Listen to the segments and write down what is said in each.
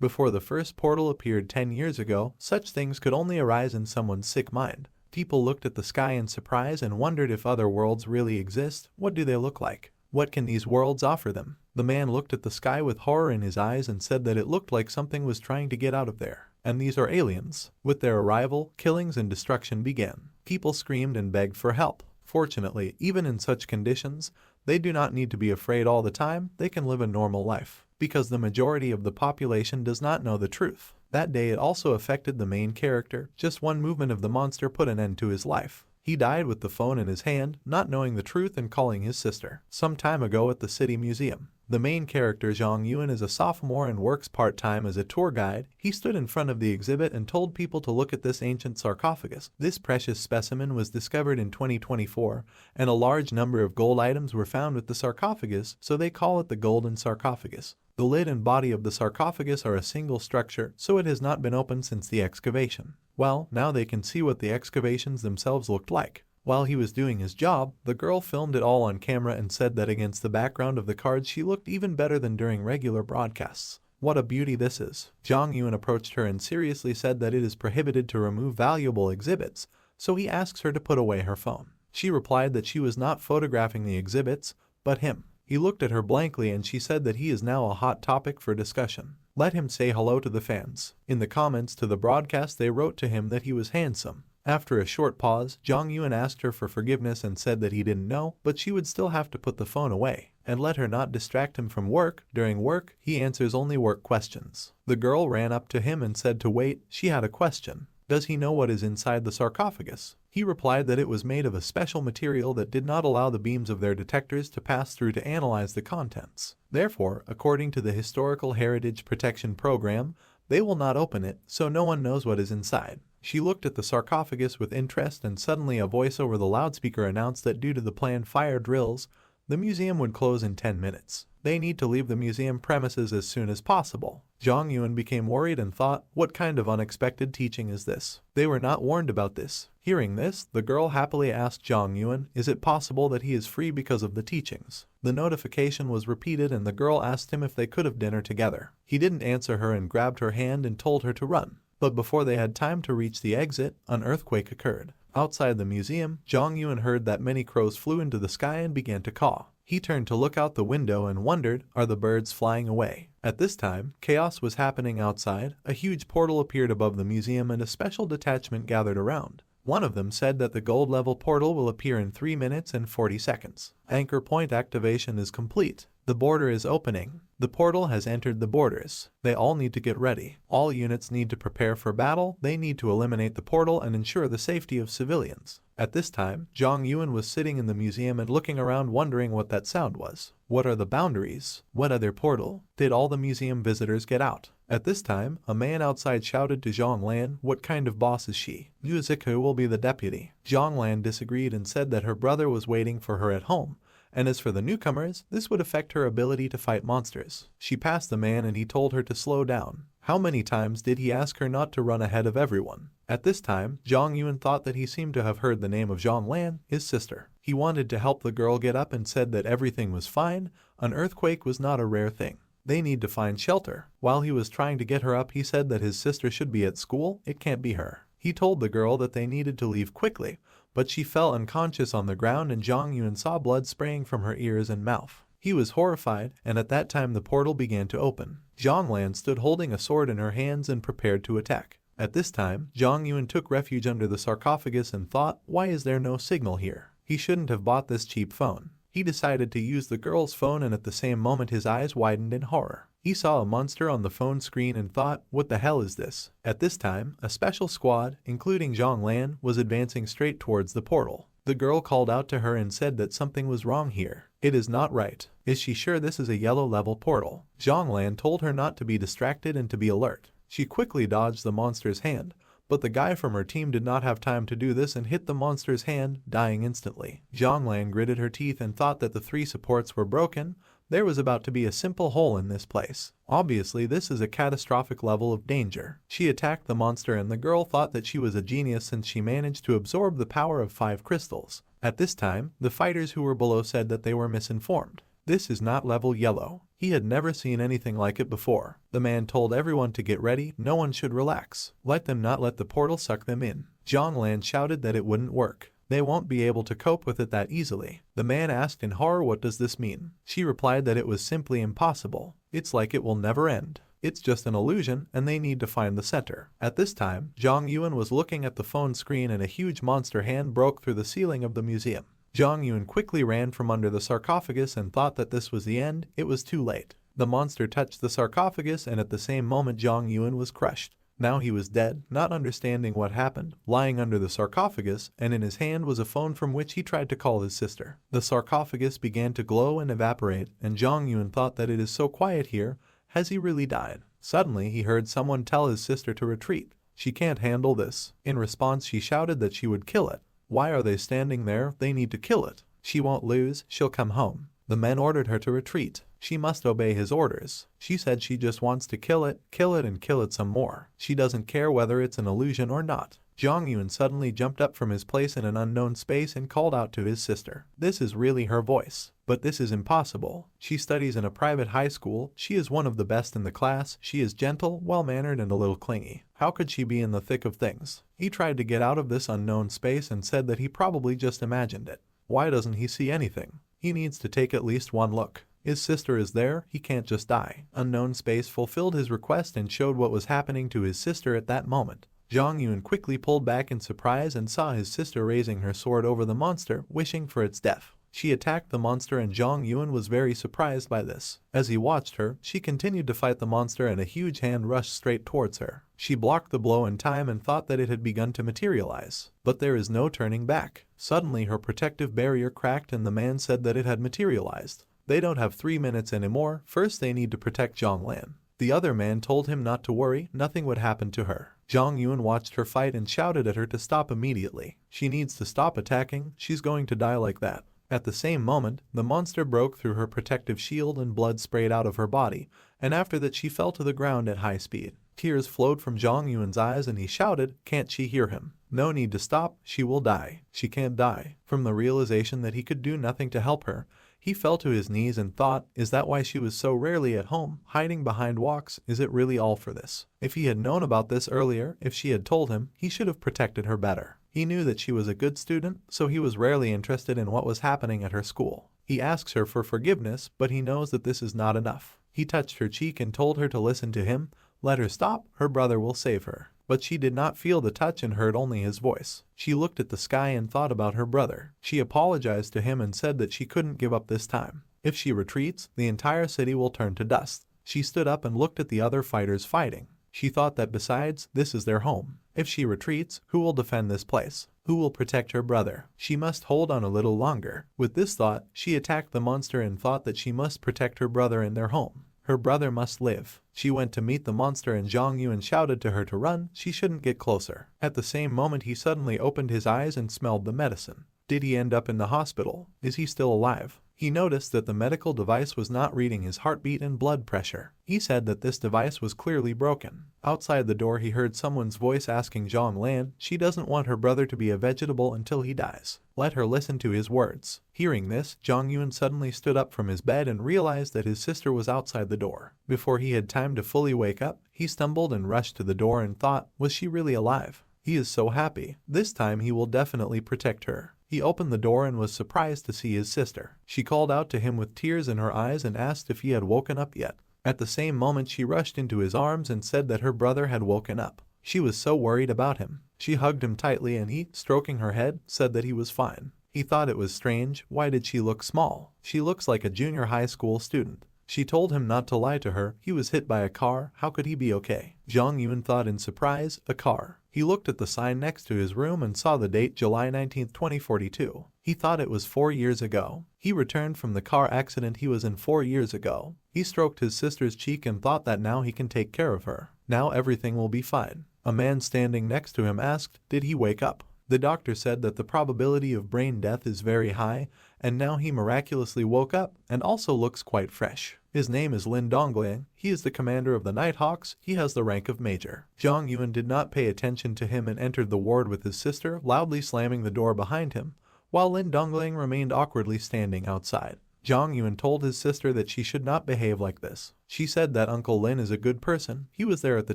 Before the first portal appeared 10 years ago, such things could only arise in someone's sick mind. People looked at the sky in surprise and wondered if other worlds really exist. What do they look like? What can these worlds offer them? The man looked at the sky with horror in his eyes and said that it looked like something was trying to get out of there. And these are aliens. With their arrival, killings and destruction began. People screamed and begged for help. Fortunately, even in such conditions, they do not need to be afraid all the time. They can live a normal life, because the majority of the population does not know the truth. That day it also affected the main character. Just one movement of the monster put an end to his life. He died with the phone in his hand, not knowing the truth and calling his sister. Some time ago at the city museum, the main character Zhang Yuan is a sophomore and works part-time as a tour guide. He stood in front of the exhibit and told people to look at this ancient sarcophagus. This precious specimen was discovered in 2024, and a large number of gold items were found with the sarcophagus, so they call it the golden sarcophagus. The lid and body of the sarcophagus are a single structure, so it has not been opened since the excavation. Well, now they can see what the excavations themselves looked like. While he was doing his job, the girl filmed it all on camera and said that against the background of the cards she looked even better than during regular broadcasts. What a beauty this is. Zhang Yuan approached her and seriously said that it is prohibited to remove valuable exhibits, so he asks her to put away her phone. She replied that she was not photographing the exhibits, but him. He looked at her blankly and she said that he is now a hot topic for discussion. Let him say hello to the fans. In the comments to the broadcast they wrote to him that he was handsome. After a short pause, Zhang Yuan asked her for forgiveness and said that he didn't know, but she would still have to put the phone away and let her not distract him from work. During work, he answers only work questions. The girl ran up to him and said to wait. She had a question. Does he know what is inside the sarcophagus? He replied that it was made of a special material that did not allow the beams of their detectors to pass through to analyze the contents. Therefore, according to the Historical Heritage Protection Program, they will not open it, so no one knows what is inside. She looked at the sarcophagus with interest and suddenly a voice over the loudspeaker announced that due to the planned fire drills, the museum would close in 10 minutes. They need to leave the museum premises as soon as possible. Zhang Yuan became worried and thought, what kind of unexpected teaching is this? They were not warned about this. Hearing this, the girl happily asked Zhang Yuan, is it possible that he is free because of the teachings? The notification was repeated and the girl asked him if they could have dinner together. He didn't answer her and grabbed her hand and told her to run. But before they had time to reach the exit, an earthquake occurred. Outside the museum, Zhang Yuan heard that many crows flew into the sky and began to caw. He turned to look out the window and wondered, are the birds flying away? At this time, chaos was happening outside. A huge portal appeared above the museum and a special detachment gathered around. One of them said that the gold level portal will appear in 3 minutes and 40 seconds. Anchor point activation is complete. The border is opening. The portal has entered the borders. They all need to get ready. All units need to prepare for battle. They need to eliminate the portal and ensure the safety of civilians. At this time, Zhang Yuan was sitting in the museum and looking around wondering what that sound was. What are the boundaries? What other portal? Did all the museum visitors get out? At this time, a man outside shouted to Zhang Lan, what kind of boss is she? Yuzuku will be the deputy. Zhang Lan disagreed and said that her brother was waiting for her at home. And as for the newcomers, this would affect her ability to fight monsters. She passed the man and he told her to slow down. How many times did he ask her not to run ahead of everyone? At this time, Zhang Yuan thought that he seemed to have heard the name of Zhang Lan, his sister. He wanted to help the girl get up and said that everything was fine. An earthquake was not a rare thing. They need to find shelter. While he was trying to get her up, he said that his sister should be at school. It can't be her. He told the girl that they needed to leave quickly, but she fell unconscious on the ground and Zhang Yuan saw blood spraying from her ears and mouth. He was horrified, and at that time the portal began to open. Zhang Lan stood holding a sword in her hands and prepared to attack. At this time, Zhang Yuan took refuge under the sarcophagus and thought, why is there no signal here? He shouldn't have bought this cheap phone. He decided to use the girl's phone and at the same moment his eyes widened in horror. He saw a monster on the phone screen and thought, what the hell is this? At this time, a special squad, including Zhang Lan, was advancing straight towards the portal. The girl called out to her and said that something was wrong here. It is not right. Is she sure this is a yellow level portal? Zhang Lan told her not to be distracted and to be alert. She quickly dodged the monster's hand, but the guy from her team did not have time to do this and hit the monster's hand, dying instantly. Zhang Lan gritted her teeth and thought that the 3 supports were broken. There was about to be a simple hole in this place. Obviously, this is a catastrophic level of danger. She attacked the monster and the girl thought that she was a genius since she managed to absorb the power of 5 crystals. At this time, the fighters who were below said that they were misinformed. This is not level yellow. He had never seen anything like it before. The man told everyone to get ready, no one should relax. Let them not let the portal suck them in. Zhonglan shouted that it wouldn't work. They won't be able to cope with it that easily. The man asked in horror, what does this mean? She replied that it was simply impossible. It's like it will never end. It's just an illusion and they need to find the center. At this time, Zhang Yuan was looking at the phone screen and a huge monster hand broke through the ceiling of the museum. Zhang Yuan quickly ran from under the sarcophagus and thought that this was the end. It was too late. The monster touched the sarcophagus and at the same moment Zhang Yuan was crushed. Now he was dead, not understanding what happened, lying under the sarcophagus, and in his hand was a phone from which he tried to call his sister. The sarcophagus began to glow and evaporate, and Zhang Yuan thought that it is so quiet here. Has he really died? Suddenly he heard someone tell his sister to retreat. She can't handle this. In response she shouted that she would kill it. Why are they standing there? They need to kill it. She won't lose, she'll come home. The men ordered her to retreat. She must obey his orders. She said she just wants to kill it and kill it some more. She doesn't care whether it's an illusion or not. Zhang Yuan suddenly jumped up from his place in an unknown space and called out to his sister. This is really her voice. But this is impossible. She studies in a private high school. She is one of the best in the class. She is gentle, well-mannered, and a little clingy. How could she be in the thick of things? He tried to get out of this unknown space and said that he probably just imagined it. Why doesn't he see anything? He needs to take at least one look. His sister is there, he can't just die. Unknown space fulfilled his request and showed what was happening to his sister at that moment. Zhang Yuan quickly pulled back in surprise and saw his sister raising her sword over the monster, wishing for its death. She attacked the monster and Zhang Yuan was very surprised by this. As he watched her, she continued to fight the monster and a huge hand rushed straight towards her. She blocked the blow in time and thought that it had begun to materialize. But there is no turning back. Suddenly her protective barrier cracked and the man said that it had materialized. They don't have 3 minutes anymore. First they need to protect Zhonglan. The other man told him not to worry, nothing would happen to her. Zhang Yuan watched her fight and shouted at her to stop immediately. She needs to stop attacking, she's going to die like that. At the same moment, the monster broke through her protective shield and blood sprayed out of her body, and after that she fell to the ground at high speed. Tears flowed from Zhang Yuan's eyes and he shouted, can't she hear him? No need to stop, she will die. She can't die. From the realization that he could do nothing to help her, he fell to his knees and thought, is that why she was so rarely at home, hiding behind walks? Is it really all for this? If he had known about this earlier, if she had told him, he should have protected her better. He knew that she was a good student, so he was rarely interested in what was happening at her school. He asks her for forgiveness, but he knows that this is not enough. He touched her cheek and told her to listen to him. Let her stop, her brother will save her. But she did not feel the touch and heard only his voice. She looked at the sky and thought about her brother. She apologized to him and said that she couldn't give up this time. If she retreats, the entire city will turn to dust. She stood up and looked at the other fighters fighting. She thought that besides, this is their home. If she retreats, who will defend this place? Who will protect her brother? She must hold on a little longer. With this thought, she attacked the monster and thought that she must protect her brother in their home. Her brother must live. She went to meet the monster and Zhang Yuan shouted to her to run, she shouldn't get closer. At the same moment he suddenly opened his eyes and smelled the medicine. Did he end up in the hospital? Is he still alive? He noticed that the medical device was not reading his heartbeat and blood pressure. He said that this device was clearly broken. Outside the door he heard someone's voice asking Zhonglan, she doesn't want her brother to be a vegetable until he dies. Let her listen to his words. Hearing this, Zhang Yuan suddenly stood up from his bed and realized that his sister was outside the door. Before he had time to fully wake up, he stumbled and rushed to the door and thought, was she really alive? He is so happy. This time he will definitely protect her. He opened the door and was surprised to see his sister. She called out to him with tears in her eyes and asked if he had woken up yet. At the same moment she rushed into his arms and said that her brother had woken up. She was so worried about him. She hugged him tightly and he, stroking her head, said that he was fine. He thought it was strange. Why did she look small? She looks like a junior high school student. She told him not to lie to her. He was hit by a car. How could he be okay? Zhang Yuan thought in surprise, a car. He looked at the sign next to his room and saw the date July 19, 2042. He thought it was 4 years ago. He returned from the car accident he was in 4 years ago. He stroked his sister's cheek and thought that now he can take care of her. Now everything will be fine. A man standing next to him asked, did he wake up? The doctor said that the probability of brain death is very high, and now he miraculously woke up and also looks quite fresh. His name is Lin Dongling. He is the commander of the Nighthawks. He has the rank of major. Zhang Yuan did not pay attention to him and entered the ward with his sister, loudly slamming the door behind him, while Lin Dongling remained awkwardly standing outside. Zhang Yuan told his sister that she should not behave like this. She said that Uncle Lin is a good person, he was there at the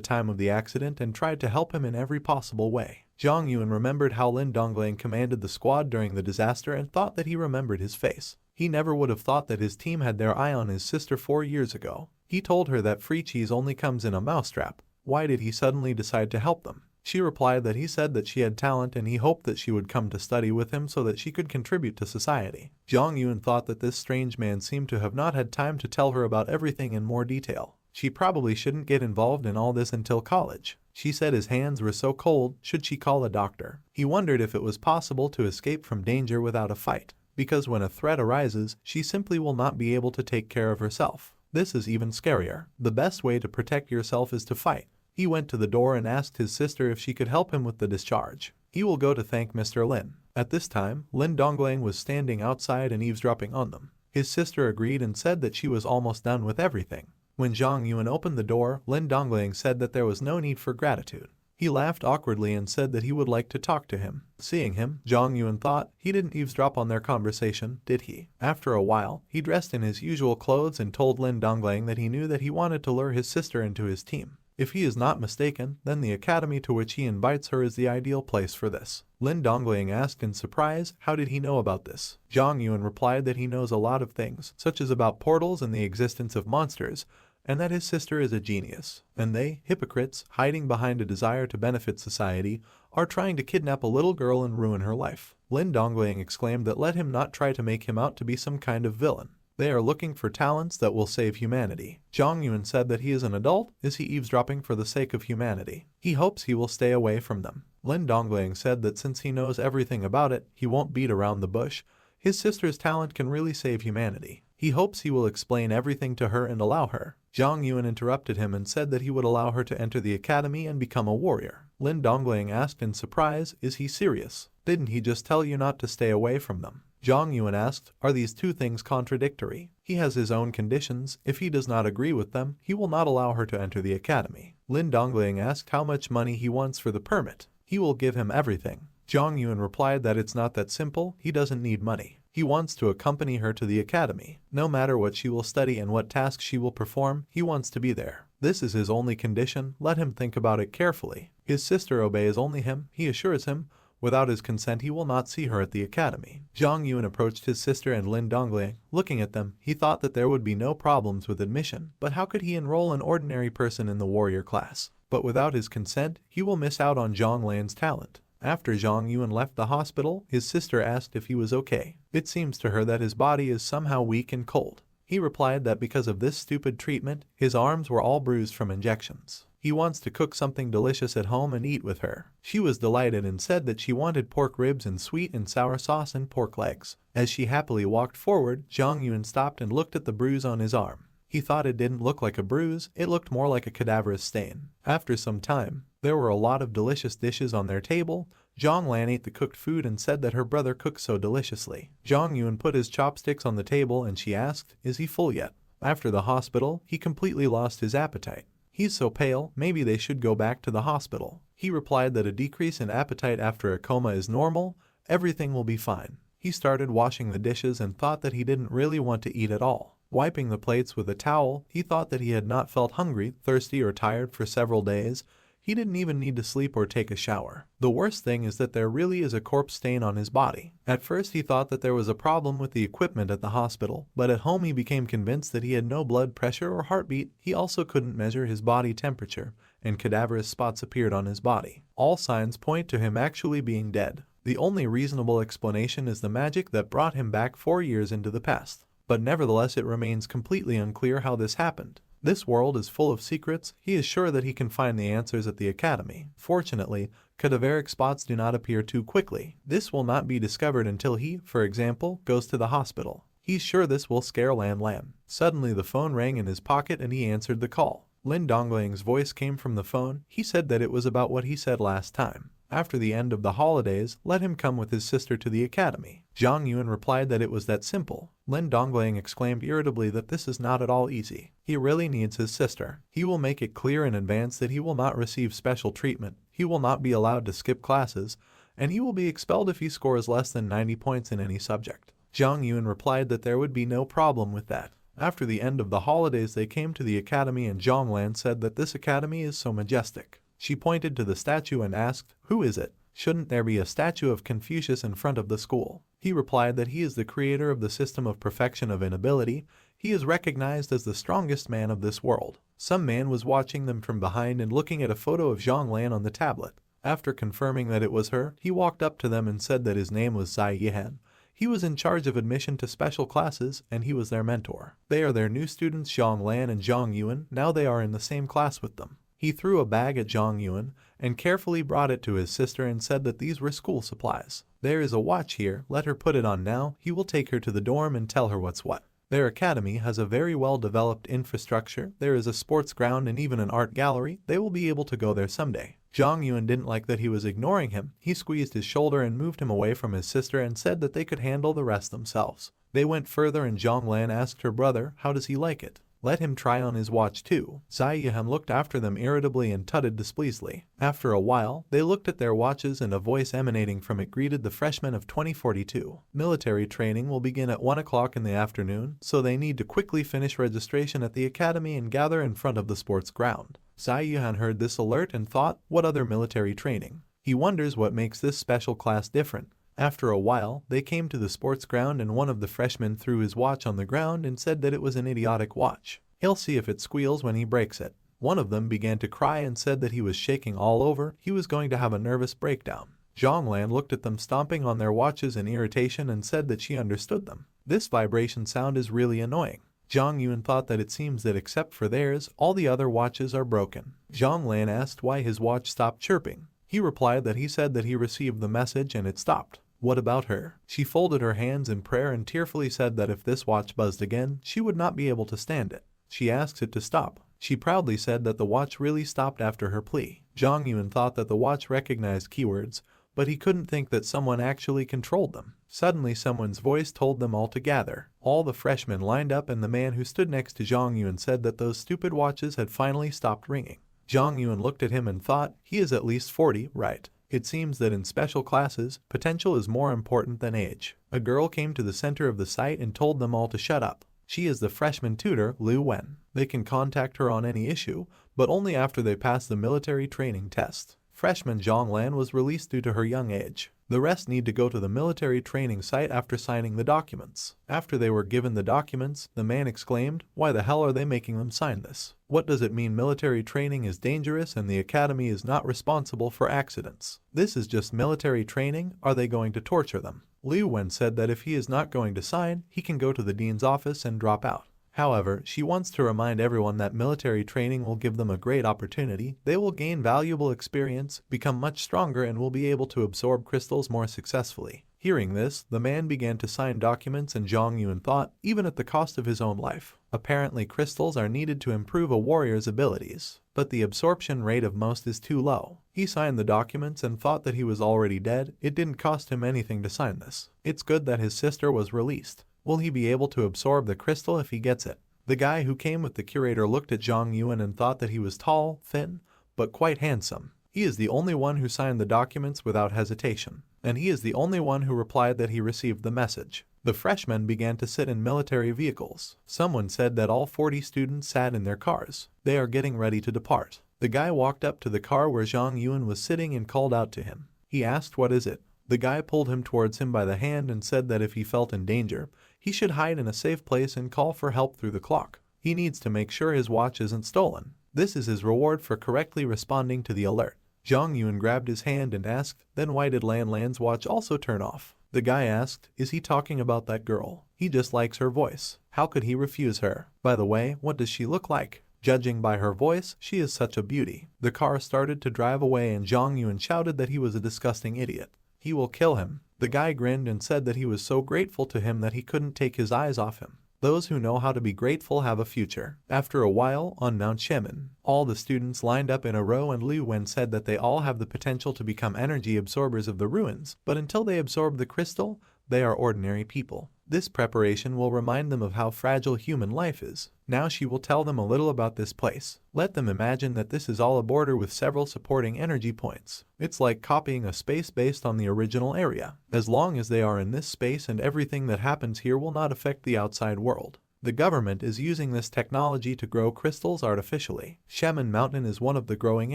time of the accident and tried to help him in every possible way. Zhang Yuan remembered how Lin Dongling commanded the squad during the disaster and thought that he remembered his face. He never would have thought that his team had their eye on his sister 4 years ago. He told her that free cheese only comes in a mousetrap. Why did he suddenly decide to help them? She replied that he said that she had talent and he hoped that she would come to study with him so that she could contribute to society. Zhang Yuan thought that this strange man seemed to have not had time to tell her about everything in more detail. She probably shouldn't get involved in all this until college. She said his hands were so cold, should she call a doctor? He wondered if it was possible to escape from danger without a fight, because when a threat arises, she simply will not be able to take care of herself. This is even scarier. The best way to protect yourself is to fight. He went to the door and asked his sister if she could help him with the discharge. He will go to thank Mr. Lin. At this time, Lin Dongling was standing outside and eavesdropping on them. His sister agreed and said that she was almost done with everything. When Zhang Yuan opened the door, Lin Dongling said that there was no need for gratitude. He laughed awkwardly and said that he would like to talk to him. Seeing him, Zhang Yuan thought, he didn't eavesdrop on their conversation, did he? After a while, he dressed in his usual clothes and told Lin Dongling that he knew that he wanted to lure his sister into his team. If he is not mistaken, then the academy to which he invites her is the ideal place for this. Lin Dongling asked in surprise, how did he know about this? Zhang Yuan replied that he knows a lot of things, such as about portals and the existence of monsters, and that his sister is a genius. And they, hypocrites, hiding behind a desire to benefit society, are trying to kidnap a little girl and ruin her life. Lin Dongling exclaimed that let him not try to make him out to be some kind of villain. They are looking for talents that will save humanity. Zhang Yuan said that he is an adult. Is he eavesdropping for the sake of humanity? He hopes he will stay away from them. Lin Dongling said that since he knows everything about it, he won't beat around the bush. His sister's talent can really save humanity. He hopes he will explain everything to her and allow her. Zhang Yuan interrupted him and said that he would allow her to enter the academy and become a warrior. Lin Dongling asked in surprise, is he serious? Didn't he just tell you not to stay away from them? Zhang Yuan asked, are these two things contradictory? He has his own conditions. If he does not agree with them, he will not allow her to enter the academy. Lin Dongling asked how much money he wants for the permit. He will give him everything. Zhang Yuan replied that it's not that simple, he doesn't need money. He wants to accompany her to the academy. No matter what she will study and what tasks she will perform, he wants to be there. This is his only condition, let him think about it carefully. His sister obeys only him, he assures him. Without his consent he will not see her at the academy. Zhang Yuan approached his sister and Lin Dongling. Looking at them, he thought that there would be no problems with admission, but how could he enroll an ordinary person in the warrior class? But without his consent, he will miss out on Zhang Lan's talent. After Zhang Yuan left the hospital, his sister asked if he was okay. It seems to her that his body is somehow weak and cold. He replied that because of this stupid treatment, his arms were all bruised from injections. He wants to cook something delicious at home and eat with her. She was delighted and said that she wanted pork ribs and sweet and sour sauce and pork legs. As she happily walked forward, Zhang Yuan stopped and looked at the bruise on his arm. He thought it didn't look like a bruise, it looked more like a cadaverous stain. After some time, there were a lot of delicious dishes on their table. Zhang Lan ate the cooked food and said that her brother cooked so deliciously. Zhang Yuan put his chopsticks on the table and she asked, is he full yet? After the hospital, he completely lost his appetite. He's so pale, maybe they should go back to the hospital. He replied that a decrease in appetite after a coma is normal, everything will be fine. He started washing the dishes and thought that he didn't really want to eat at all. Wiping the plates with a towel, he thought that he had not felt hungry, thirsty or tired for several days. He didn't even need to sleep or take a shower. The worst thing is that there really is a corpse stain on his body. At first he thought that there was a problem with the equipment at the hospital, but at home he became convinced that he had no blood pressure or heartbeat. He also couldn't measure his body temperature, and cadaverous spots appeared on his body. All signs point to him actually being dead. The only reasonable explanation is the magic that brought him back 4 years into the past. But nevertheless it remains completely unclear how this happened. This world is full of secrets. He is sure that he can find the answers at the academy. Fortunately, cadaveric spots do not appear too quickly. This will not be discovered until he, for example, goes to the hospital. He's sure this will scare Lan. Suddenly the phone rang in his pocket and he answered the call. Lin Dongling's voice came from the phone. He said that it was about what he said last time. After the end of the holidays, let him come with his sister to the academy. Zhang Yuan replied that it was that simple. Lin Dongling exclaimed irritably that this is not at all easy. He really needs his sister. He will make it clear in advance that he will not receive special treatment, he will not be allowed to skip classes, and he will be expelled if he scores less than 90 points in any subject. Zhang Yun replied that there would be no problem with that. After the end of the holidays they came to the academy and Zhonglan said that this academy is so majestic. She pointed to the statue and asked, "Who is it? Shouldn't there be a statue of Confucius in front of the school?" He replied that he is the creator of the system of perfection of inability. He is recognized as the strongest man of this world. Some man was watching them from behind and looking at a photo of Zhonglan on the tablet. After confirming that it was her, he walked up to them and said that his name was Zai Yihan. He was in charge of admission to special classes and he was their mentor. They are their new students Zhonglan and Zhang Yuan. Now they are in the same class with them. He threw a bag at Zhang Yuan and carefully brought it to his sister and said that these were school supplies. "There is a watch here, let her put it on now." He will take her to the dorm and tell her what's what. Their academy has a very well-developed infrastructure. There is a sports ground and even an art gallery. They will be able to go there someday. Zhang Yuan didn't like that he was ignoring him. He squeezed his shoulder and moved him away from his sister and said that they could handle the rest themselves. They went further and Zhonglan asked her brother, "How does he like it? Let him try on his watch too." Zai Yihan looked after them irritably and tutted displeasantly. After a while, they looked at their watches and a voice emanating from it greeted the freshmen of 2042. Military training will begin at 1 o'clock in the afternoon, so they need to quickly finish registration at the academy and gather in front of the sports ground. Zai Yihan heard this alert and thought, what other military training? He wonders what makes this special class different. After a while, they came to the sports ground and one of the freshmen threw his watch on the ground and said that it was an idiotic watch. He'll see if it squeals when he breaks it. One of them began to cry and said that he was shaking all over. He was going to have a nervous breakdown. Zhonglan looked at them stomping on their watches in irritation and said that she understood them. This vibration sound is really annoying. Zhang Yuan thought that it seems that except for theirs, all the other watches are broken. Zhonglan asked why his watch stopped chirping. He replied that he said that he received the message and it stopped. What about her? She folded her hands in prayer and tearfully said that if this watch buzzed again, she would not be able to stand it. She asks it to stop. She proudly said that the watch really stopped after her plea. Zhang Yuan thought that the watch recognized keywords, but he couldn't think that someone actually controlled them. Suddenly someone's voice told them all to gather. All the freshmen lined up and the man who stood next to Zhang Yuan said that those stupid watches had finally stopped ringing. Zhang Yuan looked at him and thought, he is at least 40, right? It seems that in special classes, potential is more important than age. A girl came to the center of the site and told them all to shut up. She is the freshman tutor, Liu Wen. They can contact her on any issue, but only after they pass the military training test. Freshman Zhonglan was released due to her young age. The rest need to go to the military training site after signing the documents. After they were given the documents, the man exclaimed, "Why the hell are they making them sign this? What does it mean military training is dangerous and the academy is not responsible for accidents? This is just military training, are they going to torture them?" Liu Wen said that if he is not going to sign, he can go to the dean's office and drop out. However, she wants to remind everyone that military training will give them a great opportunity. They will gain valuable experience, become much stronger, and will be able to absorb crystals more successfully. Hearing this, the man began to sign documents and Zhang Yuan thought, even at the cost of his own life. Apparently crystals are needed to improve a warrior's abilities, but the absorption rate of most is too low. He signed the documents and thought that he was already dead. It didn't cost him anything to sign this. It's good that his sister was released. Will he be able to absorb the crystal if he gets it? The guy who came with the curator looked at Zhang Yuan and thought that he was tall, thin, but quite handsome. He is the only one who signed the documents without hesitation, and he is the only one who replied that he received the message. The freshmen began to sit in military vehicles. Someone said that all 40 students sat in their cars. They are getting ready to depart. The guy walked up to the car where Zhang Yuan was sitting and called out to him. He asked, "What is it?" The guy pulled him towards him by the hand and said that if he felt in danger, he should hide in a safe place and call for help through the clock. He needs to make sure his watch isn't stolen. This is his reward for correctly responding to the alert. Zhang Yuan grabbed his hand and asked, "Then why did Lan Lan's watch also turn off?" The guy asked, "Is he talking about that girl? He just likes her voice. How could he refuse her? By the way, what does she look like? Judging by her voice, she is such a beauty." The car started to drive away and Zhang Yuan shouted that he was a disgusting idiot. He will kill him. The guy grinned and said that he was so grateful to him that he couldn't take his eyes off him. Those who know how to be grateful have a future. After a while, on Mount Shemin, all the students lined up in a row and Liu Wen said that they all have the potential to become energy absorbers of the ruins, but until they absorb the crystal, they are ordinary people. This preparation will remind them of how fragile human life is. Now she will tell them a little about this place. Let them imagine that this is all a border with several supporting energy points. It's like copying a space based on the original area. As long as they are in this space and everything that happens here will not affect the outside world. The government is using this technology to grow crystals artificially. Shaman Mountain is one of the growing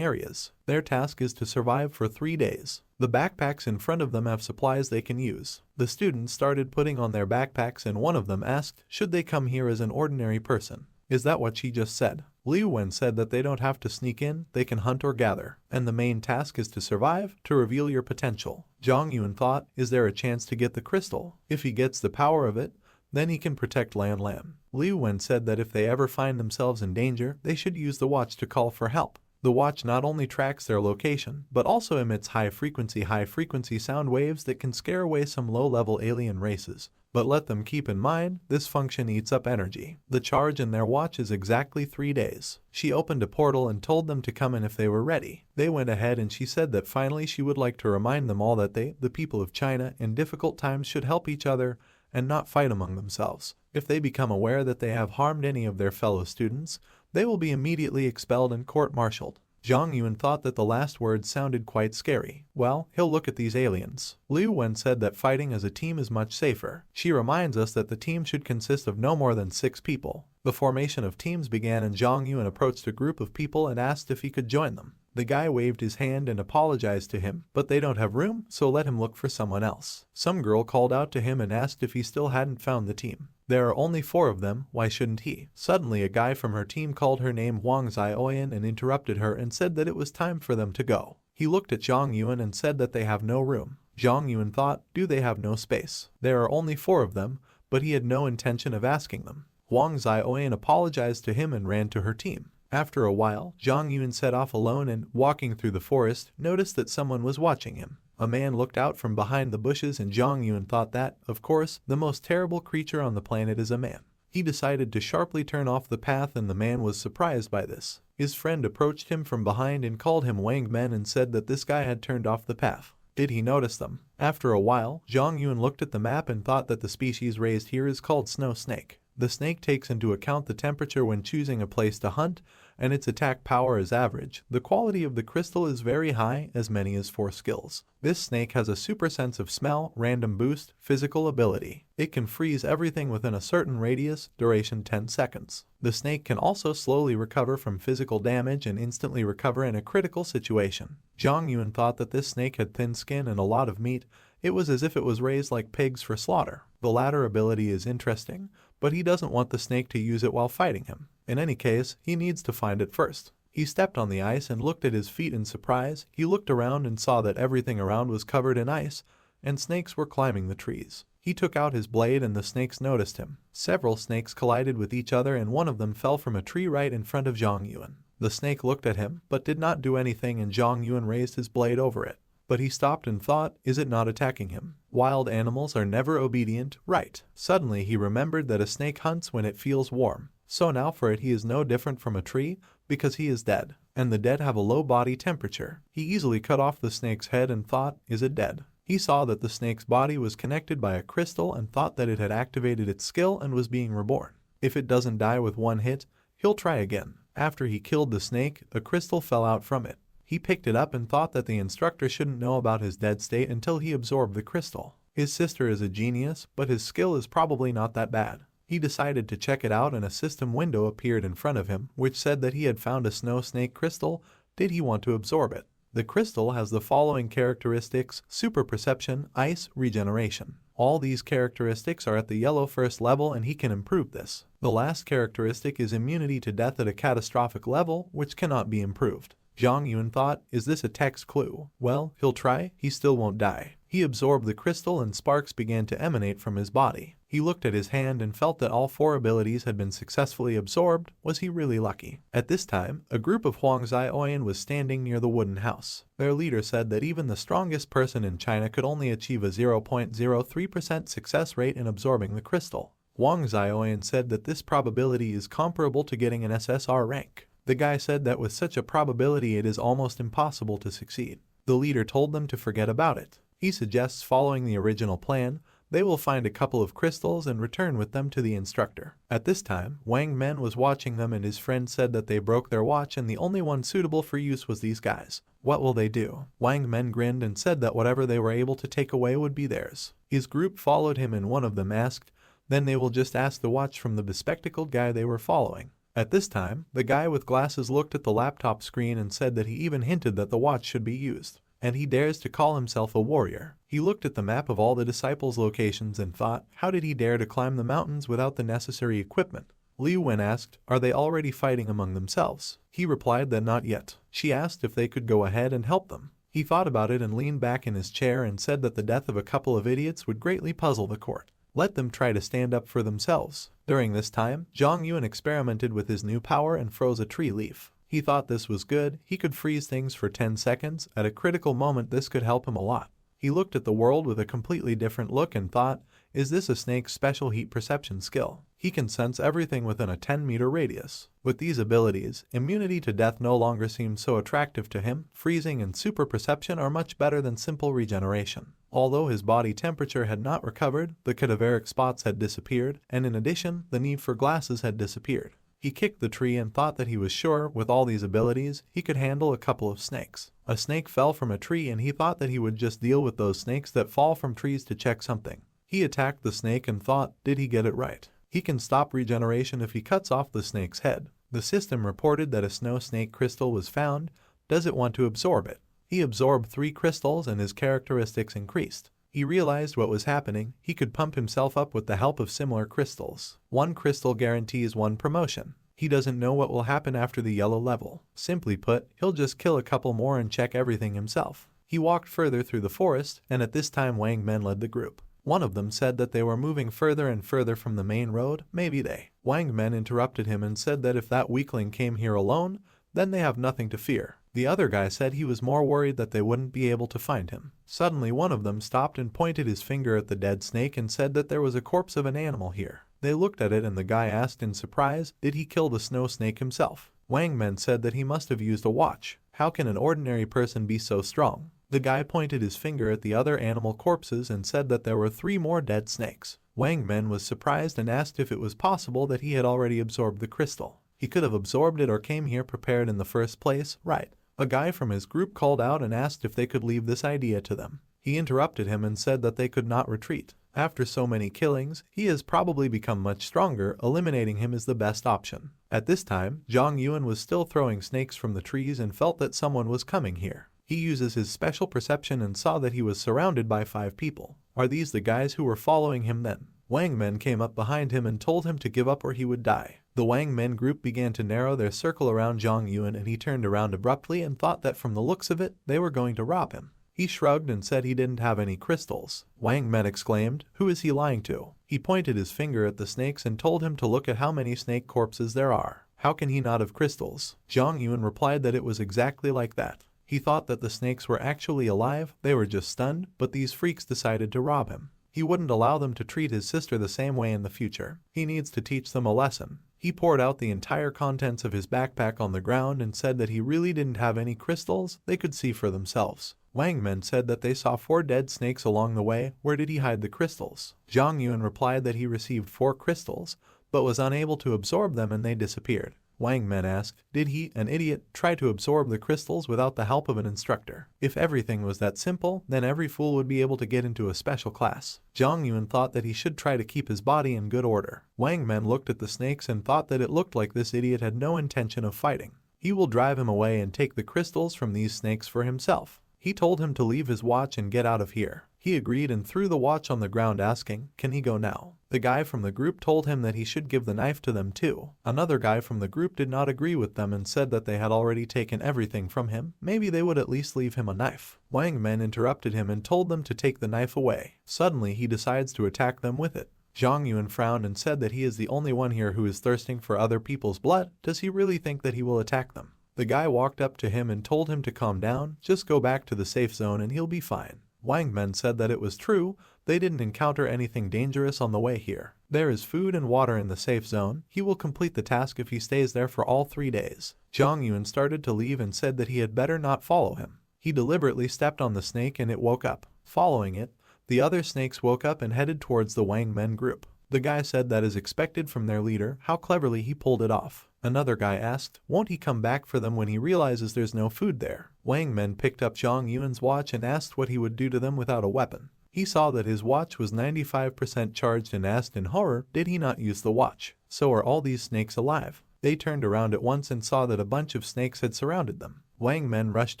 areas. Their task is to survive for 3 days. The backpacks in front of them have supplies they can use. The students started putting on their backpacks and one of them asked, should they come here as an ordinary person? Is that what she just said? Liu Wen said that they don't have to sneak in, they can hunt or gather. And the main task is to survive, to reveal your potential. Zhang Yuan thought, is there a chance to get the crystal? If he gets the power of it, then he can protect Lan Lan. Liu Wen said that if they ever find themselves in danger, they should use the watch to call for help. The watch not only tracks their location, but also emits high-frequency sound waves that can scare away some low-level alien races. But let them keep in mind, this function eats up energy. The charge in their watch is exactly 3 days. She opened a portal and told them to come in if they were ready. They went ahead and she said that finally she would like to remind them all that they, the people of China, in difficult times should help each other and not fight among themselves. If they become aware that they have harmed any of their fellow students, they will be immediately expelled and court-martialed. Zhang Yuan thought that the last words sounded quite scary. Well, he'll look at these aliens. Liu Wen said that fighting as a team is much safer. She reminds us that the team should consist of no more than 6 people. The formation of teams began and Zhang Yuan approached a group of people and asked if he could join them. The guy waved his hand and apologized to him, but they don't have room, so let him look for someone else. Some girl called out to him and asked if he still hadn't found the team. There are only 4 of them, why shouldn't he? Suddenly a guy from her team called her name Huang Zioyan and interrupted her and said that it was time for them to go. He looked at Zhang Yuan and said that they have no room. Zhang Yuan thought, do they have no space? There are only 4 of them, but he had no intention of asking them. Huang Zioyan apologized to him and ran to her team. After a while, Zhang Yuan set off alone and, walking through the forest, noticed that someone was watching him. A man looked out from behind the bushes and Zhang Yuan thought that, of course, the most terrible creature on the planet is a man. He decided to sharply turn off the path and the man was surprised by this. His friend approached him from behind and called him Wang Men and said that this guy had turned off the path. Did he notice them? After a while, Zhang Yuan looked at the map and thought that the species raised here is called snow snake. The snake takes into account the temperature when choosing a place to hunt, and its attack power is average. The quality of the crystal is very high, as many as 4 skills. This snake has a super sense of smell, random boost, physical ability. It can freeze everything within a certain radius, duration 10 seconds. The snake can also slowly recover from physical damage and instantly recover in a critical situation. Zhang Yuan thought that this snake had thin skin and a lot of meat. It was as if it was raised like pigs for slaughter. The latter ability is interesting, but he doesn't want the snake to use it while fighting him. In any case, he needs to find it first. He stepped on the ice and looked at his feet in surprise. He looked around and saw that everything around was covered in ice, and snakes were climbing the trees. He took out his blade and the snakes noticed him. Several snakes collided with each other and one of them fell from a tree right in front of Zhang Yuan. The snake looked at him, but did not do anything and Zhang Yuan raised his blade over it. But he stopped and thought, is it not attacking him? Wild animals are never obedient, right? Suddenly he remembered that a snake hunts when it feels warm. So now for it he is no different from a tree, because he is dead. And the dead have a low body temperature. He easily cut off the snake's head and thought, is it dead? He saw that the snake's body was connected by a crystal and thought that it had activated its skill and was being reborn. If it doesn't die with one hit, he'll try again. After he killed the snake, a crystal fell out from it. He picked it up and thought that the instructor shouldn't know about his dead state until he absorbed the crystal. His sister is a genius, but his skill is probably not that bad. He decided to check it out and a system window appeared in front of him, which said that he had found a snow snake crystal. Did he want to absorb it? The crystal has the following characteristics: super perception, ice, regeneration. All these characteristics are at the yellow first level and he can improve this. The last characteristic is immunity to death at a catastrophic level, which cannot be improved. Zhang Yuan thought, is this a text clue? Well, he'll try, he still won't die. He absorbed the crystal and sparks began to emanate from his body. He looked at his hand and felt that all 4 abilities had been successfully absorbed. Was he really lucky? At this time, a group of Huang Zioyan was standing near the wooden house. Their leader said that even the strongest person in China could only achieve a 0.03% success rate in absorbing the crystal. Huang Zioyan said that this probability is comparable to getting an SSR rank. The guy said that with such a probability it is almost impossible to succeed. The leader told them to forget about it. He suggests following the original plan, They will find a couple of crystals and return with them to the instructor. At this time, Wang Men was watching them and his friend said that they broke their watch and the only one suitable for use was these guys. What will they do? Wang Men grinned and said that whatever they were able to take away would be theirs. His group followed him and one of them asked, then they will just ask the watch from the bespectacled guy they were following. At this time, the guy with glasses looked at the laptop screen and said that he even hinted that the watch should be used. And he dares to call himself a warrior. He looked at the map of all the disciples' locations and thought, how did he dare to climb the mountains without the necessary equipment? Liu Wen asked, are they already fighting among themselves? He replied that not yet. She asked if they could go ahead and help them. He thought about it and leaned back in his chair and said that the death of a couple of idiots would greatly puzzle the court. Let them try to stand up for themselves. During this time, Zhang Yuan experimented with his new power and froze a tree leaf. He thought this was good, he could freeze things for 10 seconds, at a critical moment this could help him a lot. He looked at the world with a completely different look and thought, is this a snake's special heat perception skill? He can sense everything within a 10-meter radius. With these abilities, immunity to death no longer seems so attractive to him. Freezing and super perception are much better than simple regeneration. Although his body temperature had not recovered, the cadaveric spots had disappeared, and in addition, the need for glasses had disappeared. He kicked the tree and thought that he was sure, with all these abilities, he could handle a couple of snakes. A snake fell from a tree and he thought that he would just deal with those snakes that fall from trees to check something. He attacked the snake and thought, did he get it right? He can stop regeneration if he cuts off the snake's head. The system reported that a snow snake crystal was found. Does it want to absorb it? He absorbed 3 crystals and his characteristics increased. He realized what was happening. He could pump himself up with the help of similar crystals. 1 crystal guarantees 1 promotion. He doesn't know what will happen after the yellow level. Simply put, he'll just kill a couple more and check everything himself. He walked further through the forest, and at this time Wang Men led the group. One of them said that they were moving further and further from the main road. Maybe they. Wang Men interrupted him and said that if that weakling came here alone, then they have nothing to fear. The other guy said he was more worried that they wouldn't be able to find him. Suddenly one of them stopped and pointed his finger at the dead snake and said that there was a corpse of an animal here. They looked at it and the guy asked in surprise, did he kill the snow snake himself? Wang Men said that he must have used a watch. How can an ordinary person be so strong? The guy pointed his finger at the other animal corpses and said that there were 3 more dead snakes. Wang Men was surprised and asked if it was possible that he had already absorbed the crystal. He could have absorbed it or came here prepared in the first place, right? A guy from his group called out and asked if they could leave this idea to them. He interrupted him and said that they could not retreat. After so many killings, he has probably become much stronger. Eliminating him is the best option. At this time, Zhang Yuan was still throwing snakes from the trees and felt that someone was coming here. He uses his special perception and saw that he was surrounded by 5 people. Are these the guys who were following him then? Wang Men came up behind him and told him to give up or he would die. The Wang Men group began to narrow their circle around Zhang Yuan and he turned around abruptly and thought that from the looks of it, they were going to rob him. He shrugged and said he didn't have any crystals. Wang Men exclaimed, who is he lying to? He pointed his finger at the snakes and told him to look at how many snake corpses there are. How can he not have crystals? Zhang Yuan replied that it was exactly like that. He thought that the snakes were actually alive, they were just stunned, but these freaks decided to rob him. He wouldn't allow them to treat his sister the same way in the future. He needs to teach them a lesson. He poured out the entire contents of his backpack on the ground and said that he really didn't have any crystals. They could see for themselves. Wang Men said that they saw 4 dead snakes along the way. Where did he hide the crystals? Zhang Yuan replied that he received 4 crystals, but was unable to absorb them and they disappeared. Wang Men asked, did he, an idiot, try to absorb the crystals without the help of an instructor? If everything was that simple, then every fool would be able to get into a special class. Zhang Yuan thought that he should try to keep his body in good order. Wang Men looked at the snakes and thought that it looked like this idiot had no intention of fighting. He will drive him away and take the crystals from these snakes for himself. He told him to leave his watch and get out of here. He agreed and threw the watch on the ground asking, can he go now? The guy from the group told him that he should give the knife to them too. Another guy from the group did not agree with them and said that they had already taken everything from him. Maybe they would at least leave him a knife. Wang Men interrupted him and told them to take the knife away. Suddenly he decides to attack them with it. Zhang Yuan frowned and said that he is the only one here who is thirsting for other people's blood. Does he really think that he will attack them? The guy walked up to him and told him to calm down, just go back to the safe zone and he'll be fine. Wang Men said that it was true, they didn't encounter anything dangerous on the way here. There is food and water in the safe zone. He will complete the task if he stays there for all 3 days. Zhang Yuan started to leave and said that he had better not follow him. He deliberately stepped on the snake and it woke up. Following it, The other snakes woke up and headed towards the Wang Men group. The guy said that is expected from their leader, how cleverly he pulled it off. Another guy asked, won't he come back for them when he realizes there's no food there? Wang Men picked up Zhang Yuan's watch and asked what he would do to them without a weapon. He saw that his watch was 95% charged and asked in horror, did he not use the watch? So are all these snakes alive? They turned around at once and saw that a bunch of snakes had surrounded them. Wang Men rushed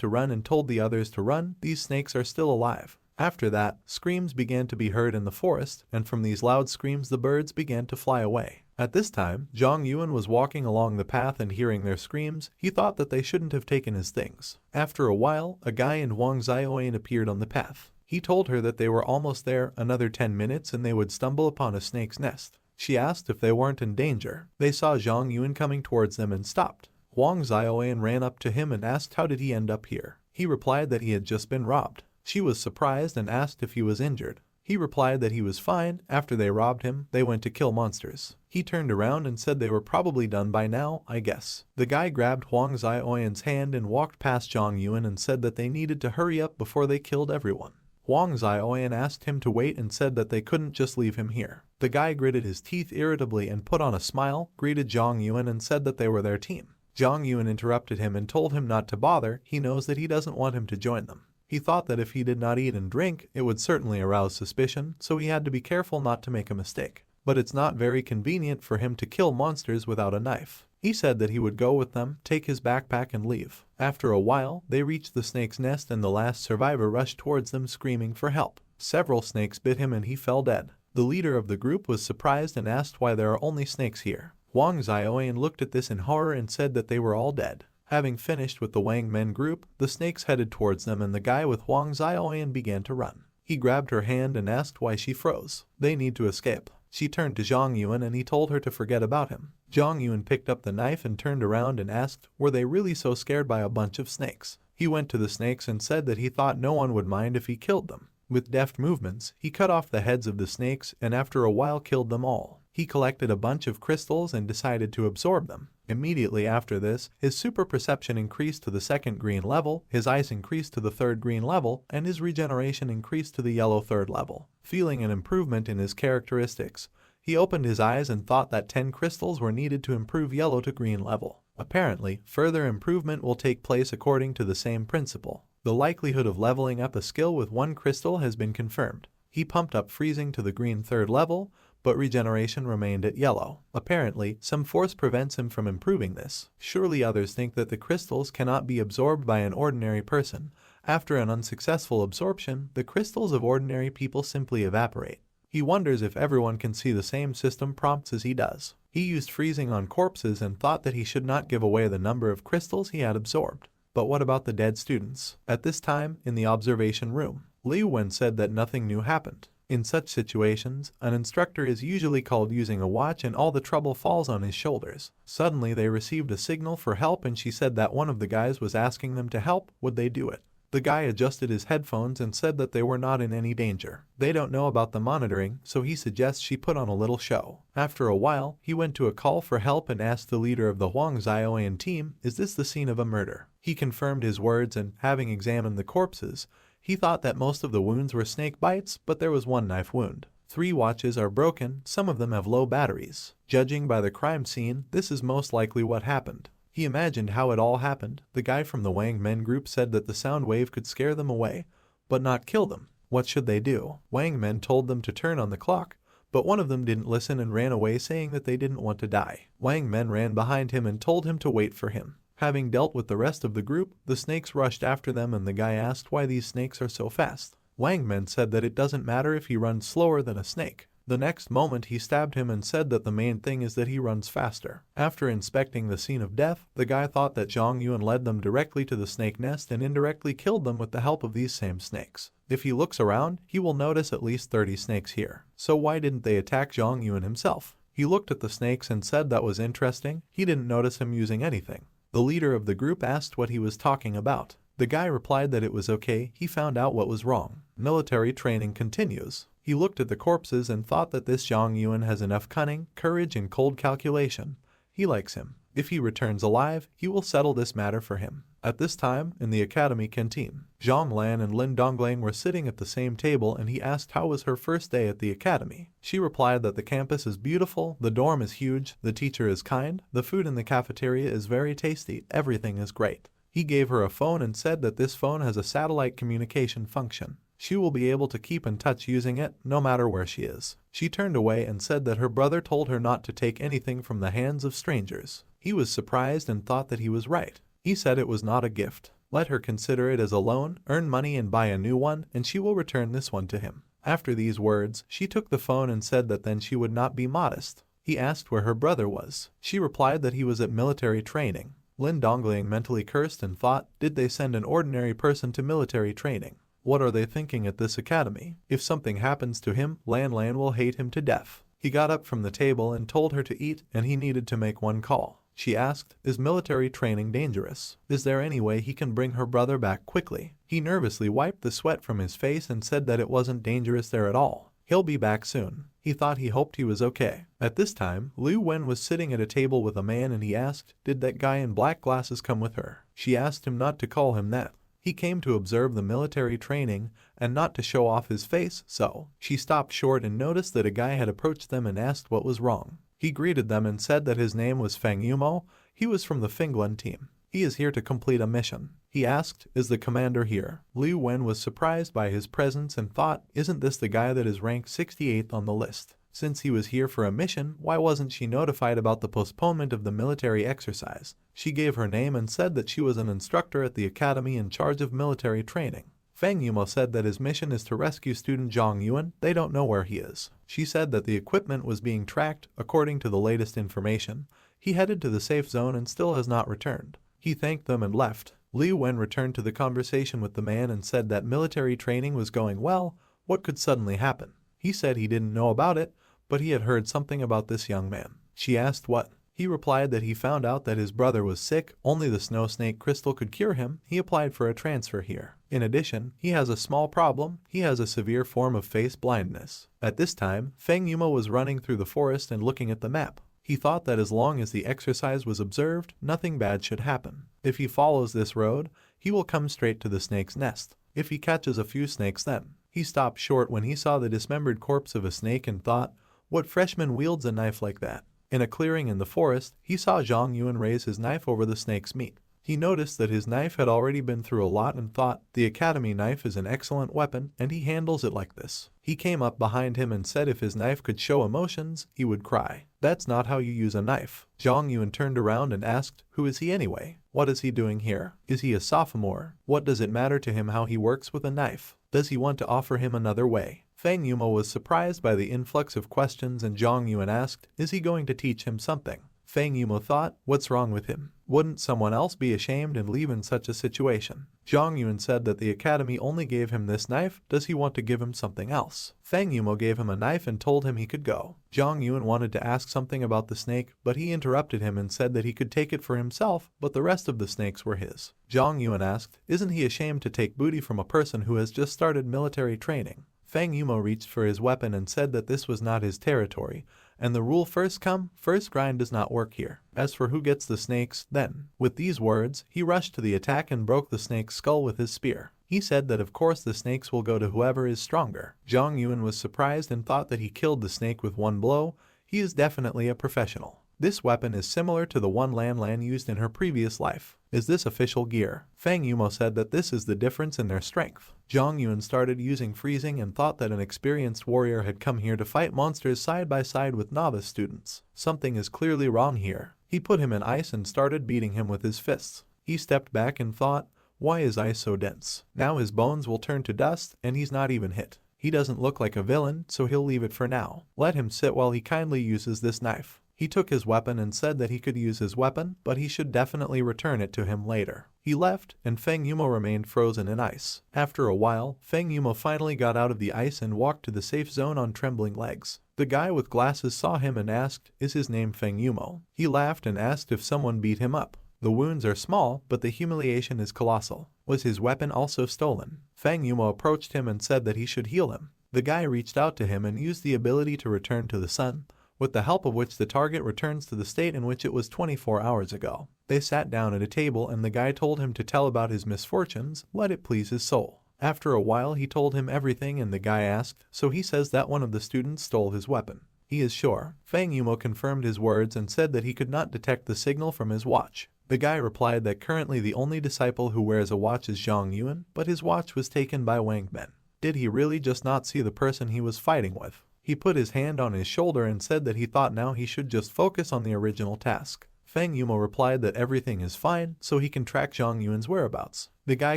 to run and told the others to run, these snakes are still alive. After that, screams began to be heard in the forest, and from these loud screams the birds began to fly away. At this time, Zhang Yuan was walking along the path and hearing their screams, he thought that they shouldn't have taken his things. After a while, a guy in Wang Xiaoyan appeared on the path. He told her that they were almost there, another 10 minutes and they would stumble upon a snake's nest. She asked if they weren't in danger. They saw Zhang Yuan coming towards them and stopped. Wang Xiaoyan ran up to him and asked how did he end up here. He replied that he had just been robbed. She was surprised and asked if he was injured. He replied that he was fine. After they robbed him, they went to kill monsters. He turned around and said they were probably done by now, I guess. The guy grabbed Wang Xiaoyan's hand and walked past Zhang Yuan and said that they needed to hurry up before they killed everyone. Wang Xiaoyan asked him to wait and said that they couldn't just leave him here. The guy gritted his teeth irritably and put on a smile, greeted Zhang Yuan and said that they were their team. Zhang Yuan interrupted him and told him not to bother, he knows that he doesn't want him to join them. He thought that if he did not eat and drink, it would certainly arouse suspicion, so he had to be careful not to make a mistake. But it's not very convenient for him to kill monsters without a knife. He said that he would go with them, take his backpack and leave. After a while, they reached the snake's nest and the last survivor rushed towards them screaming for help. Several snakes bit him and he fell dead. The leader of the group was surprised and asked why there are only snakes here. Wang Xiaoyan looked at this in horror and said that they were all dead. Having finished with the Wang Men group, the snakes headed towards them and the guy with Wang Xiaoyan began to run. He grabbed her hand and asked why she froze. They need to escape. She turned to Zhang Yuan and he told her to forget about him. Zhang Yuan picked up the knife and turned around and asked, were they really so scared by a bunch of snakes? He went to the snakes and said that he thought no one would mind if he killed them. With deft movements, he cut off the heads of the snakes and after a while killed them all. He collected a bunch of crystals and decided to absorb them. Immediately after this, his super perception increased to the second green level, his eyes increased to the third green level, and his regeneration increased to the yellow third level. Feeling an improvement in his characteristics, he opened his eyes and thought that 10 crystals were needed to improve yellow to green level. Apparently, further improvement will take place according to the same principle. The likelihood of leveling up a skill with 1 crystal has been confirmed. He pumped up freezing to the green third level, but regeneration remained at yellow. Apparently, some force prevents him from improving this. Surely others think that the crystals cannot be absorbed by an ordinary person. After an unsuccessful absorption, the crystals of ordinary people simply evaporate. He wonders if everyone can see the same system prompts as he does. He used freezing on corpses and thought that he should not give away the number of crystals he had absorbed. But what about the dead students? At this time, in the observation room, Liu Wen said that nothing new happened. In such situations, an instructor is usually called using a watch and all the trouble falls on his shoulders. Suddenly they received a signal for help and she said that one of the guys was asking them to help, would they do it? The guy adjusted his headphones and said that they were not in any danger. They don't know about the monitoring, so he suggests she put on a little show. After a while, he went to a call for help and asked the leader of the Wang Xiaoyan team, is this the scene of a murder? He confirmed his words and, having examined the corpses, he thought that most of the wounds were snake bites, but there was 1 knife wound. 3 watches are broken, some of them have low batteries. Judging by the crime scene, this is most likely what happened. He imagined how it all happened. The guy from the Wang Men group said that the sound wave could scare them away, but not kill them. What should they do? Wang Men told them to turn on the clock, but one of them didn't listen and ran away saying that they didn't want to die. Wang Men ran behind him and told him to wait for him. Having dealt with the rest of the group, the snakes rushed after them and the guy asked why these snakes are so fast. Wang Men said that it doesn't matter if he runs slower than a snake. The next moment he stabbed him and said that the main thing is that he runs faster. After inspecting the scene of death, the guy thought that Zhang Yuan led them directly to the snake nest and indirectly killed them with the help of these same snakes. If he looks around, he will notice at least 30 snakes here. So why didn't they attack Zhang Yuan himself? He looked at the snakes and said that was interesting. He didn't notice him using anything. The leader of the group asked what he was talking about. The guy replied that it was okay, he found out what was wrong. Military training continues. He looked at the corpses and thought that this Zhang Yuan has enough cunning, courage and cold calculation. He likes him. If he returns alive, he will settle this matter for him. At this time, in the academy canteen, Zhang Lan and Lin Dongling were sitting at the same table, and he asked how was her first day at the academy. She replied that the campus is beautiful, the dorm is huge, the teacher is kind, the food in the cafeteria is very tasty, everything is great. He gave her a phone and said that this phone has a satellite communication function. She will be able to keep in touch using it, no matter where she is. She turned away and said that her brother told her not to take anything from the hands of strangers. He was surprised and thought that he was right. He said it was not a gift. Let her consider it as a loan, earn money and buy a new one, and she will return this one to him. After these words, she took the phone and said that then she would not be modest. He asked where her brother was. She replied that he was at military training. Lin Dongling mentally cursed and thought, did they send an ordinary person to military training? What are they thinking at this academy? If something happens to him, Lan Lan will hate him to death. He got up from the table and told her to eat, and he needed to make one call. She asked, is military training dangerous? Is there any way he can bring her brother back quickly? He nervously wiped the sweat from his face and said that it wasn't dangerous there at all. He'll be back soon. He hoped he was okay. At this time, Liu Wen was sitting at a table with a man, and he asked, did that guy in black glasses come with her? She asked him not to call him that. He came to observe the military training and not to show off his face, so she stopped short and noticed that a guy had approached them and asked what was wrong. He greeted them and said that his name was Feng Yumo. He was from the Finglin team. He is here to complete a mission. He asked, is the commander here? Liu Wen was surprised by his presence and thought, isn't this the guy that is ranked 68th on the list? Since he was here for a mission, why wasn't she notified about the postponement of the military exercise? She gave her name and said that she was an instructor at the academy in charge of military training. Feng Yumo said that his mission is to rescue student Zhang Yuan. They don't know where he is. She said that the equipment was being tracked according to the latest information. He headed to the safe zone and still has not returned. He thanked them and left. Liu Wen returned to the conversation with the man and said that military training was going well. What could suddenly happen? He said he didn't know about it, but he had heard something about this young man. She asked what. He replied that he found out that his brother was sick, only the snow snake crystal could cure him. He applied for a transfer here. In addition, he has a small problem. He has a severe form of face blindness. At this time, Feng Yumo was running through the forest and looking at the map. He thought that as long as the exercise was observed, nothing bad should happen. If he follows this road, he will come straight to the snake's nest. If he catches a few snakes then. He stopped short when he saw the dismembered corpse of a snake and thought, what freshman wields a knife like that? In a clearing in the forest, he saw Zhang Yuan raise his knife over the snake's meat. He noticed that his knife had already been through a lot and thought, the academy knife is an excellent weapon and he handles it like this. He came up behind him and said if his knife could show emotions, he would cry. That's not how you use a knife. Zhang Yuan turned around and asked, who is he anyway? What is he doing here? Is he a sophomore? What does it matter to him how he works with a knife? Does he want to offer him another way? Feng Yumo was surprised by the influx of questions and Zhang Yuan asked, is he going to teach him something? Feng Yumo thought, what's wrong with him? Wouldn't someone else be ashamed and leave in such a situation? Zhang Yuan said that the academy only gave him this knife. Does he want to give him something else? Feng Yumo gave him a knife and told him he could go. Zhang Yuan wanted to ask something about the snake, but he interrupted him and said that he could take it for himself, but the rest of the snakes were his. Zhang Yuan asked, isn't he ashamed to take booty from a person who has just started military training? Feng Yumo reached for his weapon and said that this was not his territory, and the rule first come, first grind does not work here. As for who gets the snakes, then. With these words, he rushed to the attack and broke the snake's skull with his spear. He said that of course the snakes will go to whoever is stronger. Zhang Yuan was surprised and thought that he killed the snake with one blow. He is definitely a professional. This weapon is similar to the one Lan Lan used in her previous life. Is this official gear? Feng Yumo said that this is the difference in their strength. Zhang Yuan started using freezing and thought that an experienced warrior had come here to fight monsters side by side with novice students. Something is clearly wrong here. He put him in ice and started beating him with his fists. He stepped back and thought, why is ice so dense? Now his bones will turn to dust and he's not even hit. He doesn't look like a villain, so he'll leave it for now. Let him sit while he kindly uses this knife. He took his weapon and said that he could use his weapon, but he should definitely return it to him later. He left, and Feng Yumo remained frozen in ice. After a while, Feng Yumo finally got out of the ice and walked to the safe zone on trembling legs. The guy with glasses saw him and asked, is his name Feng Yumo? He laughed and asked if someone beat him up. The wounds are small, but the humiliation is colossal. Was his weapon also stolen? Feng Yumo approached him and said that he should heal him. The guy reached out to him and used the ability to return to the sun. with the help of which the target returns to the state in which it was 24 hours ago. They sat down at a table and the guy told him to tell about his misfortunes, let it please his soul. After a while he told him everything and the guy asked, so he says that one of the students stole his weapon. He is sure. Fang Yuma confirmed his words and said that he could not detect the signal from his watch. The guy replied that currently the only disciple who wears a watch is Zhang Yuan, but his watch was taken by Wang Men. Did he really just not see the person he was fighting with? He put his hand on his shoulder and said that he thought now he should just focus on the original task. Fang Yuma replied that everything is fine, so he can track Zhang Yuan's whereabouts. The guy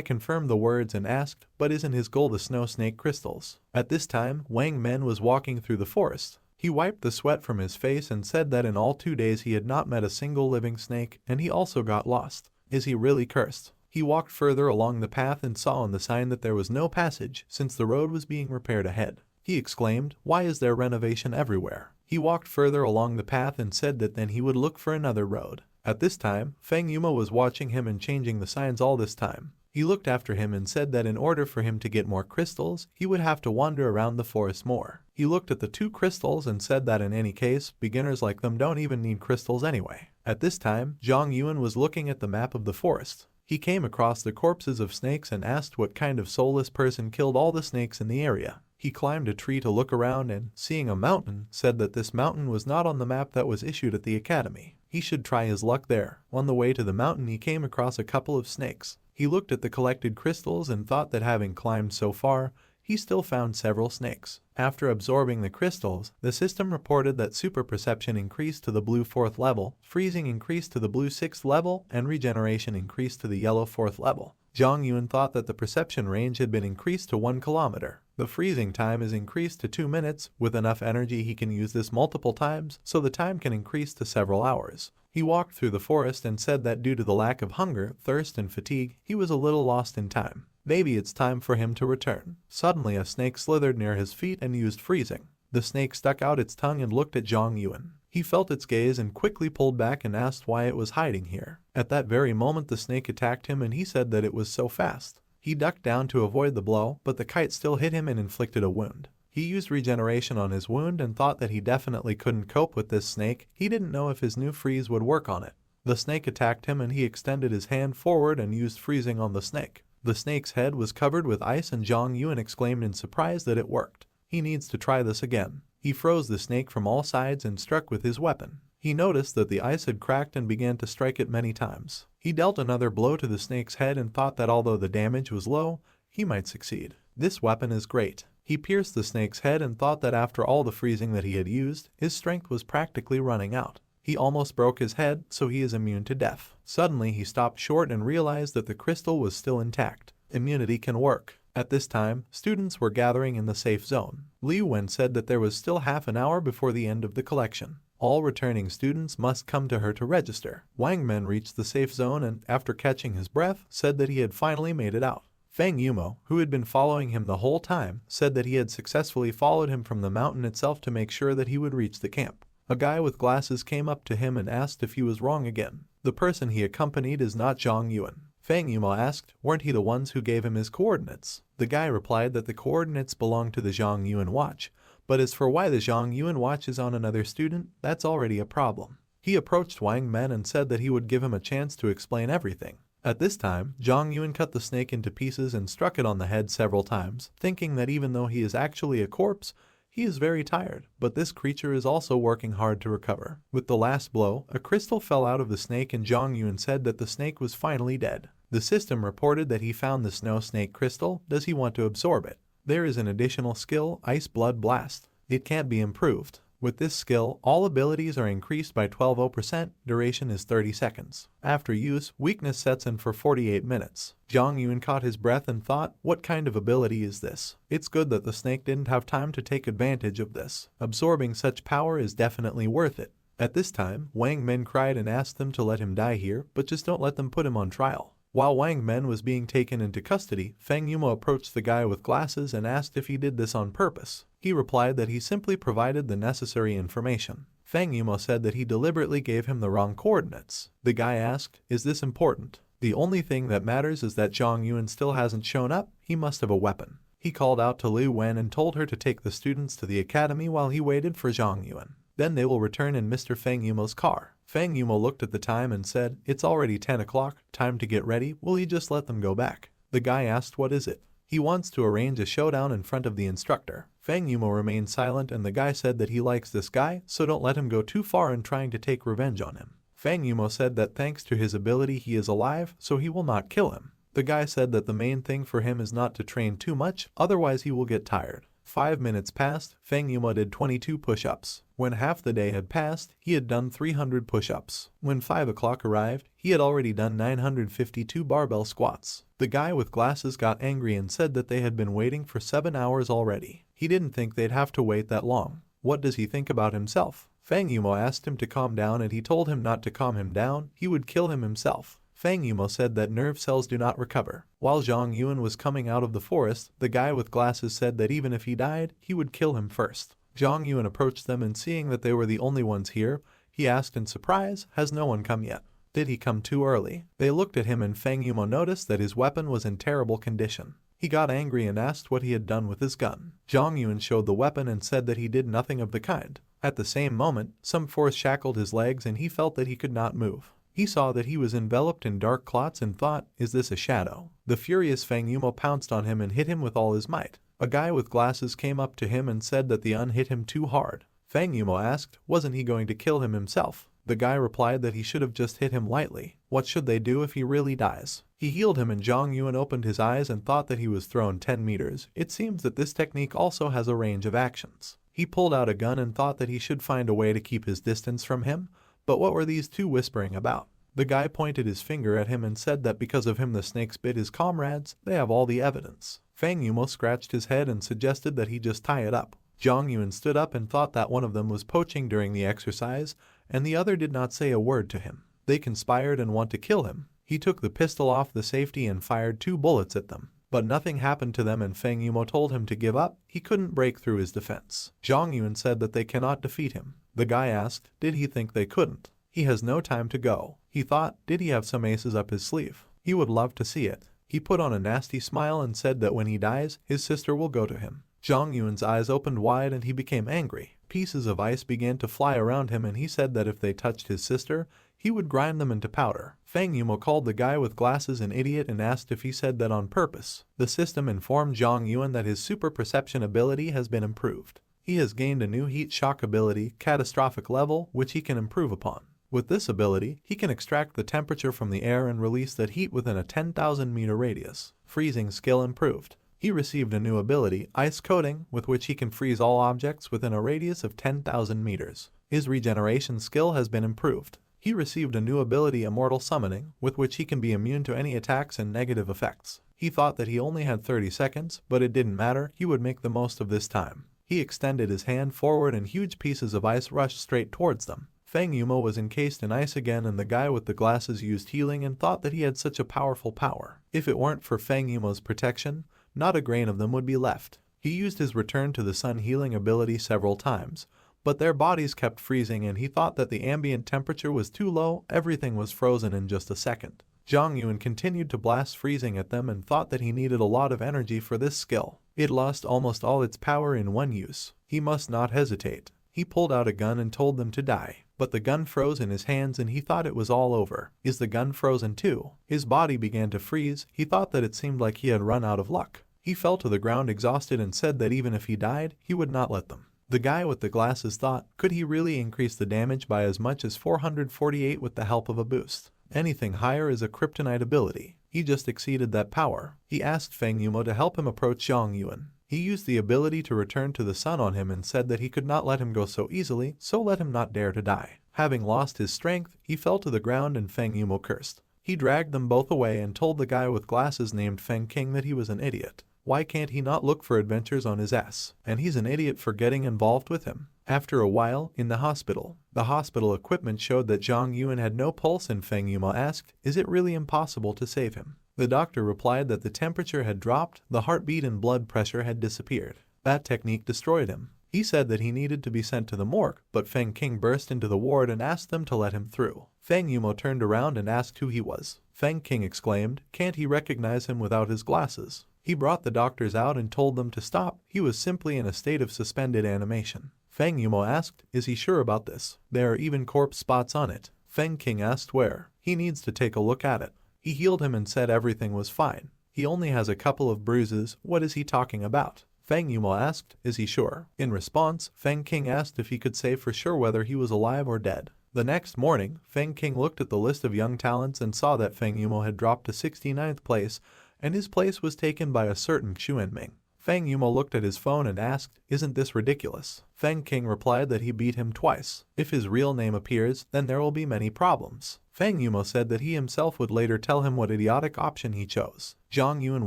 confirmed the words and asked, but isn't his goal the snow snake crystals? At this time, Wang Men was walking through the forest. He wiped the sweat from his face and said that in all 2 days he had not met a single living snake, and he also got lost. Is he really cursed? He walked further along the path and saw on the sign that there was no passage since the road was being repaired ahead. He exclaimed, why is there renovation everywhere? He walked further along the path and said that then he would look for another road. At this time, Fang Yuma was watching him and changing the signs all this time. He looked after him and said that in order for him to get more crystals, he would have to wander around the forest more. He looked at the 2 crystals and said that in any case, beginners like them don't even need crystals anyway. At this time, Zhang Yuan was looking at the map of the forest. He came across the corpses of snakes and asked what kind of soulless person killed all the snakes in the area. He climbed a tree to look around and, seeing a mountain, said that this mountain was not on the map that was issued at the academy. He should try his luck there. On the way to the mountain he came across a couple of snakes. He looked at the collected crystals and thought that having climbed so far, he still found several snakes. After absorbing the crystals, the system reported that super perception increased to the blue 4th level, freezing increased to the blue 6th level, and regeneration increased to the yellow 4th level. Zhang Yuan thought that the perception range had been increased to 1 kilometer. The freezing time is increased to 2 minutes. With enough energy he can use this multiple times, so the time can increase to several hours. He walked through the forest and said that due to the lack of hunger, thirst, and fatigue, he was a little lost in time. Maybe it's time for him to return. Suddenly a snake slithered near his feet and used freezing. The snake stuck out its tongue and looked at Zhang Yuan. He felt its gaze and quickly pulled back and asked why it was hiding here. At that very moment the snake attacked him and he said that it was so fast. He ducked down to avoid the blow, but the kite still hit him and inflicted a wound. He used regeneration on his wound and thought that he definitely couldn't cope with this snake. He didn't know if his new freeze would work on it. The snake attacked him and he extended his hand forward and used freezing on the snake. The snake's head was covered with ice and Zhang Yuan exclaimed in surprise that it worked. He needs to try this again. He froze the snake from all sides and struck with his weapon. He noticed that the ice had cracked and began to strike it many times. He dealt another blow to the snake's head and thought that although the damage was low, he might succeed. This weapon is great. He pierced the snake's head and thought that after all the freezing that he had used, his strength was practically running out. He almost broke his head, so he is immune to death. Suddenly he stopped short and realized that the crystal was still intact. Immunity can work. At this time, students were gathering in the safe zone. Li Wen said that there was still half an hour before the end of the collection. All returning students must come to her to register. Wang Men reached the safe zone and, after catching his breath, said that he had finally made it out. Fang Yuma, who had been following him the whole time, said that he had successfully followed him from the mountain itself to make sure that he would reach the camp. A guy with glasses came up to him and asked if he was wrong again. The person he accompanied is not Zhang Yuan. Fang Yuma asked, weren't he the ones who gave him his coordinates? The guy replied that the coordinates belonged to the Zhang Yuan watch, but as for why the Zhang Yuan watch is on another student, that's already a problem. He approached Wang Men and said that he would give him a chance to explain everything. At this time, Zhang Yuan cut the snake into pieces and struck it on the head several times, thinking that even though he is actually a corpse, he is very tired, but this creature is also working hard to recover. With the last blow, a crystal fell out of the snake and Zhang Yuan said that the snake was finally dead. The system reported that he found the snow snake crystal. Does he want to absorb it? There is an additional skill, Ice Blood Blast. It can't be improved. With this skill, all abilities are increased by 12%, duration is 30 seconds. After use, weakness sets in for 48 minutes. Zhang Yuan caught his breath and thought, what kind of ability is this? It's good that the snake didn't have time to take advantage of this. Absorbing such power is definitely worth it. At this time, Wang Men cried and asked them to let him die here, but just don't let them put him on trial. While Wang Men was being taken into custody, Fang Yuma approached the guy with glasses and asked if he did this on purpose. He replied that he simply provided the necessary information. Fang Yuma said that he deliberately gave him the wrong coordinates. The guy asked, is this important? The only thing that matters is that Zhang Yuan still hasn't shown up. He must have a weapon. He called out to Li Wen and told her to take the students to the academy while he waited for Zhang Yuan. Then they will return in Mr. Feng Yumo's car. Feng Yumo looked at the time and said, "It's already 10 o'clock, time to get ready, will you just let them go back?" The guy asked, "What is it?" He wants to arrange a showdown in front of the instructor. Feng Yumo remained silent and the guy said that he likes this guy, so don't let him go too far in trying to take revenge on him. Feng Yumo said that thanks to his ability he is alive, so he will not kill him. The guy said that the main thing for him is not to train too much, otherwise he will get tired. 5 minutes passed, Feng Yumo did 22 push-ups. When half the day had passed, he had done 300 push-ups. When 5 o'clock arrived, he had already done 952 barbell squats. The guy with glasses got angry and said that they had been waiting for 7 hours already. He didn't think they'd have to wait that long. What does he think about himself? Feng Yumo asked him to calm down and he told him not to calm him down, he would kill him himself. Feng Yumo said that nerve cells do not recover. While Zhang Yuan was coming out of the forest, the guy with glasses said that even if he died, he would kill him first. Zhang Yuan approached them and seeing that they were the only ones here, he asked in surprise, "Has no one come yet? Did he come too early?" They looked at him and Feng Yumo noticed that his weapon was in terrible condition. He got angry and asked what he had done with his gun. Zhang Yuan showed the weapon and said that he did nothing of the kind. At the same moment, some force shackled his legs and he felt that he could not move. He saw that he was enveloped in dark clots and thought, "Is this a shadow?" The furious Feng Yumo pounced on him and hit him with all his might. A guy with glasses came up to him and said that the Un hit him too hard. Feng Yumo asked, wasn't he going to kill him himself? The guy replied that he should have just hit him lightly. What should they do if he really dies? He healed him and Zhang Yuan opened his eyes and thought that he was thrown 10 meters. It seems that this technique also has a range of actions. He pulled out a gun and thought that he should find a way to keep his distance from him. But what were these two whispering about? The guy pointed his finger at him and said that because of him the snakes bit his comrades, they have all the evidence. Feng Yumo scratched his head and suggested that he just tie it up. Zhang Yuan stood up and thought that one of them was poaching during the exercise, and the other did not say a word to him. They conspired and want to kill him. He took the pistol off the safety and fired 2 bullets at them. But nothing happened to them and Feng Yumo told him to give up, he couldn't break through his defense. Zhang Yuan said that they cannot defeat him. The guy asked, did he think they couldn't? He has no time to go. He thought, did he have some aces up his sleeve? He would love to see it. He put on a nasty smile and said that when he dies, his sister will go to him. Zhang Yuan's eyes opened wide and he became angry. Pieces of ice began to fly around him and he said that if they touched his sister, he would grind them into powder. Feng Yumo called the guy with glasses an idiot and asked if he said that on purpose. The system informed Zhang Yuan that his super perception ability has been improved. He has gained a new heat shock ability, catastrophic level, which he can improve upon. With this ability, he can extract the temperature from the air and release that heat within a 10,000 meter radius. Freezing skill improved. He received a new ability, Ice Coating, with which he can freeze all objects within a radius of 10,000 meters. His regeneration skill has been improved. He received a new ability, Immortal Summoning, with which he can be immune to any attacks and negative effects. He thought that he only had 30 seconds, but it didn't matter, he would make the most of this time. He extended his hand forward and huge pieces of ice rushed straight towards them. Feng Yumo was encased in ice again and the guy with the glasses used healing and thought that he had such a powerful power. If it weren't for Feng Yumo's protection, not a grain of them would be left. He used his return to the sun healing ability several times, but their bodies kept freezing and he thought that the ambient temperature was too low, everything was frozen in just a second. Zhang Yuan continued to blast freezing at them and thought that he needed a lot of energy for this skill. It lost almost all its power in one use. He must not hesitate. He pulled out a gun and told them to die. But the gun froze in his hands and he thought it was all over. Is the gun frozen too? His body began to freeze. He thought that it seemed like he had run out of luck. He fell to the ground exhausted and said that even if he died, he would not let them. The guy with the glasses thought, could he really increase the damage by as much as 448 with the help of a boost? Anything higher is a kryptonite ability. He just exceeded that power. He asked Feng Yumo to help him approach Zhang Yuan. He used the ability to return to the sun on him and said that he could not let him go so easily, so let him not dare to die. Having lost his strength, he fell to the ground and Feng Yumo cursed. He dragged them both away and told the guy with glasses named Feng King that he was an idiot. Why can't he not look for adventures on his ass? And he's an idiot for getting involved with him. After a while, in the hospital equipment showed that Zhang Yuan had no pulse and Feng Yumo asked, is it really impossible to save him? The doctor replied that the temperature had dropped, the heartbeat and blood pressure had disappeared. That technique destroyed him. He said that he needed to be sent to the morgue, but Feng King burst into the ward and asked them to let him through. Feng Yumo turned around and asked who he was. Feng King exclaimed, can't he recognize him without his glasses? He brought the doctors out and told them to stop. He was simply in a state of suspended animation. Feng Yumo asked, is he sure about this? There are even corpse spots on it. Feng King asked where. He needs to take a look at it. He healed him and said everything was fine. He only has a couple of bruises. What is he talking about? Feng Yumo asked, is he sure? In response, Feng King asked if he could say for sure whether he was alive or dead. The next morning, Feng King looked at the list of young talents and saw that Feng Yumo had dropped to 69th place, and his place was taken by a certain Xuanming. Feng Yumo looked at his phone and asked, isn't this ridiculous? Feng King replied that he beat him twice. If his real name appears, then there will be many problems. Feng Yumo said that he himself would later tell him what idiotic option he chose. Zhang Yuan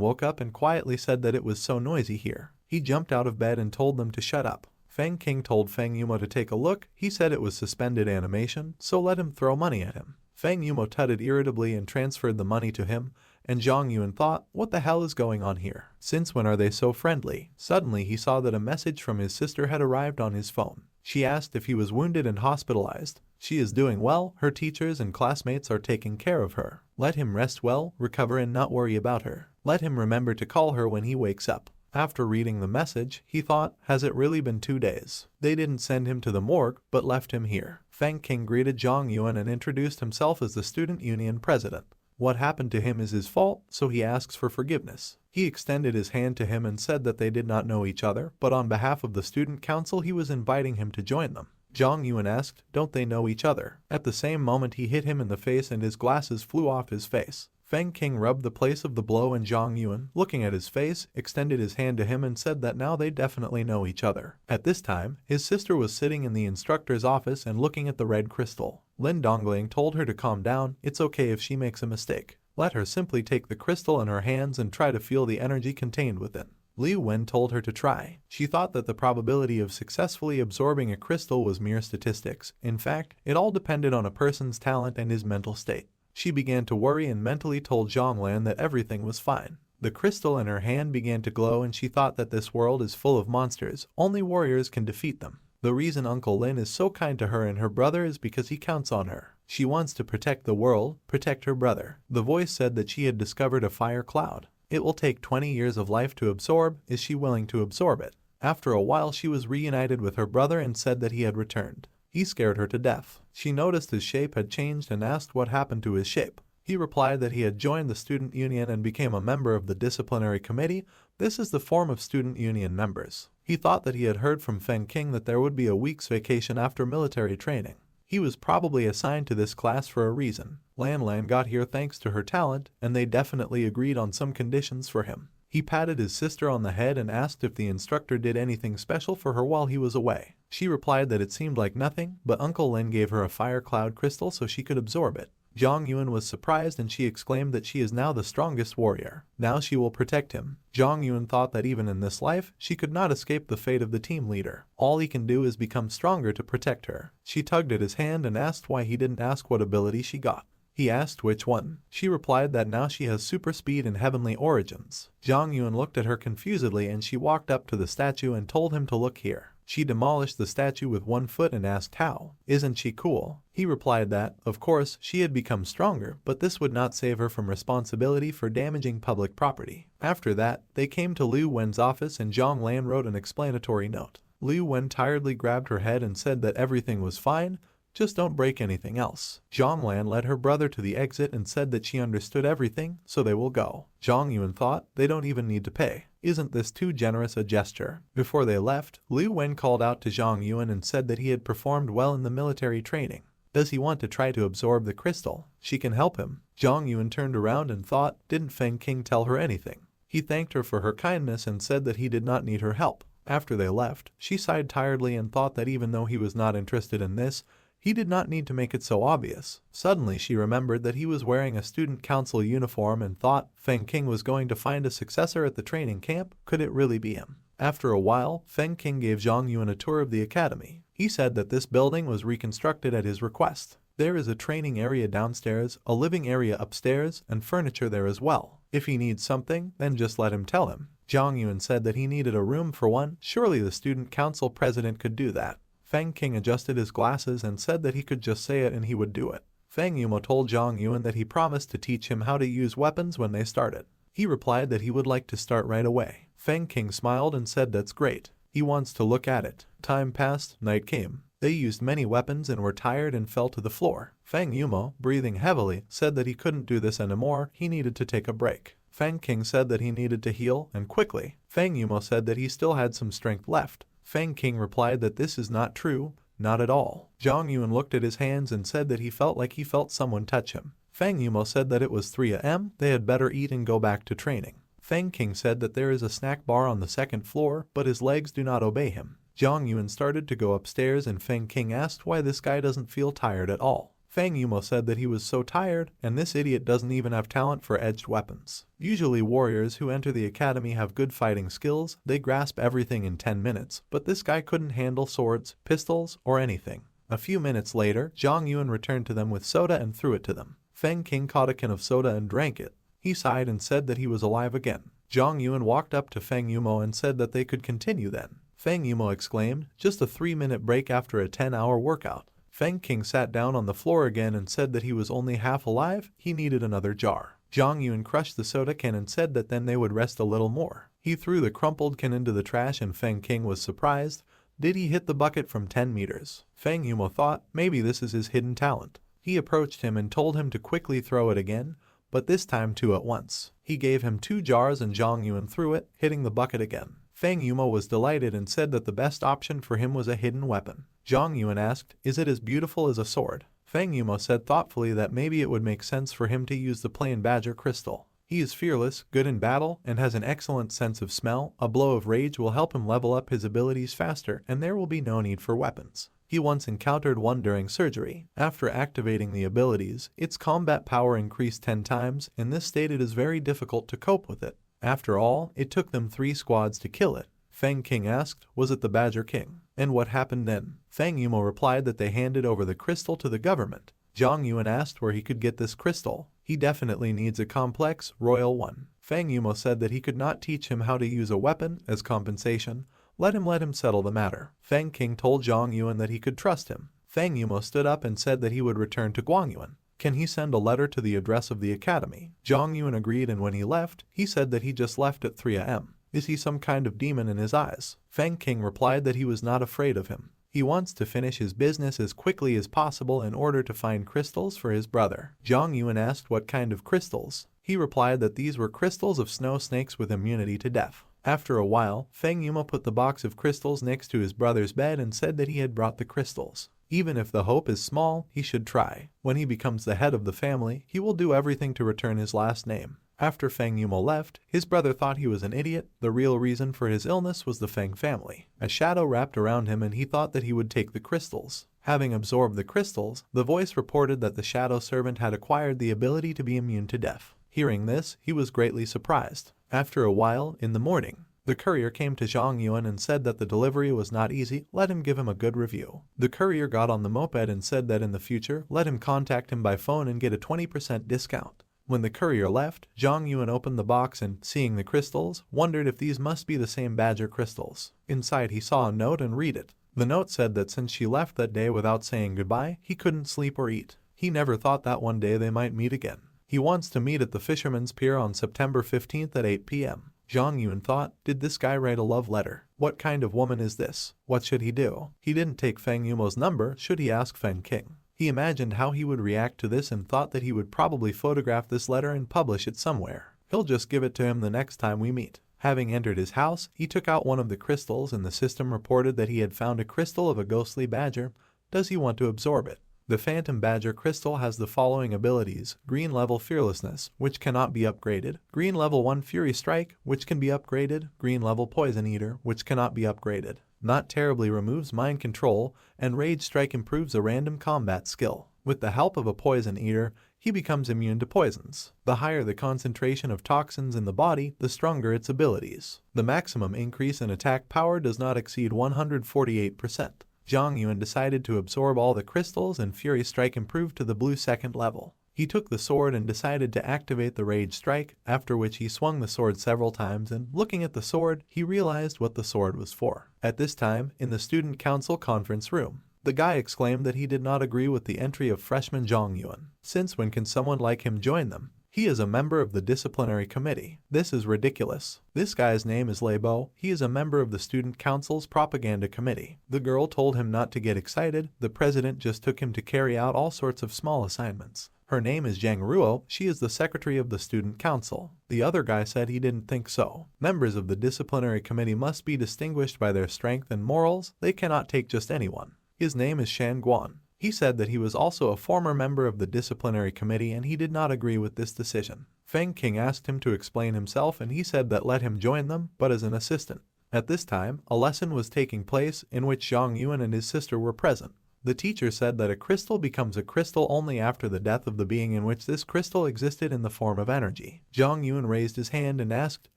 woke up and quietly said that it was so noisy here. He jumped out of bed and told them to shut up. Feng King told Feng Yumo to take a look. He said it was suspended animation, so let him throw money at him. Feng Yumo tutted irritably and transferred the money to him, and Zhang Yuan thought, what the hell is going on here? Since when are they so friendly? Suddenly he saw that a message from his sister had arrived on his phone. She asked if he was wounded and hospitalized. She is doing well, her teachers and classmates are taking care of her. Let him rest well, recover and not worry about her. Let him remember to call her when he wakes up. After reading the message, he thought, has it really been 2 days? They didn't send him to the morgue, but left him here. Feng King greeted Zhang Yuan and introduced himself as the student union president. What happened to him is his fault, so he asks for forgiveness. He extended his hand to him and said that they did not know each other, but on behalf of the student council he was inviting him to join them. Zhang Yuan asked, don't they know each other? At the same moment he hit him in the face and his glasses flew off his face. Feng King rubbed the place of the blow and Zhang Yuan, looking at his face, extended his hand to him and said that now they definitely know each other. At this time, his sister was sitting in the instructor's office and looking at the red crystal. Lin Dongling told her to calm down, it's okay if she makes a mistake. Let her simply take the crystal in her hands and try to feel the energy contained within. Liu Wen told her to try. She thought that the probability of successfully absorbing a crystal was mere statistics. In fact, it all depended on a person's talent and his mental state. She began to worry and mentally told Zhonglan that everything was fine. The crystal in her hand began to glow and she thought that this world is full of monsters. Only warriors can defeat them. The reason Uncle Lin is so kind to her and her brother is because he counts on her. She wants to protect the world, protect her brother. The voice said that she had discovered a fire cloud. It will take 20 years of life to absorb. Is she willing to absorb it? After a while she was reunited with her brother and said that he had returned. He scared her to death. She noticed his shape had changed and asked what happened to his shape. He replied that he had joined the student union and became a member of the disciplinary committee. This is the form of student union members. He thought that he had heard from Feng King that there would be a week's vacation after military training. He was probably assigned to this class for a reason. Lan Lan got here thanks to her talent, and they definitely agreed on some conditions for him. He patted his sister on the head and asked if the instructor did anything special for her while he was away. She replied that it seemed like nothing, but Uncle Lin gave her a fire cloud crystal so she could absorb it. Zhang Yuan was surprised and she exclaimed that she is now the strongest warrior. Now she will protect him. Zhang Yuan thought that even in this life, she could not escape the fate of the team leader. All he can do is become stronger to protect her. She tugged at his hand and asked why he didn't ask what ability she got. He asked which one. She replied that now she has super speed and heavenly origins. Zhang Yuan looked at her confusedly and she walked up to the statue and told him to look here. She demolished the statue with 1 foot and asked how. Isn't she cool? He replied that, of course, she had become stronger, but this would not save her from responsibility for damaging public property. After that, they came to Liu Wen's office and Zhang Lan wrote an explanatory note. Liu Wen tiredly grabbed her head and said that everything was fine, just don't break anything else. Zhang Lan led her brother to the exit and said that she understood everything, so they will go. Zhang Yuan thought, they don't even need to pay. Isn't this too generous a gesture? Before they left, Liu Wen called out to Zhang Yuan and said that he had performed well in the military training. Does he want to try to absorb the crystal? She can help him. Zhang Yuan turned around and thought, didn't Feng King tell her anything? He thanked her for her kindness and said that he did not need her help. After they left, she sighed tiredly and thought that even though he was not interested in this, he did not need to make it so obvious. Suddenly she remembered that he was wearing a student council uniform and thought Feng King was going to find a successor at the training camp. Could it really be him? After a while, Feng King gave Zhang Yuan a tour of the academy. He said that this building was reconstructed at his request. There is a training area downstairs, a living area upstairs, and furniture there as well. If he needs something, then just let him tell him. Zhang Yuan said that he needed a room for one. Surely the student council president could do that. Feng King adjusted his glasses and said that he could just say it and he would do it. Feng Yumo told Zhang Yuan that he promised to teach him how to use weapons when they started. He replied that he would like to start right away. Feng King smiled and said that's great. He wants to look at it. Time passed, night came. They used many weapons and were tired and fell to the floor. Fang Yumo, breathing heavily, said that he couldn't do this anymore, he needed to take a break. Fang King said that he needed to heal, and quickly. Fang Yumo said that he still had some strength left. Fang King replied that this is not true, not at all. Zhang Yuan looked at his hands and said that he felt someone touch him. Fang Yumo said that it was 3 a.m, they had better eat and go back to training. Fang King said that there is a snack bar on the second floor, but his legs do not obey him. Zhang Yuan started to go upstairs and Fang King asked why this guy doesn't feel tired at all. Fang Yumo said that he was so tired, and this idiot doesn't even have talent for edged weapons. Usually warriors who enter the academy have good fighting skills, they grasp everything in 10 minutes, but this guy couldn't handle swords, pistols, or anything. A few minutes later, Zhang Yuan returned to them with soda and threw it to them. Fang King caught a can of soda and drank it. He sighed and said that he was alive again. Zhang Yuan walked up to Fang Yumo and said that they could continue then. Fang Yumo exclaimed, just a 3-minute break after a 10-hour workout. Fang King sat down on the floor again and said that he was only half alive, he needed another jar. Zhang Yuan crushed the soda can and said that then they would rest a little more. He threw the crumpled can into the trash and Fang King was surprised. Did he hit the bucket from 10 meters? Fang Yumo thought, maybe this is his hidden talent. He approached him and told him to quickly throw it again, but this time 2 at once. He gave him 2 jars and Zhang Yuan threw it, hitting the bucket again. Fang Yumo was delighted and said that the best option for him was a hidden weapon. Zhang Yuan asked, is it as beautiful as a sword? Fang Yumo said thoughtfully that maybe it would make sense for him to use the plain badger crystal. He is fearless, good in battle, and has an excellent sense of smell. A blow of rage will help him level up his abilities faster and there will be no need for weapons. He once encountered one during surgery. After activating the abilities, its combat power increased 10 times. In this state it is very difficult to cope with it. After all, it took them 3 squads to kill it. Fang King asked, was it the Badger King? And what happened then? Fang Yumo replied that they handed over the crystal to the government. Zhang Yuan asked where he could get this crystal. He definitely needs a complex, royal one. Fang Yumo said that he could not teach him how to use a weapon as compensation. Let him settle the matter. Fang King told Zhang Yuan that he could trust him. Fang Yumo stood up and said that he would return to Guangyuan. Can he send a letter to the address of the academy? Zhang Yuan agreed and when he left, he said that he just left at 3 a.m. Is he some kind of demon in his eyes? Fang King replied that he was not afraid of him. He wants to finish his business as quickly as possible in order to find crystals for his brother. Zhang Yuan asked what kind of crystals. He replied that these were crystals of snow snakes with immunity to death. After a while, Fang Yumo put the box of crystals next to his brother's bed and said that he had brought the crystals. Even if the hope is small, he should try. When he becomes the head of the family, he will do everything to return his last name. After Fang Yumo left, his brother thought he was an idiot. The real reason for his illness was the Fang family. A shadow wrapped around him and he thought that he would take the crystals. Having absorbed the crystals, the voice reported that the shadow servant had acquired the ability to be immune to death. Hearing this, he was greatly surprised. After a while, in the morning, the courier came to Zhang Yuan and said that the delivery was not easy, let him give him a good review. The courier got on the moped and said that in the future, let him contact him by phone and get a 20% discount. When the courier left, Zhang Yuan opened the box and, seeing the crystals, wondered if these must be the same badger crystals. Inside he saw a note and read it. The note said that since she left that day without saying goodbye, he couldn't sleep or eat. He never thought that one day they might meet again. He wants to meet at the Fisherman's Pier on September 15th at 8 p.m. Zhang Yuan thought, did this guy write a love letter? What kind of woman is this? What should he do? He didn't take Fang Yumo's number, should he ask Fang King? He imagined how he would react to this and thought that he would probably photograph this letter and publish it somewhere. He'll just give it to him the next time we meet. Having entered his house, he took out one of the crystals and the system reported that he had found a crystal of a ghostly badger. Does he want to absorb it? The Phantom Badger Crystal has the following abilities: Green Level Fearlessness, which cannot be upgraded; Green Level 1 Fury Strike, which can be upgraded; Green Level Poison Eater, which cannot be upgraded. Not Terribly removes mind control, and Rage Strike improves a random combat skill. With the help of a Poison Eater, he becomes immune to poisons. The higher the concentration of toxins in the body, the stronger its abilities. The maximum increase in attack power does not exceed 148%. Zhang Yuan decided to absorb all the crystals and Fury Strike improved to the blue 2nd level. He took the sword and decided to activate the Rage Strike, after which he swung the sword several times and, looking at the sword, he realized what the sword was for. At this time, in the student council conference room, the guy exclaimed that he did not agree with the entry of freshman Zhang Yuan. Since when can someone like him join them? He is a member of the disciplinary committee. This is ridiculous. This guy's name is Lebo. He is a member of the student council's propaganda committee. The girl told him not to get excited. The president just took him to carry out all sorts of small assignments. Her name is Jang Ruo. She is the secretary of the student council. The other guy said he didn't think so. Members of the disciplinary committee must be distinguished by their strength and morals. They cannot take just anyone. His name is Shan Guan. He said that he was also a former member of the disciplinary committee and he did not agree with this decision. Feng King asked him to explain himself and he said that let him join them, but as an assistant. At this time, a lesson was taking place in which Zhang Yuan and his sister were present. The teacher said that a crystal becomes a crystal only after the death of the being in which this crystal existed in the form of energy. Zhang Yuan raised his hand and asked,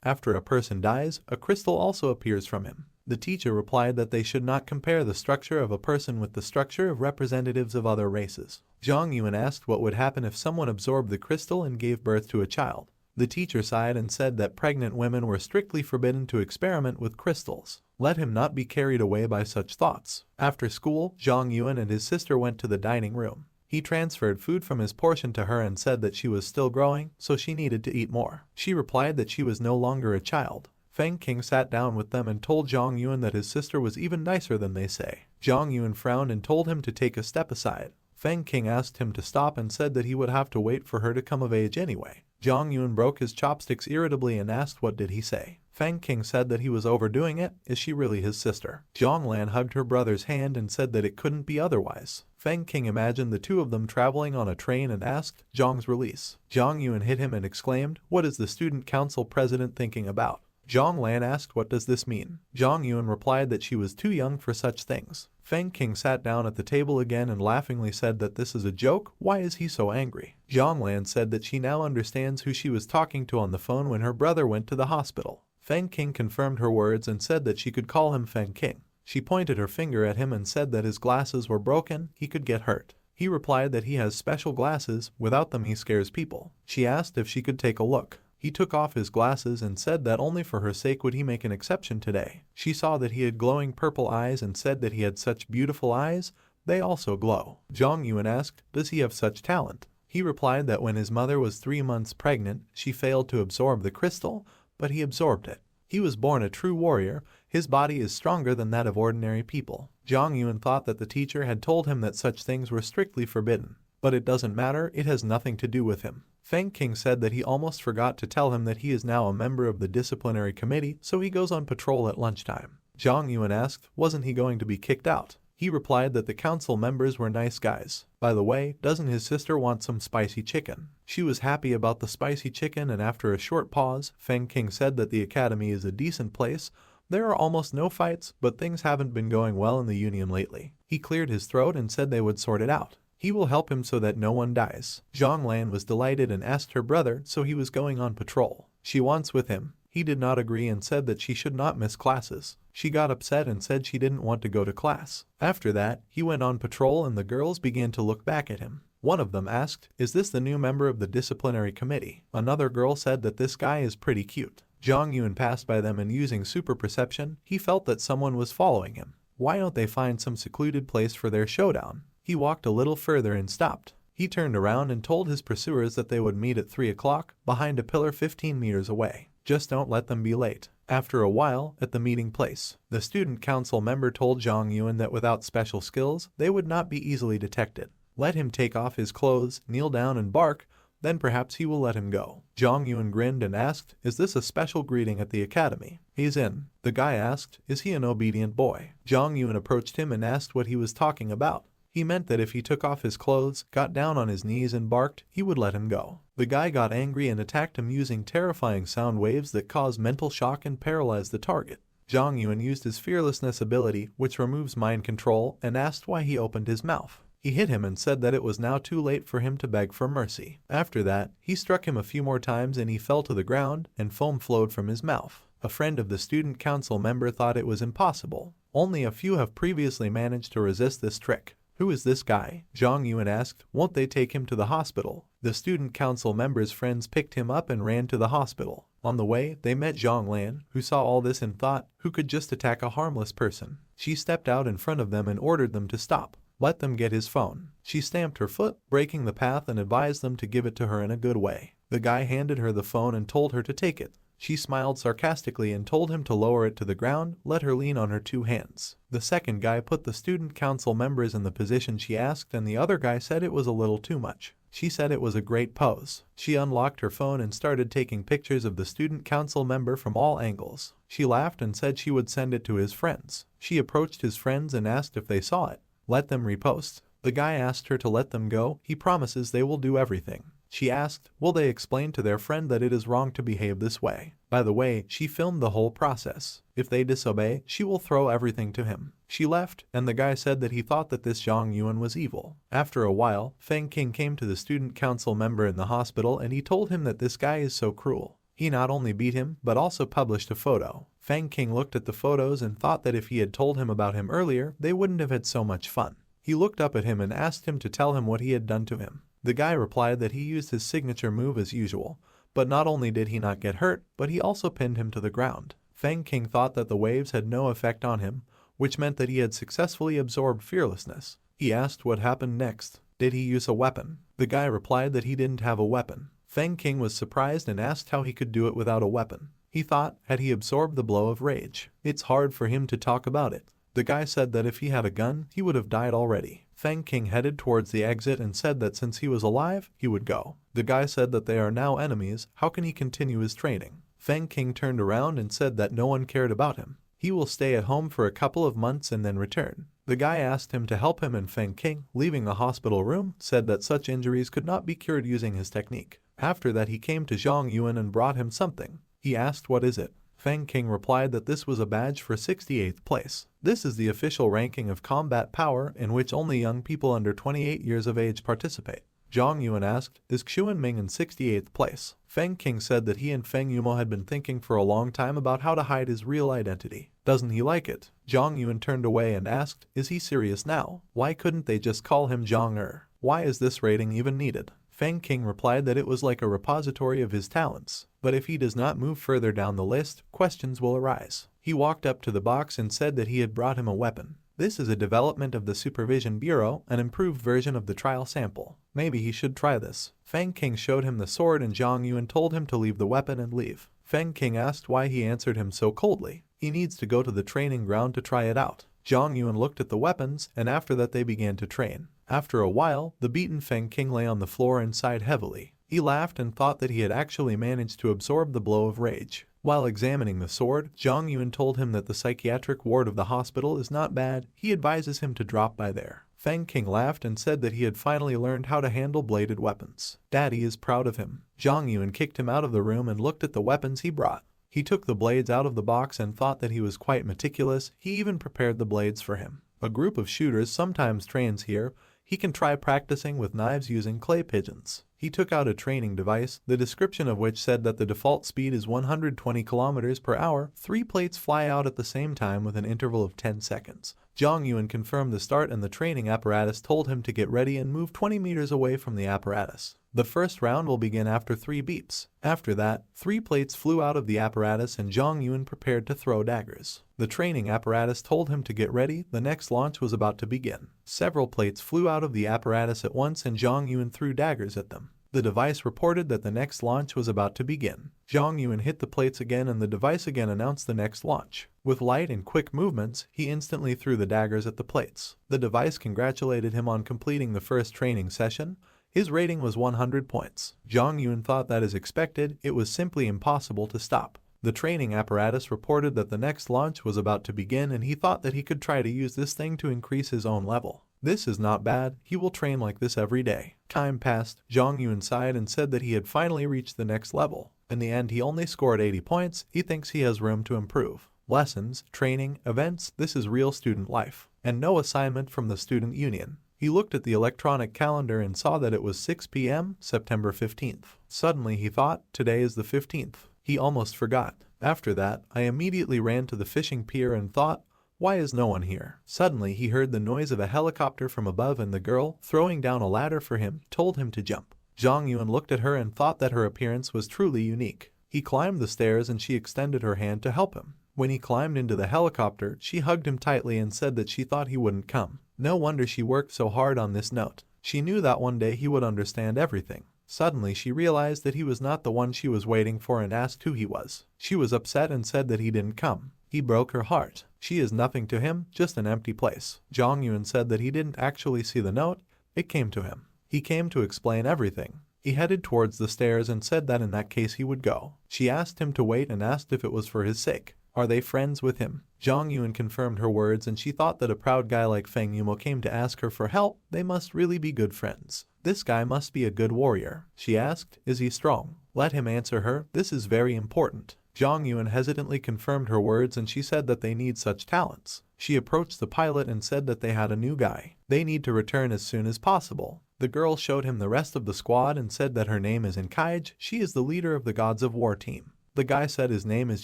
after a person dies, a crystal also appears from him. The teacher replied that they should not compare the structure of a person with the structure of representatives of other races. Zhang Yuan asked what would happen if someone absorbed the crystal and gave birth to a child. The teacher sighed and said that pregnant women were strictly forbidden to experiment with crystals. Let him not be carried away by such thoughts. After school, Zhang Yuan and his sister went to the dining room. He transferred food from his portion to her and said that she was still growing, so she needed to eat more. She replied that she was no longer a child. Feng King sat down with them and told Zhang Yuan that his sister was even nicer than they say. Zhang Yuan frowned and told him to take a step aside. Feng King asked him to stop and said that he would have to wait for her to come of age anyway. Zhang Yuan broke his chopsticks irritably and asked what did he say. Feng King said that he was overdoing it. Is she really his sister? Zhang Lan hugged her brother's hand and said that it couldn't be otherwise. Feng King imagined the two of them traveling on a train and asked Zhang's release. Zhang Yuan hit him and exclaimed, "What is the student council president thinking about?" Zhang Lan asked what does this mean. Zhang Yuan replied that she was too young for such things. Feng King sat down at the table again and laughingly said that this is a joke. Why is he so angry? Zhang Lan said that she now understands who she was talking to on the phone when her brother went to the hospital. Feng King confirmed her words and said that she could call him Feng King. She pointed her finger at him and said that his glasses were broken, he could get hurt. He replied that he has special glasses, without them he scares people. She asked if she could take a look. He took off his glasses and said that only for her sake would he make an exception today. She saw that he had glowing purple eyes and said that he had such beautiful eyes, they also glow. Zhang Yuan asked, does he have such talent? He replied that when his mother was 3 months pregnant, she failed to absorb the crystal, but he absorbed it. He was born a true warrior, his body is stronger than that of ordinary people. Zhang Yuan thought that the teacher had told him that such things were strictly forbidden. But it doesn't matter, it has nothing to do with him. Feng King said that he almost forgot to tell him that he is now a member of the disciplinary committee, so he goes on patrol at lunchtime. Zhang Yuan asked, wasn't he going to be kicked out? He replied that the council members were nice guys. By the way, doesn't his sister want some spicy chicken? She was happy about the spicy chicken and after a short pause, Feng King said that the academy is a decent place. There are almost no fights, but things haven't been going well in the union lately. He cleared his throat and said they would sort it out. He will help him so that no one dies. Zhang Lan was delighted and asked her brother, so he was going on patrol. She wants with him. He did not agree and said that she should not miss classes. She got upset and said she didn't want to go to class. After that, he went on patrol and the girls began to look back at him. One of them asked, is this the new member of the disciplinary committee? Another girl said that this guy is pretty cute. Zhang Yuan passed by them and using super perception, he felt that someone was following him. Why don't they find some secluded place for their showdown? He walked a little further and stopped. He turned around and told his pursuers that they would meet at 3 o'clock, behind a pillar 15 meters away. Just don't let them be late. After a while, at the meeting place, the student council member told Zhang Yuan that without special skills, they would not be easily detected. Let him take off his clothes, kneel down and bark, then perhaps he will let him go. Zhang Yuan grinned and asked, is this a special greeting at the academy? He's in. The guy asked, is he an obedient boy? Zhang Yuan approached him and asked what he was talking about. He meant that if he took off his clothes, got down on his knees and barked, he would let him go. The guy got angry and attacked him using terrifying sound waves that cause mental shock and paralyze the target. Zhang Yuan used his fearlessness ability, which removes mind control, and asked why he opened his mouth. He hit him and said that it was now too late for him to beg for mercy. After that, he struck him a few more times and he fell to the ground, and foam flowed from his mouth. A friend of the student council member thought it was impossible. Only a few have previously managed to resist this trick. Who is this guy? Zhang Yuan asked, won't they take him to the hospital? The student council member's friends picked him up and ran to the hospital. On the way, they met Zhang Lan, who saw all this and thought, who could just attack a harmless person? She stepped out in front of them and ordered them to stop. Let them get his phone. She stamped her foot, breaking the path and advised them to give it to her in a good way. The guy handed her the phone and told her to take it. She smiled sarcastically and told him to lower it to the ground, let her lean on her 2 hands. The second guy put the student council members in the position she asked, and the other guy said it was a little too much. She said it was a great pose. She unlocked her phone and started taking pictures of the student council member from all angles. She laughed and said she would send it to his friends. She approached his friends and asked if they saw it. Let them repost. The guy asked her to let them go. He promises they will do everything. She asked, will they explain to their friend that it is wrong to behave this way? By the way, she filmed the whole process. If they disobey, she will throw everything to him. She left, and the guy said that he thought that this Zhang Yuan was evil. After a while, Feng King came to the student council member in the hospital and he told him that this guy is so cruel. He not only beat him, but also published a photo. Feng King looked at the photos and thought that if he had told him about him earlier, they wouldn't have had so much fun. He looked up at him and asked him to tell him what he had done to him. The guy replied that he used his signature move as usual, but not only did he not get hurt, but he also pinned him to the ground. Feng King thought that the waves had no effect on him, which meant that he had successfully absorbed fearlessness. He asked what happened next. Did he use a weapon? The guy replied that he didn't have a weapon. Feng King was surprised and asked how he could do it without a weapon. He thought, had he absorbed the blow of rage? It's hard for him to talk about it. The guy said that if he had a gun, he would have died already. Feng King headed towards the exit and said that since he was alive, he would go. The guy said that they are now enemies. How can he continue his training? Feng King turned around and said that no one cared about him. He will stay at home for a couple of months and then return. The guy asked him to help him, and Feng King, leaving the hospital room, said that such injuries could not be cured using his technique. After that he came to Zhang Yuan and brought him something. He asked what is it? Feng King replied that this was a badge for 68th place. This is the official ranking of combat power in which only young people under 28 years of age participate. Zhang Yuan asked, is Xuan Ming in 68th place? Feng King said that he and Feng Yumo had been thinking for a long time about how to hide his real identity. Doesn't he like it? Zhang Yuan turned away and asked, is he serious now? Why couldn't they just call him Zhang Er? Why is this rating even needed? Feng King replied that it was like a repository of his talents, but if he does not move further down the list, questions will arise. He walked up to the box and said that he had brought him a weapon. This is a development of the Supervision Bureau, an improved version of the trial sample. Maybe he should try this. Feng King showed him the sword and Zhang Yuan told him to leave the weapon and leave. Feng King asked why he answered him so coldly. He needs to go to the training ground to try it out. Zhang Yuan looked at the weapons, and after that they began to train. After a while, the beaten Feng King lay on the floor and sighed heavily. He laughed and thought that he had actually managed to absorb the blow of rage. While examining the sword, Zhang Yuan told him that the psychiatric ward of the hospital is not bad. He advises him to drop by there. Feng King laughed and said that he had finally learned how to handle bladed weapons. Daddy is proud of him. Zhang Yuan kicked him out of the room and looked at the weapons he brought. He took the blades out of the box and thought that he was quite meticulous. He even prepared the blades for him. A group of shooters sometimes trains here. He can try practicing with knives using clay pigeons. He took out a training device, the description of which said that the default speed is 120 km per hour. 3 plates fly out at the same time with an interval of 10 seconds. Zhang Yuan confirmed the start and the training apparatus told him to get ready and move 20 meters away from the apparatus. The first round will begin after 3 beeps. After that, 3 plates flew out of the apparatus and Zhang Yuan prepared to throw daggers. The training apparatus told him to get ready. The next launch was about to begin. Several plates flew out of the apparatus at once and Zhang Yuan threw daggers at them. The device reported that the next launch was about to begin. Zhang Yuan hit the plates again and the device again announced the next launch. With light and quick movements, he instantly threw the daggers at the plates. The device congratulated him on completing the first training session. His rating was 100 points. Zhang Yuan thought that as expected, it was simply impossible to stop. The training apparatus reported that the next launch was about to begin and he thought that he could try to use this thing to increase his own level. This is not bad. He will train like this every day. Time passed. Zhang Yuan sighed and said that he had finally reached the next level. In the end, he only scored 80 points. He thinks he has room to improve. Lessons, training, events, this is real student life. And no assignment from the student union. He looked at the electronic calendar and saw that it was 6 p.m., September 15th. Suddenly he thought, today is the 15th. He almost forgot. After that, I immediately ran to the fishing pier and thought, why is no one here? Suddenly he heard the noise of a helicopter from above and the girl, throwing down a ladder for him, told him to jump. Zhang Yuan looked at her and thought that her appearance was truly unique. He climbed the stairs and she extended her hand to help him. When he climbed into the helicopter, she hugged him tightly and said that she thought he wouldn't come. No wonder she worked so hard on this note. She knew that one day he would understand everything. Suddenly she realized that he was not the one she was waiting for and asked who he was. She was upset and said that he didn't come. He broke her heart. She is nothing to him, just an empty place. Jong Yun said that he didn't actually see the note, it came to him. He came to explain everything. He headed towards the stairs and said that in that case he would go. She asked him to wait and asked if it was for his sake. Are they friends with him? Jong Yun confirmed her words and she thought that a proud guy like Feng Yumo came to ask her for help. They must really be good friends. This guy must be a good warrior. She asked, is he strong? Let him answer her, this is very important. Jong Yun hesitantly confirmed her words and she said that they need such talents. She approached the pilot and said that they had a new guy. They need to return as soon as possible. The girl showed him the rest of the squad and said that her name is Inkaij. She is the leader of the Gods of War team. The guy said his name is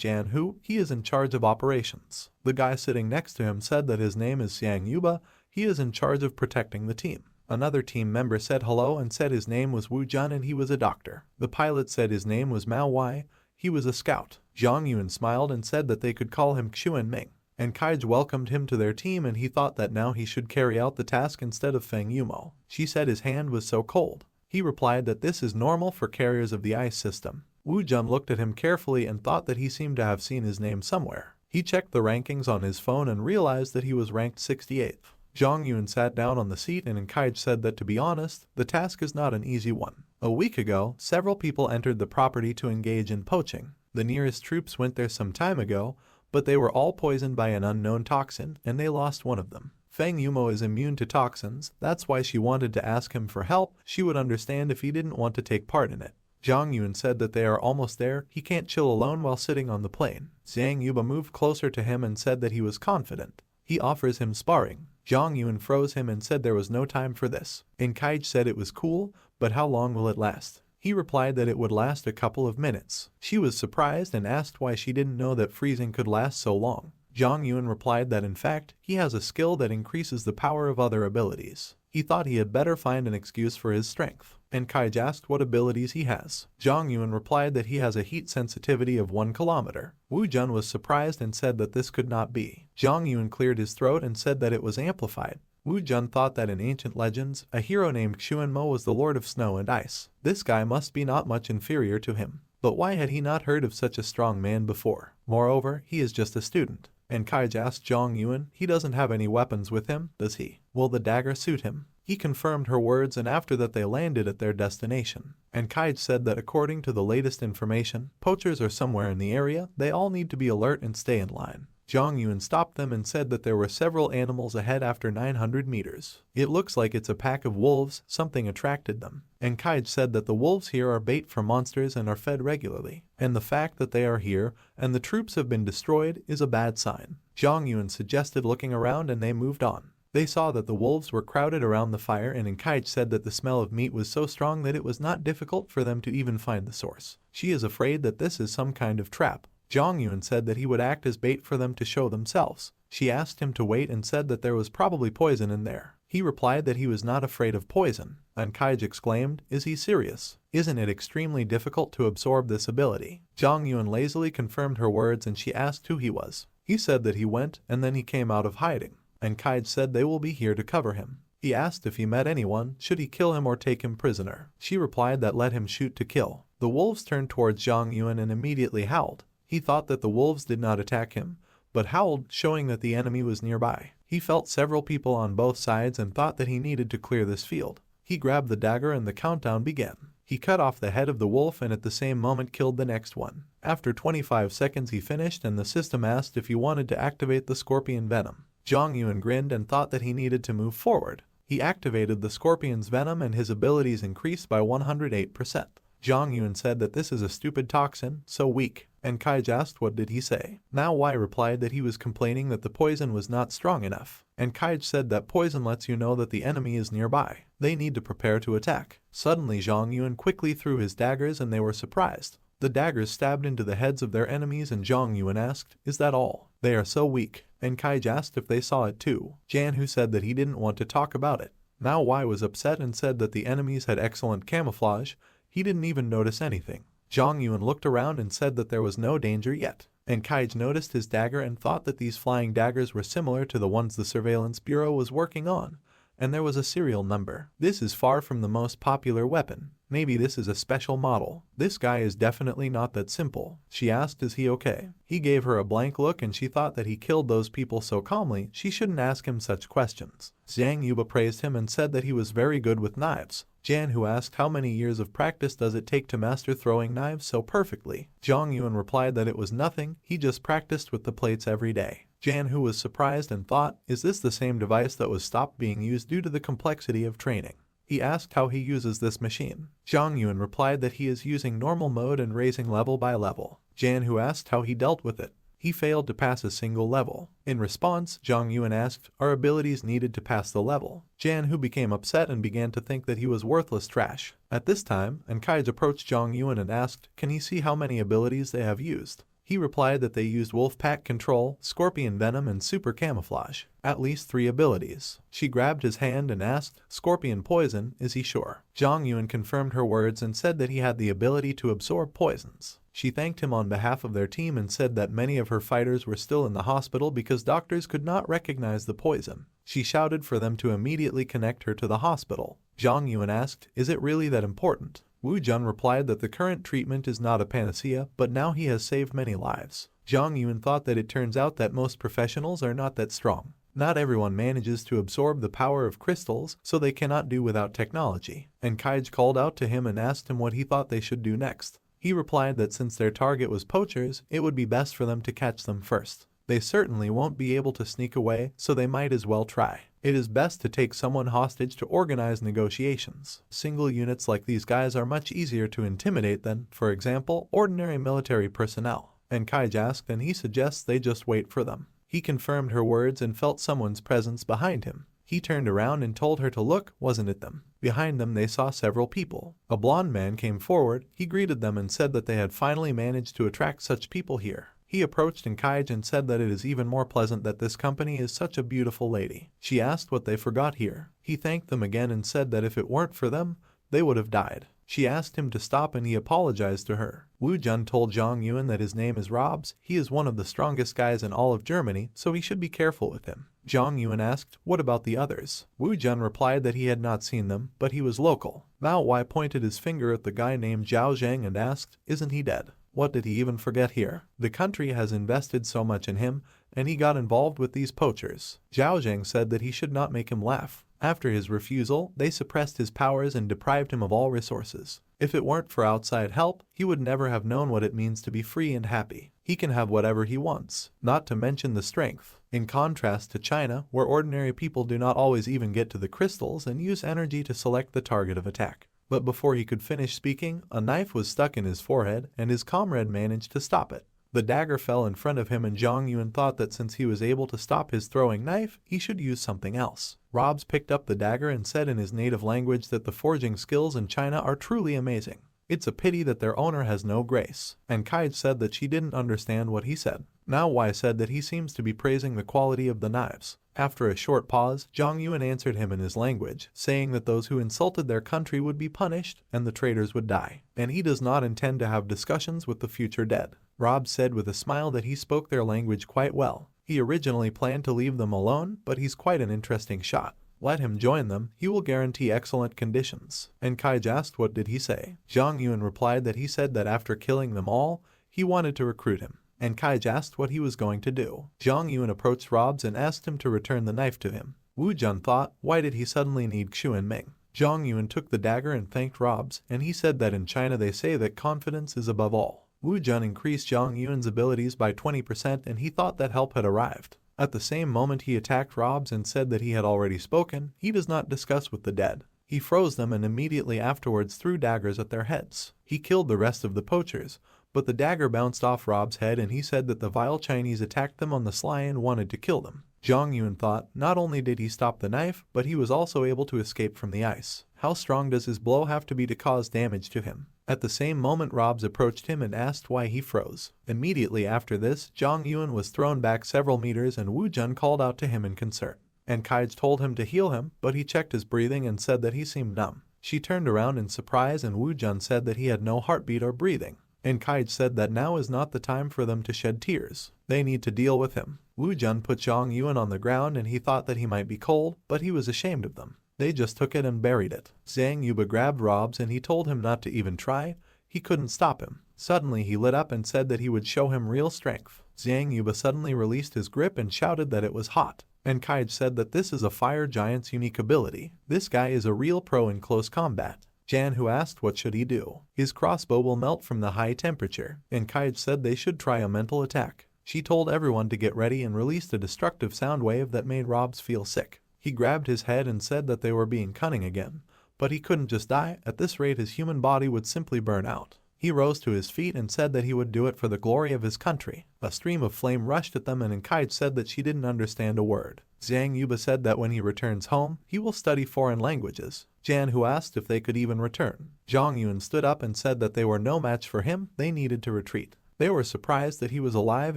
Jan Hu. He is in charge of operations. The guy sitting next to him said that his name is Xiang Yuba. He is in charge of protecting the team. Another team member said hello and said his name was Wu Jun and he was a doctor. The pilot said his name was Mao Wai. He was a scout. Jong Yun smiled and said that they could call him Xuan Ming. And Kaij welcomed him to their team and he thought that now he should carry out the task instead of Feng Yumo. She said his hand was so cold. He replied that this is normal for carriers of the ice system. Wu Jun looked at him carefully and thought that he seemed to have seen his name somewhere. He checked the rankings on his phone and realized that he was ranked 68th. Jong Yun sat down on the seat and Kaij said that to be honest, the task is not an easy one. A week ago, several people entered the property to engage in poaching. The nearest troops went there some time ago, but they were all poisoned by an unknown toxin and they lost one of them. Feng Yumo is immune to toxins, that's why she wanted to ask him for help. She would understand if he didn't want to take part in it. Jong Yun said that they are almost there, he can't chill alone while sitting on the plane. Xiang Yuba moved closer to him and said that he was confident. He offers him sparring. Jong Yun froze him and said there was no time for this. Inkaij said it was cool, but how long will it last? He replied that it would last a couple of minutes. She was surprised and asked why she didn't know that freezing could last so long. Jong Yun replied that in fact, he has a skill that increases the power of other abilities. He thought he had better find an excuse for his strength. And Kaij asked what abilities he has. Jong Yun replied that he has a heat sensitivity of 1 kilometer. Wu Jun was surprised and said that this could not be. Jong Yun cleared his throat and said that it was amplified. Wu Jun thought that in ancient legends, a hero named Xuanmo was the lord of snow and ice. This guy must be not much inferior to him. But why had he not heard of such a strong man before? Moreover, he is just a student. And Kaij asked Jong Yun, he doesn't have any weapons with him, does he? Will the dagger suit him? He confirmed her words and after that they landed at their destination. And Kaij said that according to the latest information, poachers are somewhere in the area, they all need to be alert and stay in line. Jong Yun stopped them and said that there were several animals ahead after 900 meters. It looks like it's a pack of wolves, something attracted them. And Kaij said that the wolves here are bait for monsters and are fed regularly. And the fact that they are here and the troops have been destroyed is a bad sign. Jong Yun suggested looking around and they moved on. They saw that the wolves were crowded around the fire and Inkaij said that the smell of meat was so strong that it was not difficult for them to even find the source. She is afraid that this is some kind of trap. Jong Yun said that he would act as bait for them to show themselves. She asked him to wait and said that there was probably poison in there. He replied that he was not afraid of poison. And Kaij exclaimed, is he serious? Isn't it extremely difficult to absorb this ability? Jong Yun lazily confirmed her words and she asked who he was. He said that he went and then he came out of hiding. And Kaij said they will be here to cover him. He asked if he met anyone, should he kill him or take him prisoner. She replied that let him shoot to kill. The wolves turned towards Jong Yun and immediately howled. He thought that the wolves did not attack him, but howled, showing that the enemy was nearby. He felt several people on both sides and thought that he needed to clear this field. He grabbed the dagger and the countdown began. He cut off the head of the wolf and at the same moment killed the next one. After 25 seconds he finished and the system asked if he wanted to activate the scorpion venom. Jong Yun grinned and thought that he needed to move forward. He activated the scorpion's venom and his abilities increased by 108%. Jong Yun said that this is a stupid toxin, so weak. And Kaij asked what did he say. Now Wai replied that he was complaining that the poison was not strong enough. And Kaij said that poison lets you know that the enemy is nearby. They need to prepare to attack. Suddenly Jong Yun quickly threw his daggers and they were surprised. The daggers stabbed into the heads of their enemies and Jong Yun asked, is that all? They are so weak. And Kaij asked if they saw it too. Jan Hu said that he didn't want to talk about it. Now Wai was upset and said that the enemies had excellent camouflage. He didn't even notice anything. Jong Yun looked around and said that there was no danger yet. And Kaij noticed his dagger and thought that these flying daggers were similar to the ones the surveillance bureau was working on. and there was a serial number. This is far from the most popular weapon. Maybe this is a special model. This guy is definitely not that simple. She asked, is he okay? He gave her a blank look and she thought that he killed those people so calmly she shouldn't ask him such questions. Zhang Yuba praised him and said that he was very good with knives. Jan Hu asked how many years of practice does it take to master throwing knives so perfectly. Zhang Yuan replied that it was nothing, he just practiced with the plates every day. Jan Hu was surprised and thought, is this the same device that was stopped being used due to the complexity of training? He asked how he uses this machine. Zhang Yuan replied that he is using normal mode and raising level by level. Jan Hu asked how he dealt with it. He failed to pass a single level. In response, Zhang Yuan asked, are abilities needed to pass the level? Jan Hu became upset and began to think that he was worthless trash. At this time, Kaij approached Zhang Yuan and asked, can he see how many abilities they have used? He replied that they used Wolfpack Control, Scorpion Venom, and Super Camouflage. At least 3 abilities. She grabbed his hand and asked, Scorpion Poison, is he sure? Zhang Yuan confirmed her words and said that he had the ability to absorb poisons. She thanked him on behalf of their team and said that many of her fighters were still in the hospital because doctors could not recognize the poison. She shouted for them to immediately connect her to the hospital. Zhang Yuan asked, is it really that important? Wu Jun replied that the current treatment is not a panacea, but now he has saved many lives. Zhang Yuan thought that it turns out that most professionals are not that strong. Not everyone manages to absorb the power of crystals, so they cannot do without technology. And Kaij called out to him and asked him what he thought they should do next. He replied that since their target was poachers, it would be best for them to catch them first. They certainly won't be able to sneak away, so they might as well try. It is best to take someone hostage to organize negotiations. Single units like these guys are much easier to intimidate than, for example, ordinary military personnel. And Kaij asked and he suggests they just wait for them. He confirmed her words and felt someone's presence behind him. He turned around and told her to look, wasn't it them? Behind them they saw several people. A blonde man came forward, he greeted them and said that they had finally managed to attract such people here. He approached Kaij and said that it is even more pleasant that this company is such a beautiful lady. She asked what they forgot here. He thanked them again and said that if it weren't for them, they would have died. She asked him to stop and he apologized to her. Wu Jun told Zhang Yuan that his name is Robs, he is one of the strongest guys in all of Germany, so he should be careful with him. Zhang Yuan asked, what about the others? Wu Jun replied that he had not seen them, but he was local. Mao Wei pointed his finger at the guy named Zhao Zhang and asked, isn't he dead? What did he even forget here? The country has invested so much in him, and he got involved with these poachers. Zhao Zhang said that he should not make him laugh. After his refusal, they suppressed his powers and deprived him of all resources. If it weren't for outside help, he would never have known what it means to be free and happy. He can have whatever he wants, not to mention the strength. In contrast to China, where ordinary people do not always even get to the crystals and use energy to select the target of attack. But before he could finish speaking, a knife was stuck in his forehead and his comrade managed to stop it. The dagger fell in front of him and Zhang Yuan thought that since he was able to stop his throwing knife, he should use something else. Robs picked up the dagger and said in his native language that the forging skills in China are truly amazing. It's a pity that their owner has no grace. And Kaij said that she didn't understand what he said. Mao Wei said that he seems to be praising the quality of the knives. After a short pause, Zhang Yuan answered him in his language, saying that those who insulted their country would be punished and the traitors would die. And he does not intend to have discussions with the future dead. Rob said with a smile that he spoke their language quite well. He originally planned to leave them alone, but he's quite an interesting shot. Let him join them, he will guarantee excellent conditions. And Kaij asked what did he say. Zhang Yuan replied that he said that after killing them all, he wanted to recruit him. And Kaij asked what he was going to do. Zhang Yuan approached Robs and asked him to return the knife to him. Wu Jun thought, why did he suddenly need Xu Ming? Zhang Yuan took the dagger and thanked Robs, and he said that in China they say that confidence is above all. Wu Jun increased Zhang Yuan's abilities by 20% and he thought that help had arrived. At the same moment he attacked Robs and said that he had already spoken, he does not discuss with the dead. He froze them and immediately afterwards threw daggers at their heads. He killed the rest of the poachers, but the dagger bounced off Rob's head and he said that the vile Chinese attacked them on the sly and wanted to kill them. Zhang Yuan thought, not only did he stop the knife, but he was also able to escape from the ice. How strong does his blow have to be to cause damage to him? At the same moment Robs approached him and asked why he froze. Immediately after this, Zhang Yuan was thrown back several meters and Wu Jun called out to him in concern. And Kaij told him to heal him, but he checked his breathing and said that he seemed numb. She turned around in surprise and Wu Jun said that he had no heartbeat or breathing. and Kaij said that now is not the time for them to shed tears. They need to deal with him. Wu Jun put Zhang Yuan on the ground and he thought that he might be cold, but he was ashamed of them. They just took it and buried it. Zhang Yuba grabbed Robs and he told him not to even try. He couldn't stop him. Suddenly he lit up and said that he would show him real strength. Zhang Yuba suddenly released his grip and shouted that it was hot. And Kaij said that this is a fire giant's unique ability. This guy is a real pro in close combat. Jan who asked what should he do. His crossbow will melt from the high temperature. And Kaij said they should try a mental attack. She told everyone to get ready and released a destructive sound wave that made Robs feel sick. He grabbed his head and said that they were being cunning again. But he couldn't just die. At this rate his human body would simply burn out. He rose to his feet and said that he would do it for the glory of his country. A stream of flame rushed at them and Kaij said that she didn't understand a word. Zhang Yuba said that when he returns home, he will study foreign languages. Jan who asked if they could even return. Zhang Yuan stood up and said that they were no match for him, they needed to retreat. They were surprised that he was alive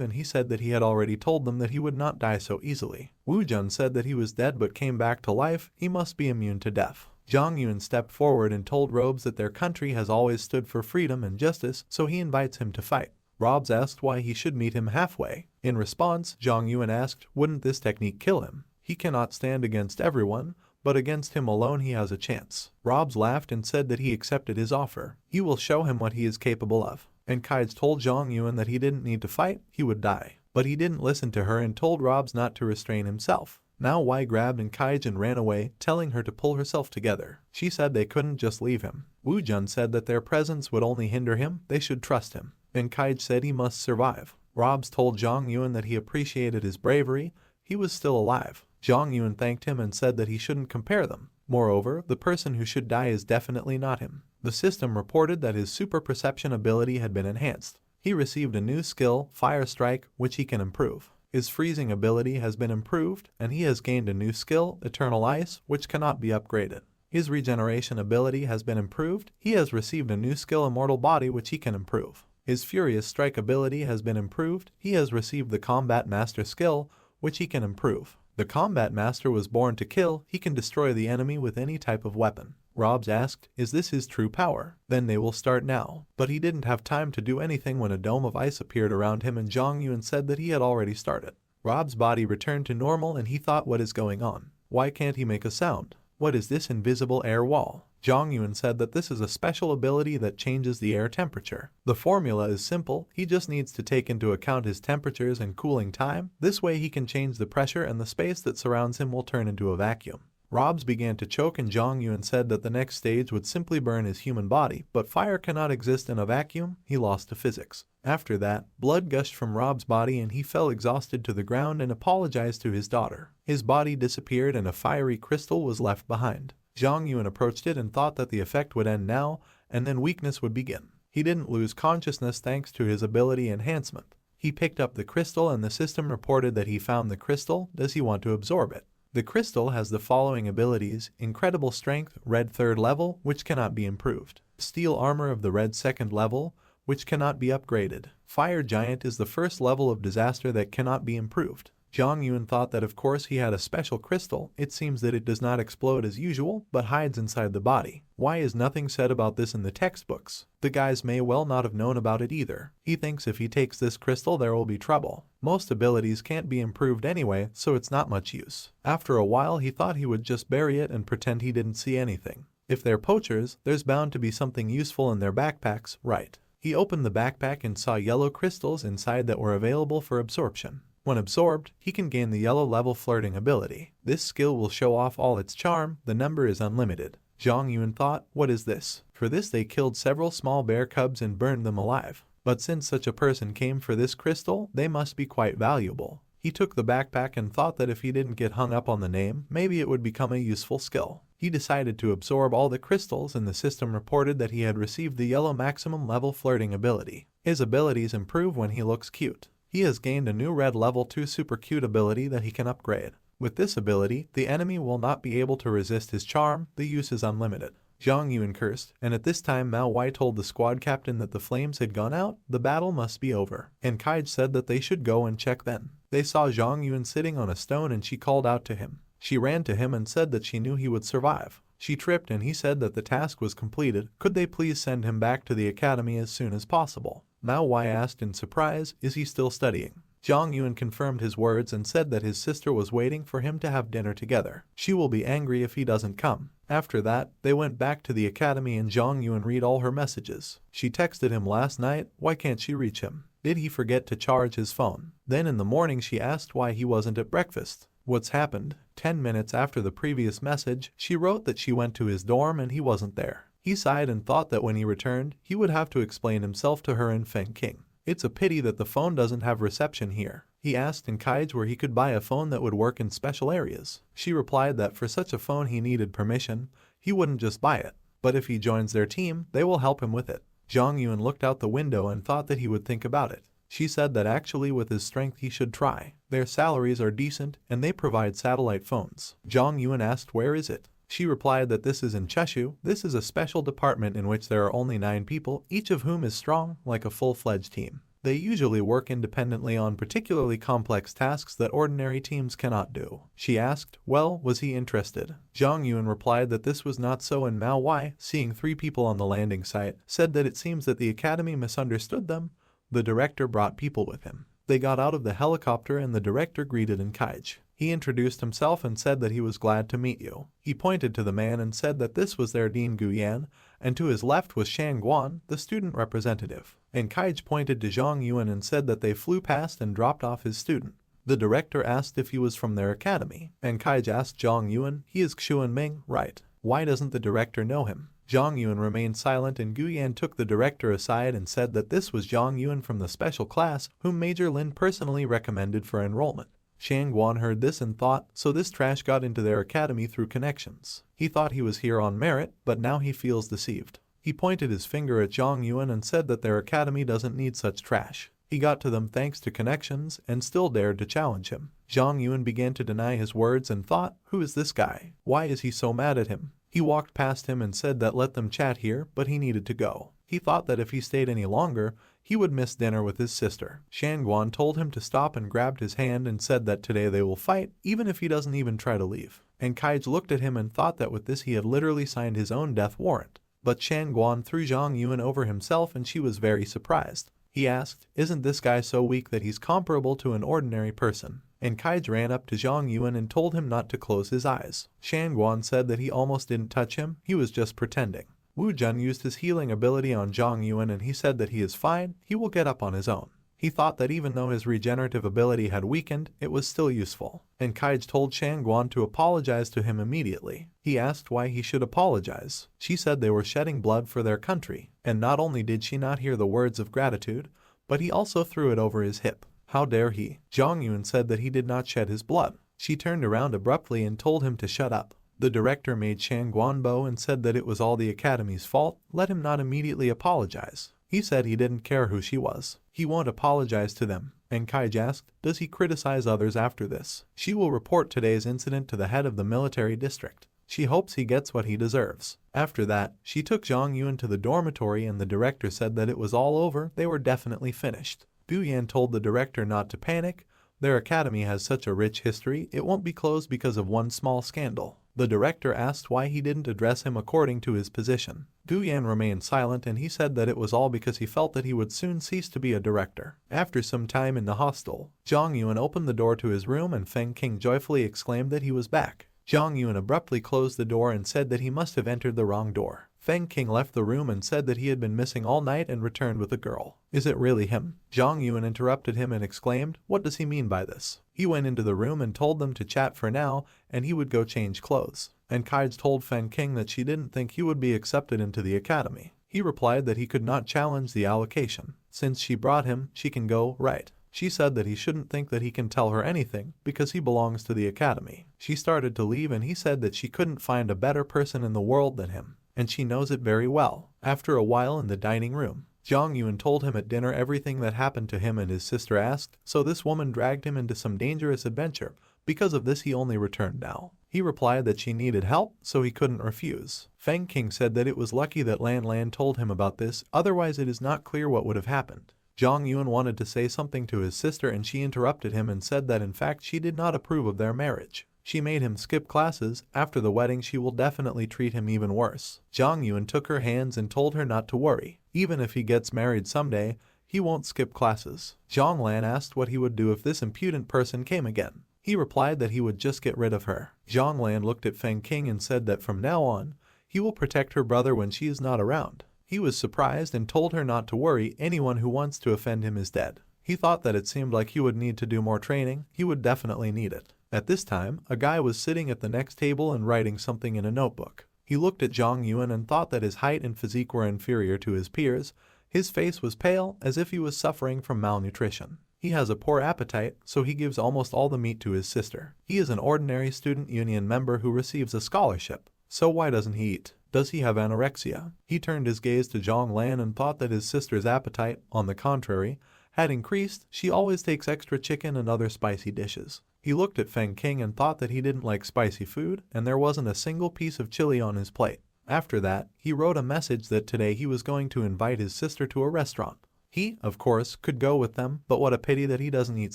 and he said that he had already told them that he would not die so easily. Wu Jun said that he was dead but came back to life, he must be immune to death. Zhang Yuan stepped forward and told Robes that their country has always stood for freedom and justice, so he invites him to fight. Robes asked why he should meet him halfway. In response, Zhang Yuan asked, wouldn't this technique kill him? He cannot stand against everyone, but against him alone he has a chance. Robes laughed and said that he accepted his offer. He will show him what he is capable of. And Kaij told Zhang Yuan that he didn't need to fight, he would die. But he didn't listen to her and told Robes not to restrain himself. Now Wei grabbed and Kaij and ran away, telling her to pull herself together. She said they couldn't just leave him. Wu Jun said that their presence would only hinder him, they should trust him. And Kaij said he must survive. Robes told Zhang Yuan that he appreciated his bravery, he was still alive. Zhang Yuan thanked him and said that he shouldn't compare them. Moreover, the person who should die is definitely not him. The system reported that his super perception ability had been enhanced. He received a new skill, Fire Strike, which he can improve. His freezing ability has been improved, and he has gained a new skill, Eternal Ice, which cannot be upgraded. His regeneration ability has been improved. He has received a new skill, Immortal Body, which he can improve. His Furious Strike ability has been improved. He has received the Combat Master skill, which he can improve. The Combat Master was born to kill, he can destroy the enemy with any type of weapon. Robes asked, is this his true power? Then they will start now. But he didn't have time to do anything when a dome of ice appeared around him and Zhang Yuan said that he had already started. Rob's body returned to normal and he thought, what is going on? Why can't he make a sound? What is this invisible air wall? Zhang Yuan said that this is a special ability that changes the air temperature. The formula is simple, he just needs to take into account his temperatures and cooling time. This way he can change the pressure and the space that surrounds him will turn into a vacuum. Robs began to choke and Zhang Yuan said that the next stage would simply burn his human body, but fire cannot exist in a vacuum, he lost to physics. After that, blood gushed from Rob's body and he fell exhausted to the ground and apologized to his daughter. His body disappeared and a fiery crystal was left behind. Zhang Yuan approached it and thought that the effect would end now, and then weakness would begin. He didn't lose consciousness thanks to his ability enhancement. He picked up the crystal and the system reported that he found the crystal. Does he want to absorb it? The crystal has the following abilities: Incredible Strength, Red 3rd level, which cannot be improved. Steel Armor of the Red 2nd level, which cannot be upgraded. Fire Giant is the 1st level of disaster that cannot be improved. Zhang Yuan thought that of course he had a special crystal. It seems that it does not explode as usual, but hides inside the body. Why is nothing said about this in the textbooks? The guys may well not have known about it either. He thinks if he takes this crystal there will be trouble. Most abilities can't be improved anyway, so it's not much use. After a while he thought he would just bury it and pretend he didn't see anything. If they're poachers, there's bound to be something useful in their backpacks, right? He opened the backpack and saw yellow crystals inside that were available for absorption. When absorbed, he can gain the yellow level flirting ability. This skill will show off all its charm, the number is unlimited. Zhang Yuan thought, what is this? For this they killed several small bear cubs and burned them alive. But since such a person came for this crystal, they must be quite valuable. He took the backpack and thought that if he didn't get hung up on the name, maybe it would become a useful skill. He decided to absorb all the crystals and the system reported that he had received the yellow maximum level flirting ability. His abilities improve when he looks cute. He has gained a new red level 2 super cute ability that he can upgrade. With this ability, the enemy will not be able to resist his charm, the use is unlimited. Zhang Yuan cursed, and at this time Mao Wei told the squad captain that the flames had gone out, the battle must be over. And Kaij said that they should go and check then. They saw Zhang Yuan sitting on a stone and she called out to him. She ran to him and said that she knew he would survive. She tripped and he said that the task was completed. Could they please send him back to the academy as soon as possible? Manhwa asked in surprise, is he still studying? Jong Yun confirmed his words and said that his sister was waiting for him to have dinner together. She will be angry if he doesn't come. After that, they went back to the academy and Jong Yun read all her messages. She texted him last night, why can't she reach him? Did he forget to charge his phone? Then in the morning she asked why he wasn't at breakfast. What's happened? 10 minutes after the previous message, she wrote that she went to his dorm and he wasn't there. He sighed and thought that when he returned, he would have to explain himself to her and Feng King. It's a pity that the phone doesn't have reception here. He asked in Kaij where he could buy a phone that would work in special areas. She replied that for such a phone he needed permission. He wouldn't just buy it, but if he joins their team, they will help him with it. Jong Yun looked out the window and thought that he would think about it. She said that actually with his strength he should try. Their salaries are decent and they provide satellite phones. Jong Yun asked where is it? She replied that this is in Cheshu. This is a special department in which there are only 9 people, each of whom is strong, like a full-fledged team. They usually work independently on particularly complex tasks that ordinary teams cannot do. She asked, well, was he interested? Jong Yun replied that this was not so and Mao Wai, seeing 3 people on the landing site, said that it seems that the academy misunderstood them. The director brought people with him. They got out of the helicopter and the director greeted in Kaij. He introduced himself and said that he was glad to meet you. He pointed to the man and said that this was their Dean Guyan, and to his left was Shang Guan, the student representative. And Kaij pointed to Jong Yun and said that they flew past and dropped off his student. The director asked if he was from their academy, and Kaij asked Jong Yun, he is Xuan Ming, right? Why doesn't the director know him? Jong Yun remained silent and Guyan took the director aside and said that this was Jong Yun from the special class whom Major Lin personally recommended for enrollment. Shang Guan heard this and thought, so this trash got into their academy through connections. He thought he was here on merit, but now he feels deceived. He pointed his finger at Jong Yun and said that their academy doesn't need such trash. He got to them thanks to connections and still dared to challenge him. Jong Yun began to deny his words and thought, who is this guy? Why is he so mad at him? He walked past him and said that let them chat here, but he needed to go. He thought that if he stayed any longer, he would miss dinner with his sister. Shang Guan told him to stop and grabbed his hand and said that today they will fight, even if he doesn't even try to leave. And Kaij looked at him and thought that with this he had literally signed his own death warrant. But Shang Guan threw Jong Yun over himself and she was very surprised. He asked, isn't this guy so weak that he's comparable to an ordinary person? And Kaij ran up to Jong Yun and told him not to close his eyes. Shang Guan said that he almost didn't touch him, he was just pretending. Wu Jun used his healing ability on Jong Yun and he said that he is fine, he will get up on his own. He thought that even though his regenerative ability had weakened, it was still useful. And Kaij told Shang Guan to apologize to him immediately. He asked why he should apologize. She said they were shedding blood for their country, and not only did she not hear the words of gratitude, but he also threw it over his hip. How dare he? Jong Yun said that he did not shed his blood. She turned around abruptly and told him to shut up. The director made Shang Guan bow and said that it was all the academy's fault, let him not immediately apologize. He said he didn't care who she was. He won't apologize to them. And Kaij asked, does he criticize others after this? She will report today's incident to the head of the military district. She hopes he gets what he deserves. After that, she took Jong Yun to the dormitory and the director said that it was all over, they were definitely finished. Guyan told the director not to panic. Their academy has such a rich history, it won't be closed because of one small scandal. The director asked why he didn't address him according to his position. Guyan remained silent and he said that it was all because he felt that he would soon cease to be a director. After some time in the hostel, Jong Yun opened the door to his room and Feng King joyfully exclaimed that he was back. Jong Yun abruptly closed the door and said that he must have entered the wrong door. Feng King left the room and said that he had been missing all night and returned with a girl. Is it really him? Jong Yun interrupted him and exclaimed, what does he mean by this? He went into the room and told them to chat for now and he would go change clothes. And Kaij told Feng King that she didn't think he would be accepted into the academy. He replied that he could not challenge the allocation. Since she brought him, she can go, right? She said that he shouldn't think that he can tell her anything because he belongs to the academy. She started to leave and he said that she couldn't find a better person in the world than him. And she knows it very well. After a while in the dining room, Jong Yun told him at dinner everything that happened to him and his sister asked, so this woman dragged him into some dangerous adventure. Because of this he only returned now. He replied that she needed help, so he couldn't refuse. Feng King said that it was lucky that Lan Lan told him about this, otherwise it is not clear what would have happened. Jong Yun wanted to say something to his sister and she interrupted him and said that in fact she did not approve of their marriage. She made him skip classes. After the wedding she will definitely treat him even worse. Jong Yun took her hands and told her not to worry. Even if he gets married someday, he won't skip classes. Jong Lan asked what he would do if this impudent person came again. He replied that he would just get rid of her. Jong Lan looked at Feng King and said that from now on, he will protect her brother when she is not around. He was surprised and told her not to worry, anyone who wants to offend him is dead. He thought that it seemed like he would need to do more training. He would definitely need it. At this time, a guy was sitting at the next table and writing something in a notebook. He looked at Jong Yun and thought that his height and physique were inferior to his peers. His face was pale, as if he was suffering from malnutrition. He has a poor appetite, so he gives almost all the meat to his sister. He is an ordinary student union member who receives a scholarship. So why doesn't he eat? Does he have anorexia? He turned his gaze to Jong Lan and thought that his sister's appetite, on the contrary, had increased. She always takes extra chicken and other spicy dishes. He looked at Feng King and thought that he didn't like spicy food, and there wasn't a single piece of chili on his plate. After that, he wrote a message that today he was going to invite his sister to a restaurant. He, of course, could go with them, but what a pity that he doesn't eat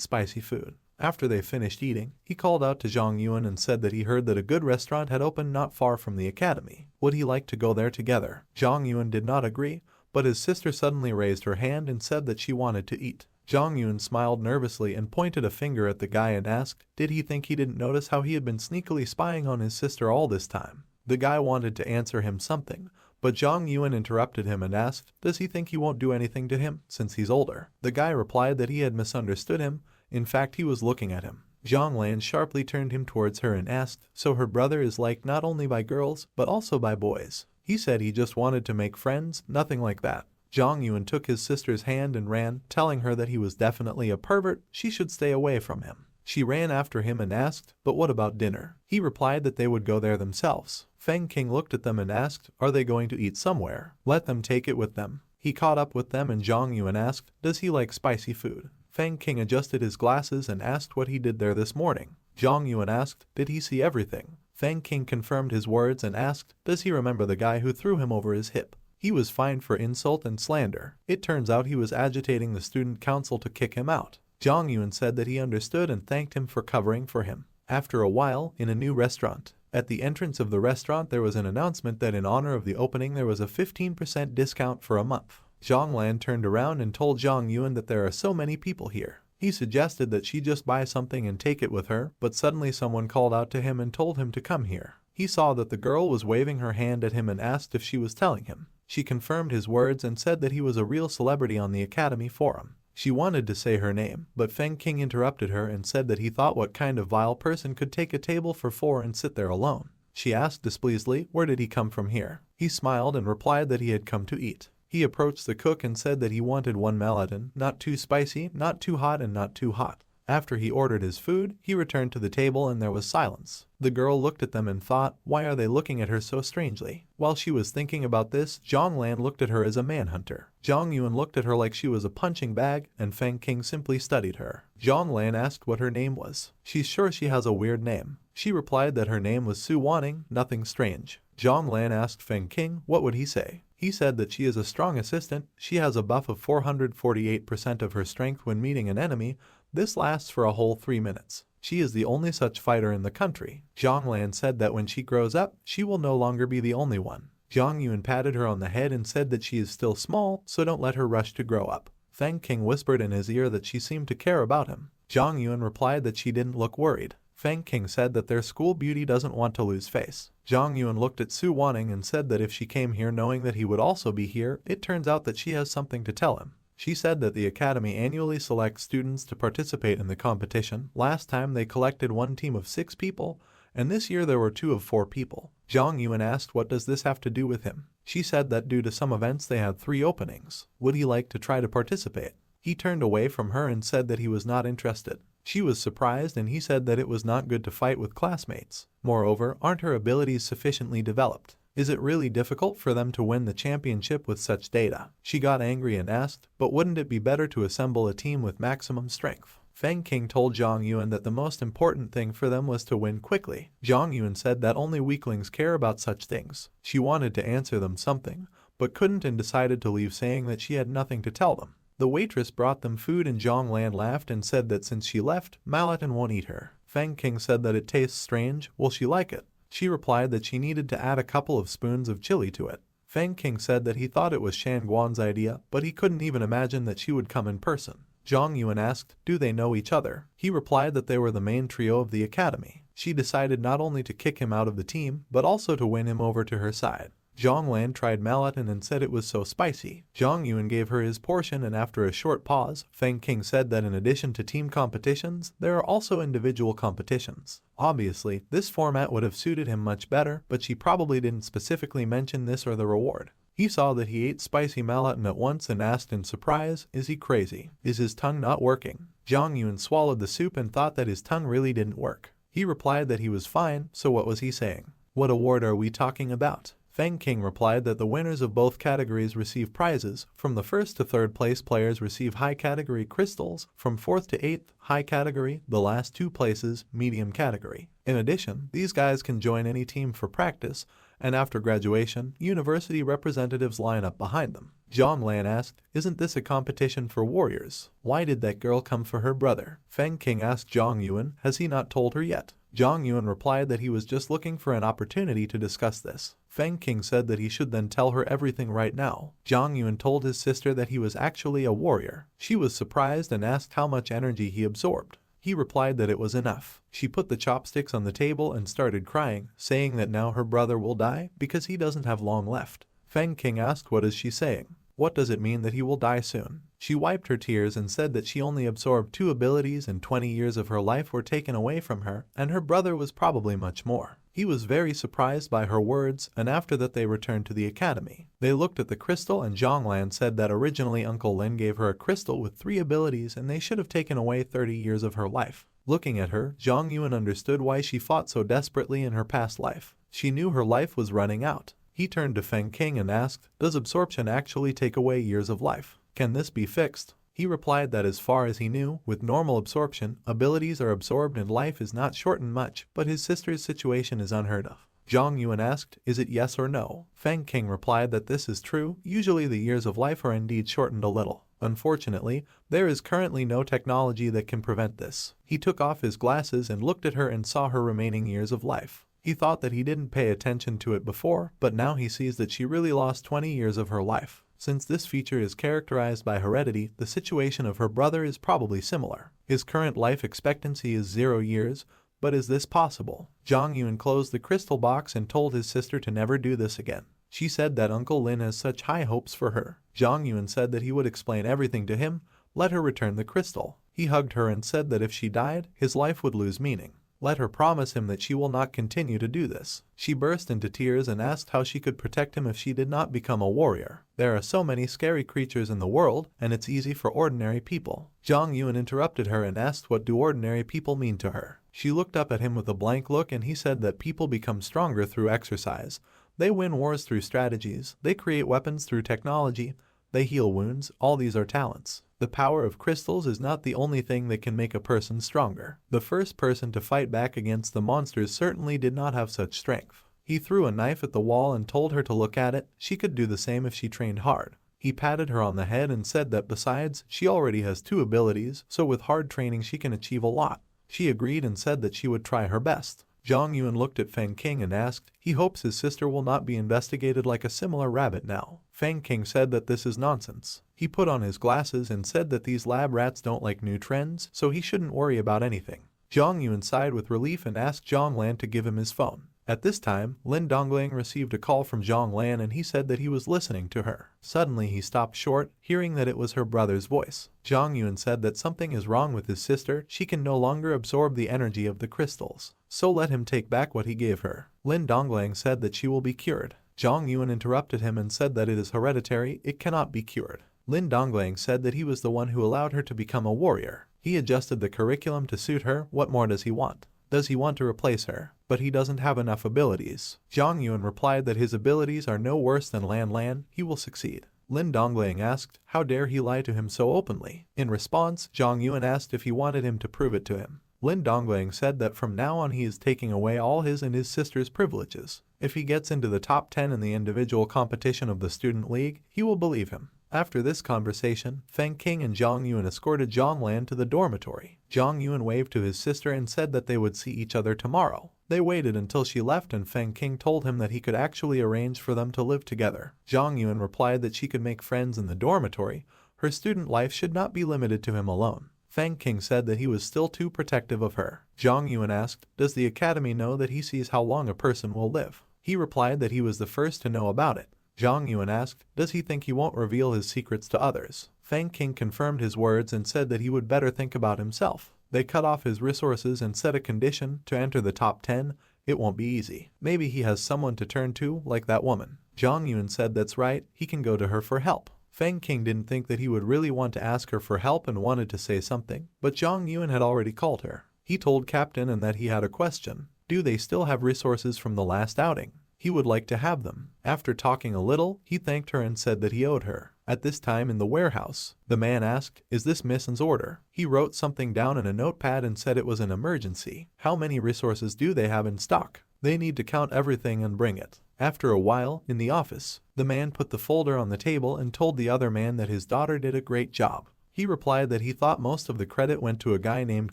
spicy food. After they finished eating, he called out to Jong Yun and said that he heard that a good restaurant had opened not far from the academy. Would he like to go there together? Jong Yun did not agree, but his sister suddenly raised her hand and said that she wanted to eat. Jong Yun smiled nervously and pointed a finger at the guy and asked, did he think he didn't notice how he had been sneakily spying on his sister all this time? The guy wanted to answer him something, but Jong Yun interrupted him and asked, does he think he won't do anything to him since he's older? The guy replied that he had misunderstood him. In fact, he was looking at him. Jong Lan sharply turned him towards her and asked, so her brother is liked not only by girls, but also by boys. He said he just wanted to make friends, nothing like that. Jong Yun took his sister's hand and ran, telling her that he was definitely a pervert, she should stay away from him. She ran after him and asked, but what about dinner? He replied that they would go there themselves. Feng King looked at them and asked, are they going to eat somewhere? Let them take it with them. He caught up with them and Jong Yun asked, does he like spicy food? Feng King adjusted his glasses and asked what he did there this morning. Jong Yun asked, did he see everything? Feng King confirmed his words and asked, does he remember the guy who threw him over his hip? He was fined for insult and slander. It turns out he was agitating the student council to kick him out. Jong Yun said that he understood and thanked him for covering for him. After a while, in a new restaurant. At the entrance of the restaurant there was an announcement that in honor of the opening there was a 15% discount for a month. Jong Lan turned around and told Jong Yun that there are so many people here. He suggested that she just buy something and take it with her, but suddenly someone called out to him and told him to come here. He saw that the girl was waving her hand at him and asked if she was telling him. She confirmed his words and said that he was a real celebrity on the academy forum. She wanted to say her name, but Feng King interrupted her and said that he thought what kind of vile person could take a table for 4 and sit there alone. She asked displeasedly, where did he come from here? He smiled and replied that he had come to eat. He approached the cook and said that he wanted 1 Maladin, not too spicy, not too hot and not too hot. After he ordered his food, he returned to the table and there was silence. The girl looked at them and thought, why are they looking at her so strangely? While she was thinking about this, Jong Lan looked at her as a manhunter. Jong Yun looked at her like she was a punching bag, and Feng King simply studied her. Jong Lan asked what her name was. She's sure she has a weird name. She replied that her name was Su Wanning, nothing strange. Jong Lan asked Feng King what would he say. He said that she is a strong assistant. She has a buff of 448% of her strength when meeting an enemy. This lasts for a whole 3 minutes. She is the only such fighter in the country. Jong Lan said that when she grows up, she will no longer be the only one. Jong Yun patted her on the head and said that she is still small, so don't let her rush to grow up. Feng King whispered in his ear that she seemed to care about him. Jong Yun replied that she didn't look worried. Feng King said that their school beauty doesn't want to lose face. Jong Yun looked at Su Wanning and said that if she came here knowing that he would also be here, it turns out that she has something to tell him. She said that the academy annually selects students to participate in the competition. Last time they collected 1 team of 6 people, and this year there were 2 of 4 people. Jong Yun asked what does this have to do with him. She said that due to some events they had 3 openings. Would he like to try to participate? He turned away from her and said that he was not interested. She was surprised and he said that it was not good to fight with classmates. Moreover, aren't her abilities sufficiently developed? Is it really difficult for them to win the championship with such data? She got angry and asked, but wouldn't it be better to assemble a team with maximum strength? Feng King told Jong Yun that the most important thing for them was to win quickly. Jong Yun said that only weaklings care about such things. She wanted to answer them something, but couldn't and decided to leave saying that she had nothing to tell them. The waitress brought them food and Zhang Lan laughed and said that since she left, Malatin won't eat her. Feng King said that it tastes strange, will she like it? She replied that she needed to add a couple of spoons of chili to it. Feng King said that he thought it was Shan Guan's idea, but he couldn't even imagine that she would come in person. Zhang Yuan asked, do they know each other? He replied that they were the main trio of the academy. She decided not only to kick him out of the team, but also to win him over to her side. Zhang Lan tried Malatin and said it was so spicy. Zhang Yuan gave her his portion and after a short pause, Feng King said that in addition to team competitions, there are also individual competitions. Obviously, this format would have suited him much better, but she probably didn't specifically mention this or the reward. He saw that he ate spicy Malatin at once and asked in surprise, is he crazy? Is his tongue not working? Zhang Yuan swallowed the soup and thought that his tongue really didn't work. He replied that he was fine, so what was he saying? What award are we talking about? Feng King replied that the winners of both categories receive prizes. From the 1st to 3rd place players receive high category crystals, from 4th to 8th, high category, the last 2 places, medium category. In addition, these guys can join any team for practice, and after graduation, university representatives line up behind them. Zhang Lan asked, isn't this a competition for warriors? Why did that girl come for her brother? Feng King asked Zhang Yuan, has he not told her yet? Zhang Yuan replied that he was just looking for an opportunity to discuss this. Feng King said that he should then tell her everything right now. Zhang Yuan told his sister that he was actually a warrior. She was surprised and asked how much energy he absorbed. He replied that it was enough. She put the chopsticks on the table and started crying, saying that now her brother will die because he doesn't have long left. Feng King asked, what is she saying? What does it mean that he will die soon? She wiped her tears and said that she only absorbed 2 abilities and 20 years of her life were taken away from her, and her brother was probably much more. He was very surprised by her words, and after that they returned to the academy. They looked at the crystal and Zhang Lan said that originally Uncle Lin gave her a crystal with 3 abilities and they should have taken away 30 years of her life. Looking at her, Zhang Yuan understood why she fought so desperately in her past life. She knew her life was running out. He turned to Feng King and asked, does absorption actually take away years of life? Can this be fixed? He replied that as far as he knew, with normal absorption, abilities are absorbed and life is not shortened much, but his sister's situation is unheard of. Zhang Yuan asked, is it yes or no? Feng King replied that this is true, usually the years of life are indeed shortened a little. Unfortunately, there is currently no technology that can prevent this. He took off his glasses and looked at her and saw her remaining years of life. He thought that he didn't pay attention to it before, but now he sees that she really lost 20 years of her life. Since this feature is characterized by heredity, the situation of her brother is probably similar. His current life expectancy is 0 years, but is this possible? Zhang Yuan closed the crystal box and told his sister to never do this again. She said that Uncle Lin has such high hopes for her. Zhang Yuan said that he would explain everything to him, let her return the crystal. He hugged her and said that if she died, his life would lose meaning. Let her promise him that she will not continue to do this. She burst into tears and asked how she could protect him if she did not become a warrior. There are so many scary creatures in the world, and it's easy for ordinary people. Zhang Yuan interrupted her and asked what do ordinary people mean to her. She looked up at him with a blank look and he said that people become stronger through exercise. They win wars through strategies. They create weapons through technology. They heal wounds. All these are talents. The power of crystals is not the only thing that can make a person stronger. The first person to fight back against the monsters certainly did not have such strength. He threw a knife at the wall and told her to look at it. She could do the same if she trained hard. He patted her on the head and said that besides, she already has 2 abilities, so with hard training she can achieve a lot. She agreed and said that she would try her best. Zhang Yuan looked at Feng King and asked, he hopes his sister will not be investigated like a similar rabbit now. Feng King said that this is nonsense. He put on his glasses and said that these lab rats don't like new trends, so he shouldn't worry about anything. Zhang Yuan sighed with relief and asked Zhang Lan to give him his phone. At this time, Lin Dongling received a call from Zhang Lan and he said that he was listening to her. Suddenly he stopped short, hearing that it was her brother's voice. Zhang Yuan said that something is wrong with his sister, she can no longer absorb the energy of the crystals. So let him take back what he gave her. Lin Dongling said that she will be cured. Zhang Yuan interrupted him and said that it is hereditary, it cannot be cured. Lin Dongling said that he was the one who allowed her to become a warrior. He adjusted the curriculum to suit her, what more does he want? Does he want to replace her? But he doesn't have enough abilities. Zhang Yuan replied that his abilities are no worse than Lan Lan, he will succeed. Lin Dongling asked, how dare he lie to him so openly? In response, Zhang Yuan asked if he wanted him to prove it to him. Lin Dongling said that from now on he is taking away all his and his sister's privileges. If he gets into the top 10 in the individual competition of the student league, he will believe him. After this conversation, Feng King and Zhang Yuan escorted Zhang Lan to the dormitory. Zhang Yuan waved to his sister and said that they would see each other tomorrow. They waited until she left and Feng King told him that he could actually arrange for them to live together. Zhang Yuan replied that she could make friends in the dormitory. Her student life should not be limited to him alone. Feng King said that he was still too protective of her. Zhang Yuan asked, "Does the academy know that he sees how long a person will live?" He replied that he was the first to know about it. Zhang Yuan asked, "Does he think he won't reveal his secrets to others?" Feng King confirmed his words and said that he would better think about himself. They cut off his resources and set a condition to enter the top 10. It won't be easy. Maybe he has someone to turn to, like that woman. Zhang Yuan said that's right, he can go to her for help. Feng King didn't think that he would really want to ask her for help and wanted to say something, but Zhang Yuan had already called her. He told Captain and that he had a question. Do they still have resources from the last outing? He would like to have them. After talking a little, he thanked her and said that he owed her. At this time in the warehouse, the man asked, "Is this Mission's order?" He wrote something down in a notepad and said it was an emergency. How many resources do they have in stock? They need to count everything and bring it. After a while, in the office, the man put the folder on the table and told the other man that his daughter did a great job. He replied that he thought most of the credit went to a guy named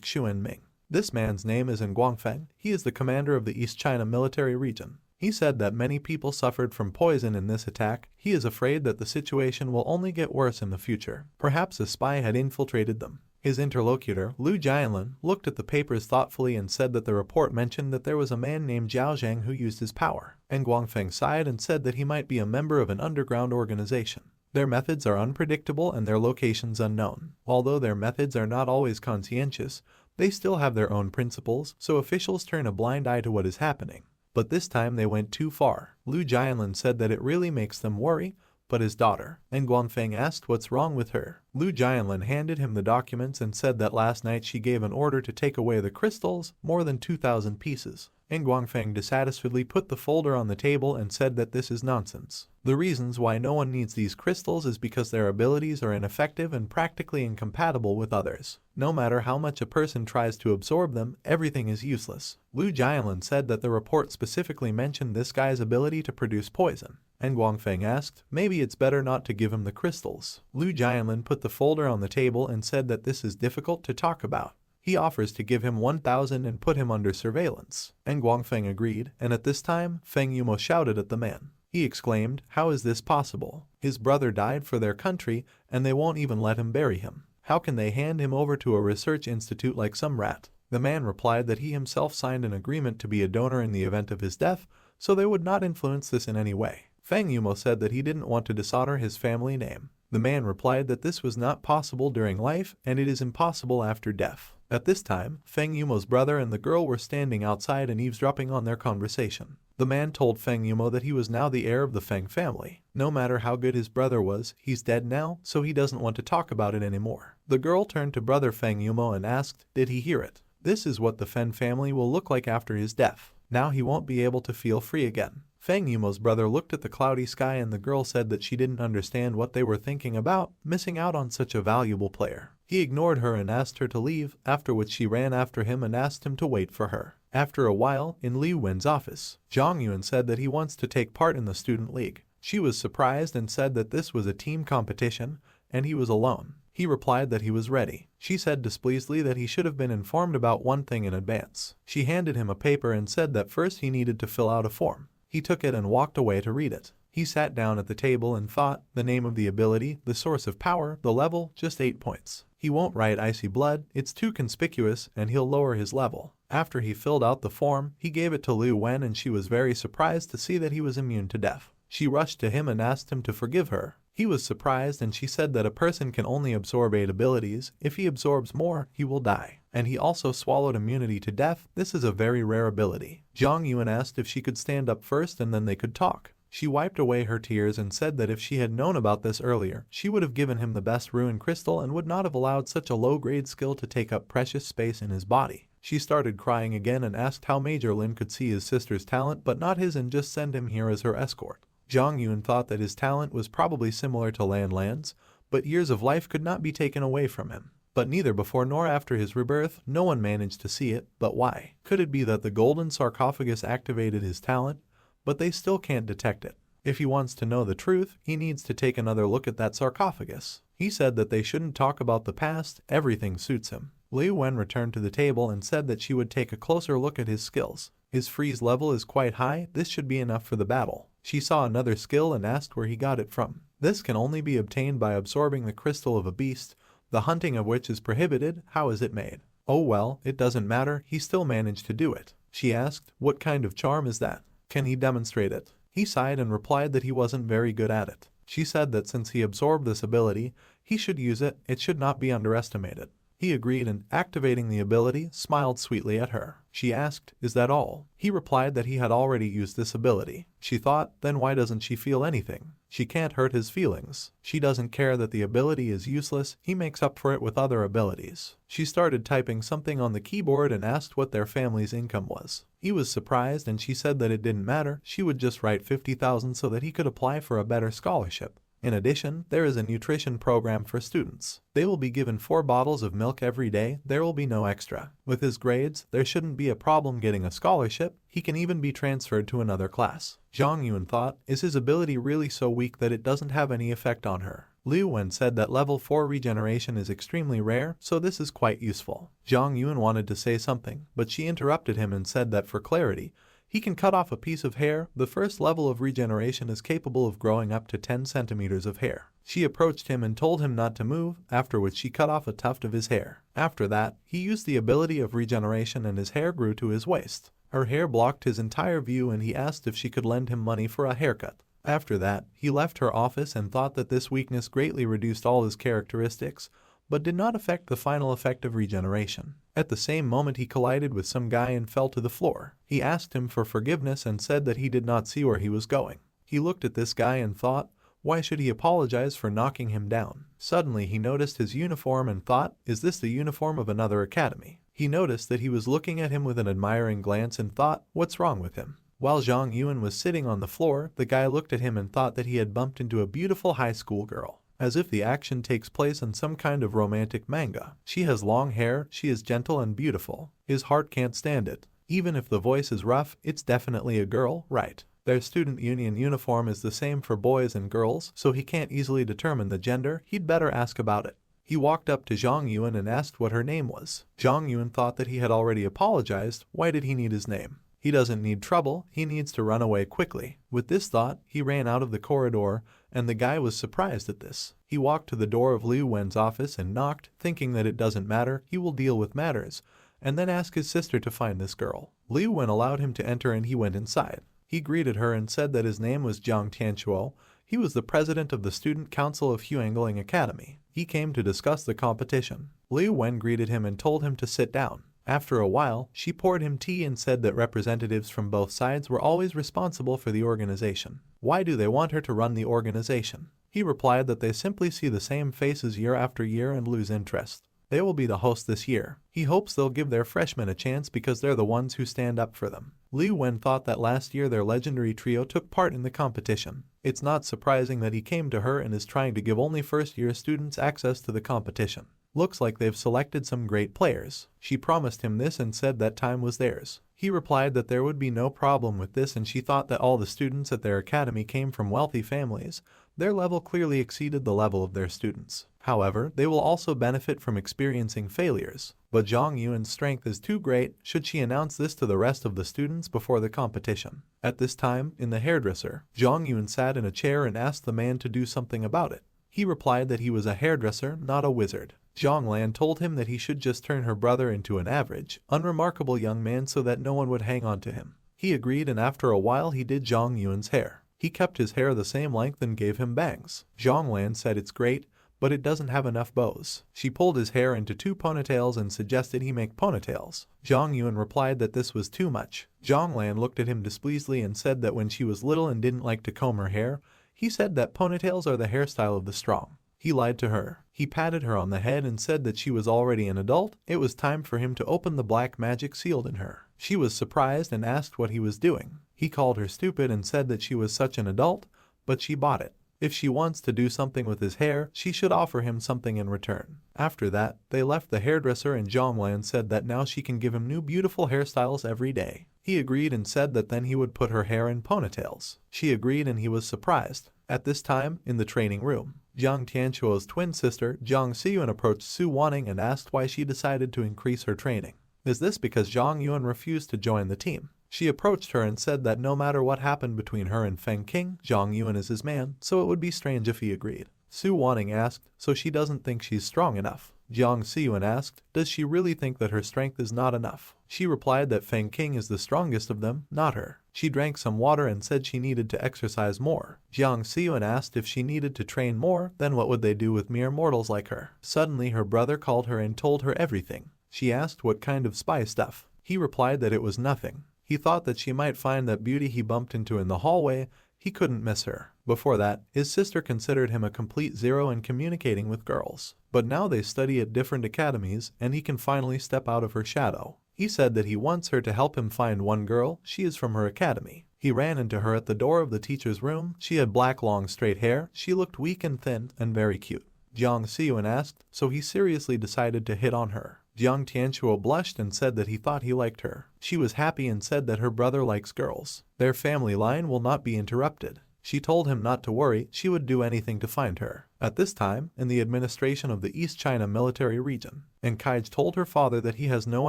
Xuan Ming. This man's name is Guangfeng. He is the commander of the East China military region. He said that many people suffered from poison in this attack. He is afraid that the situation will only get worse in the future. Perhaps a spy had infiltrated them. His interlocutor, Lu Jianlin, looked at the papers thoughtfully and said that the report mentioned that there was a man named Zhao Zhang who used his power. And Guangfeng sighed and said that he might be a member of an underground organization. Their methods are unpredictable and their locations unknown. Although their methods are not always conscientious, they still have their own principles, so officials turn a blind eye to what is happening. But this time they went too far. Lu Jianlin said that it really makes them worry, but his daughter. And Guangfeng asked what's wrong with her. Lu Jianlin handed him the documents and said that last night she gave an order to take away the crystals, more than 2,000 pieces. And Guangfeng dissatisfiedly put the folder on the table and said that this is nonsense. The reasons why no one needs these crystals is because their abilities are ineffective and practically incompatible with others. No matter how much a person tries to absorb them, everything is useless. Lu Jianlin said that the report specifically mentioned this guy's ability to produce poison. And Guangfeng asked, maybe it's better not to give him the crystals. Lu Jianlin put the folder on the table and said that this is difficult to talk about. He offers to give him 1,000 and put him under surveillance. And Guangfeng agreed, and at this time, Feng Yumo shouted at the man. He exclaimed, "How is this possible? His brother died for their country, and they won't even let him bury him. How can they hand him over to a research institute like some rat?" The man replied that he himself signed an agreement to be a donor in the event of his death, so they would not influence this in any way. Feng Yumo said that he didn't want to dishonor his family name. The man replied that this was not possible during life, and it is impossible after death. At this time, Feng Yumo's brother and the girl were standing outside and eavesdropping on their conversation. The man told Feng Yumo that he was now the heir of the Feng family. No matter how good his brother was, he's dead now, so he doesn't want to talk about it anymore. The girl turned to brother Feng Yumo and asked, did he hear it? This is what the Feng family will look like after his death. Now he won't be able to feel free again. Feng Yumo's brother looked at the cloudy sky and the girl said that she didn't understand what they were thinking about, missing out on such a valuable player. He ignored her and asked her to leave, after which she ran after him and asked him to wait for her. After a while, in Liu Wen's office, Zhang Yuan said that he wants to take part in the student league. She was surprised and said that this was a team competition, and he was alone. He replied that he was ready. She said displeasedly that he should have been informed about one thing in advance. She handed him a paper and said that first he needed to fill out a form. He took it and walked away to read it. He sat down at the table and thought, the name of the ability, the source of power, the level, just 8 points. He won't write icy blood, it's too conspicuous, and he'll lower his level. After he filled out the form, he gave it to Liu Wen and she was very surprised to see that he was immune to death. She rushed to him and asked him to forgive her. He was surprised and she said that a person can only absorb 8 abilities. If he absorbs more, he will die. And he also swallowed immunity to death. This is a very rare ability. Zhang Yuan asked if she could stand up first and then they could talk. She wiped away her tears and said that if she had known about this earlier, she would have given him the best ruined crystal and would not have allowed such a low-grade skill to take up precious space in his body. She started crying again and asked how Major Lin could see his sister's talent but not his and just send him here as her escort. Zhang Yuan thought that his talent was probably similar to Lan Lan's, but years of life could not be taken away from him. But neither before nor after his rebirth, no one managed to see it. But why? Could it be that the golden sarcophagus activated his talent, but they still can't detect it? If he wants to know the truth, he needs to take another look at that sarcophagus. He said that they shouldn't talk about the past, everything suits him. Liu Wen returned to the table and said that she would take a closer look at his skills. His freeze level is quite high, this should be enough for the battle. She saw another skill and asked where he got it from. This can only be obtained by absorbing the crystal of a beast, the hunting of which is prohibited. How is it made? Oh well, it doesn't matter, he still managed to do it. She asked, what kind of charm is that? Can he demonstrate it? He sighed and replied that he wasn't very good at it. She said that since he absorbed this ability, he should use it, it should not be underestimated. He agreed and, activating the ability, smiled sweetly at her. She asked, is that all? He replied that he had already used this ability. She thought, then why doesn't she feel anything? She can't hurt his feelings. She doesn't care that the ability is useless, he makes up for it with other abilities. She started typing something on the keyboard and asked what their family's income was. He was surprised and she said that it didn't matter, she would just write 50,000 so that he could apply for a better scholarship. In addition, there is a nutrition program for students. They will be given 4 bottles of milk every day, there will be no extra. With his grades, there shouldn't be a problem getting a scholarship, he can even be transferred to another class. Zhang Yuan thought, is his ability really so weak that it doesn't have any effect on her? Liu Wen said that level 4 regeneration is extremely rare, so this is quite useful. Zhang Yuan wanted to say something, but she interrupted him and said that for clarity, he can cut off a piece of hair. The first level of regeneration is capable of growing up to 10 centimeters of hair. She approached him and told him not to move, after which she cut off a tuft of his hair. After that, he used the ability of regeneration and his hair grew to his waist. Her hair blocked his entire view and he asked if she could lend him money for a haircut. After that, he left her office and thought that this weakness greatly reduced all his characteristics, but did not affect the final effect of regeneration. At the same moment he collided with some guy and fell to the floor. He asked him for forgiveness and said that he did not see where he was going. He looked at this guy and thought, why should he apologize for knocking him down? Suddenly he noticed his uniform and thought, is this the uniform of another academy? He noticed that he was looking at him with an admiring glance and thought, what's wrong with him? While Zhang Yuan was sitting on the floor, the guy looked at him and thought that he had bumped into a beautiful high school girl. As if the action takes place in some kind of romantic manga. She has long hair, she is gentle and beautiful. His heart can't stand it. Even if the voice is rough, it's definitely a girl, right? Their student union uniform is the same for boys and girls, so he can't easily determine the gender, he'd better ask about it. He walked up to Zhang Yuan and asked what her name was. Zhang Yuan thought that he had already apologized, why did he need his name? He doesn't need trouble, he needs to run away quickly. With this thought, he ran out of the corridor, and the guy was surprised at this. He walked to the door of Liu Wen's office and knocked, thinking that it doesn't matter, he will deal with matters, and then ask his sister to find this girl. Liu Wen allowed him to enter and he went inside. He greeted her and said that his name was Jiang Tianchuo. He was the president of the student council of Huangling Academy. He came to discuss the competition. Liu Wen greeted him and told him to sit down. After a while, she poured him tea and said that representatives from both sides were always responsible for the organization. Why do they want her to run the organization? He replied that they simply see the same faces year after year and lose interest. They will be the host this year. He hopes they'll give their freshmen a chance because they're the ones who stand up for them. Liu Wen thought that last year their legendary trio took part in the competition. It's not surprising that he came to her and is trying to give only first-year students access to the competition. Looks like they've selected some great players. She promised him this and said that time was theirs. He replied that there would be no problem with this and she thought that all the students at their academy came from wealthy families. Their level clearly exceeded the level of their students. However, they will also benefit from experiencing failures. But Zhang Yuan's strength is too great, should she announce this to the rest of the students before the competition? At this time, in the hairdresser, Zhang Yuan sat in a chair and asked the man to do something about it. He replied that he was a hairdresser, not a wizard. Zhang Lan told him that he should just turn her brother into an average, unremarkable young man so that no one would hang on to him. He agreed and after a while he did Zhang Yuan's hair. He kept his hair the same length and gave him bangs. Zhang Lan said it's great, but it doesn't have enough bows. She pulled his hair into 2 ponytails and suggested he make ponytails. Zhang Yuan replied that this was too much. Zhang Lan looked at him displeasedly and said that when she was little and didn't like to comb her hair, he said that ponytails are the hairstyle of the strong. He lied to her. He patted her on the head and said that she was already an adult. It was time for him to open the black magic sealed in her. She was surprised and asked what he was doing. He called her stupid and said that she was such an adult, but she bought it. If she wants to do something with his hair, she should offer him something in return. After that, they left the hairdresser and Zhonglan said that now she can give him new beautiful hairstyles every day. He agreed and said that then he would put her hair in ponytails. She agreed and he was surprised. At this time, in the training room, Jiang Tianquo's twin sister, Jiang Xiyuan, approached Su Wanning and asked why she decided to increase her training. Is this because Zhang Yuan refused to join the team? She approached her and said that no matter what happened between her and Feng King, Zhang Yuan is his man, so it would be strange if he agreed. Su Wanning asked, so she doesn't think she's strong enough. Jiang Xiyuan asked, does she really think that her strength is not enough? She replied that Feng King is the strongest of them, not her. She drank some water and said she needed to exercise more. Jiang Xiyuan asked if she needed to train more, then what would they do with mere mortals like her? Suddenly her brother called her and told her everything. She asked what kind of spy stuff. He replied that it was nothing. He thought that she might find that beauty he bumped into in the hallway. He couldn't miss her. Before that, his sister considered him a complete zero in communicating with girls. But now they study at different academies and he can finally step out of her shadow. He said that he wants her to help him find one girl. She is from her academy. He ran into her at the door of the teacher's room. She had black long straight hair. She looked weak and thin and very cute. Jiang Xiyuan asked, so he seriously decided to hit on her. Jiang Tianquo blushed and said that he thought he liked her. She was happy and said that her brother likes girls. Their family line will not be interrupted. She told him not to worry, she would do anything to find her. At this time, in the administration of the East China military region, and Kaij told her father that he has no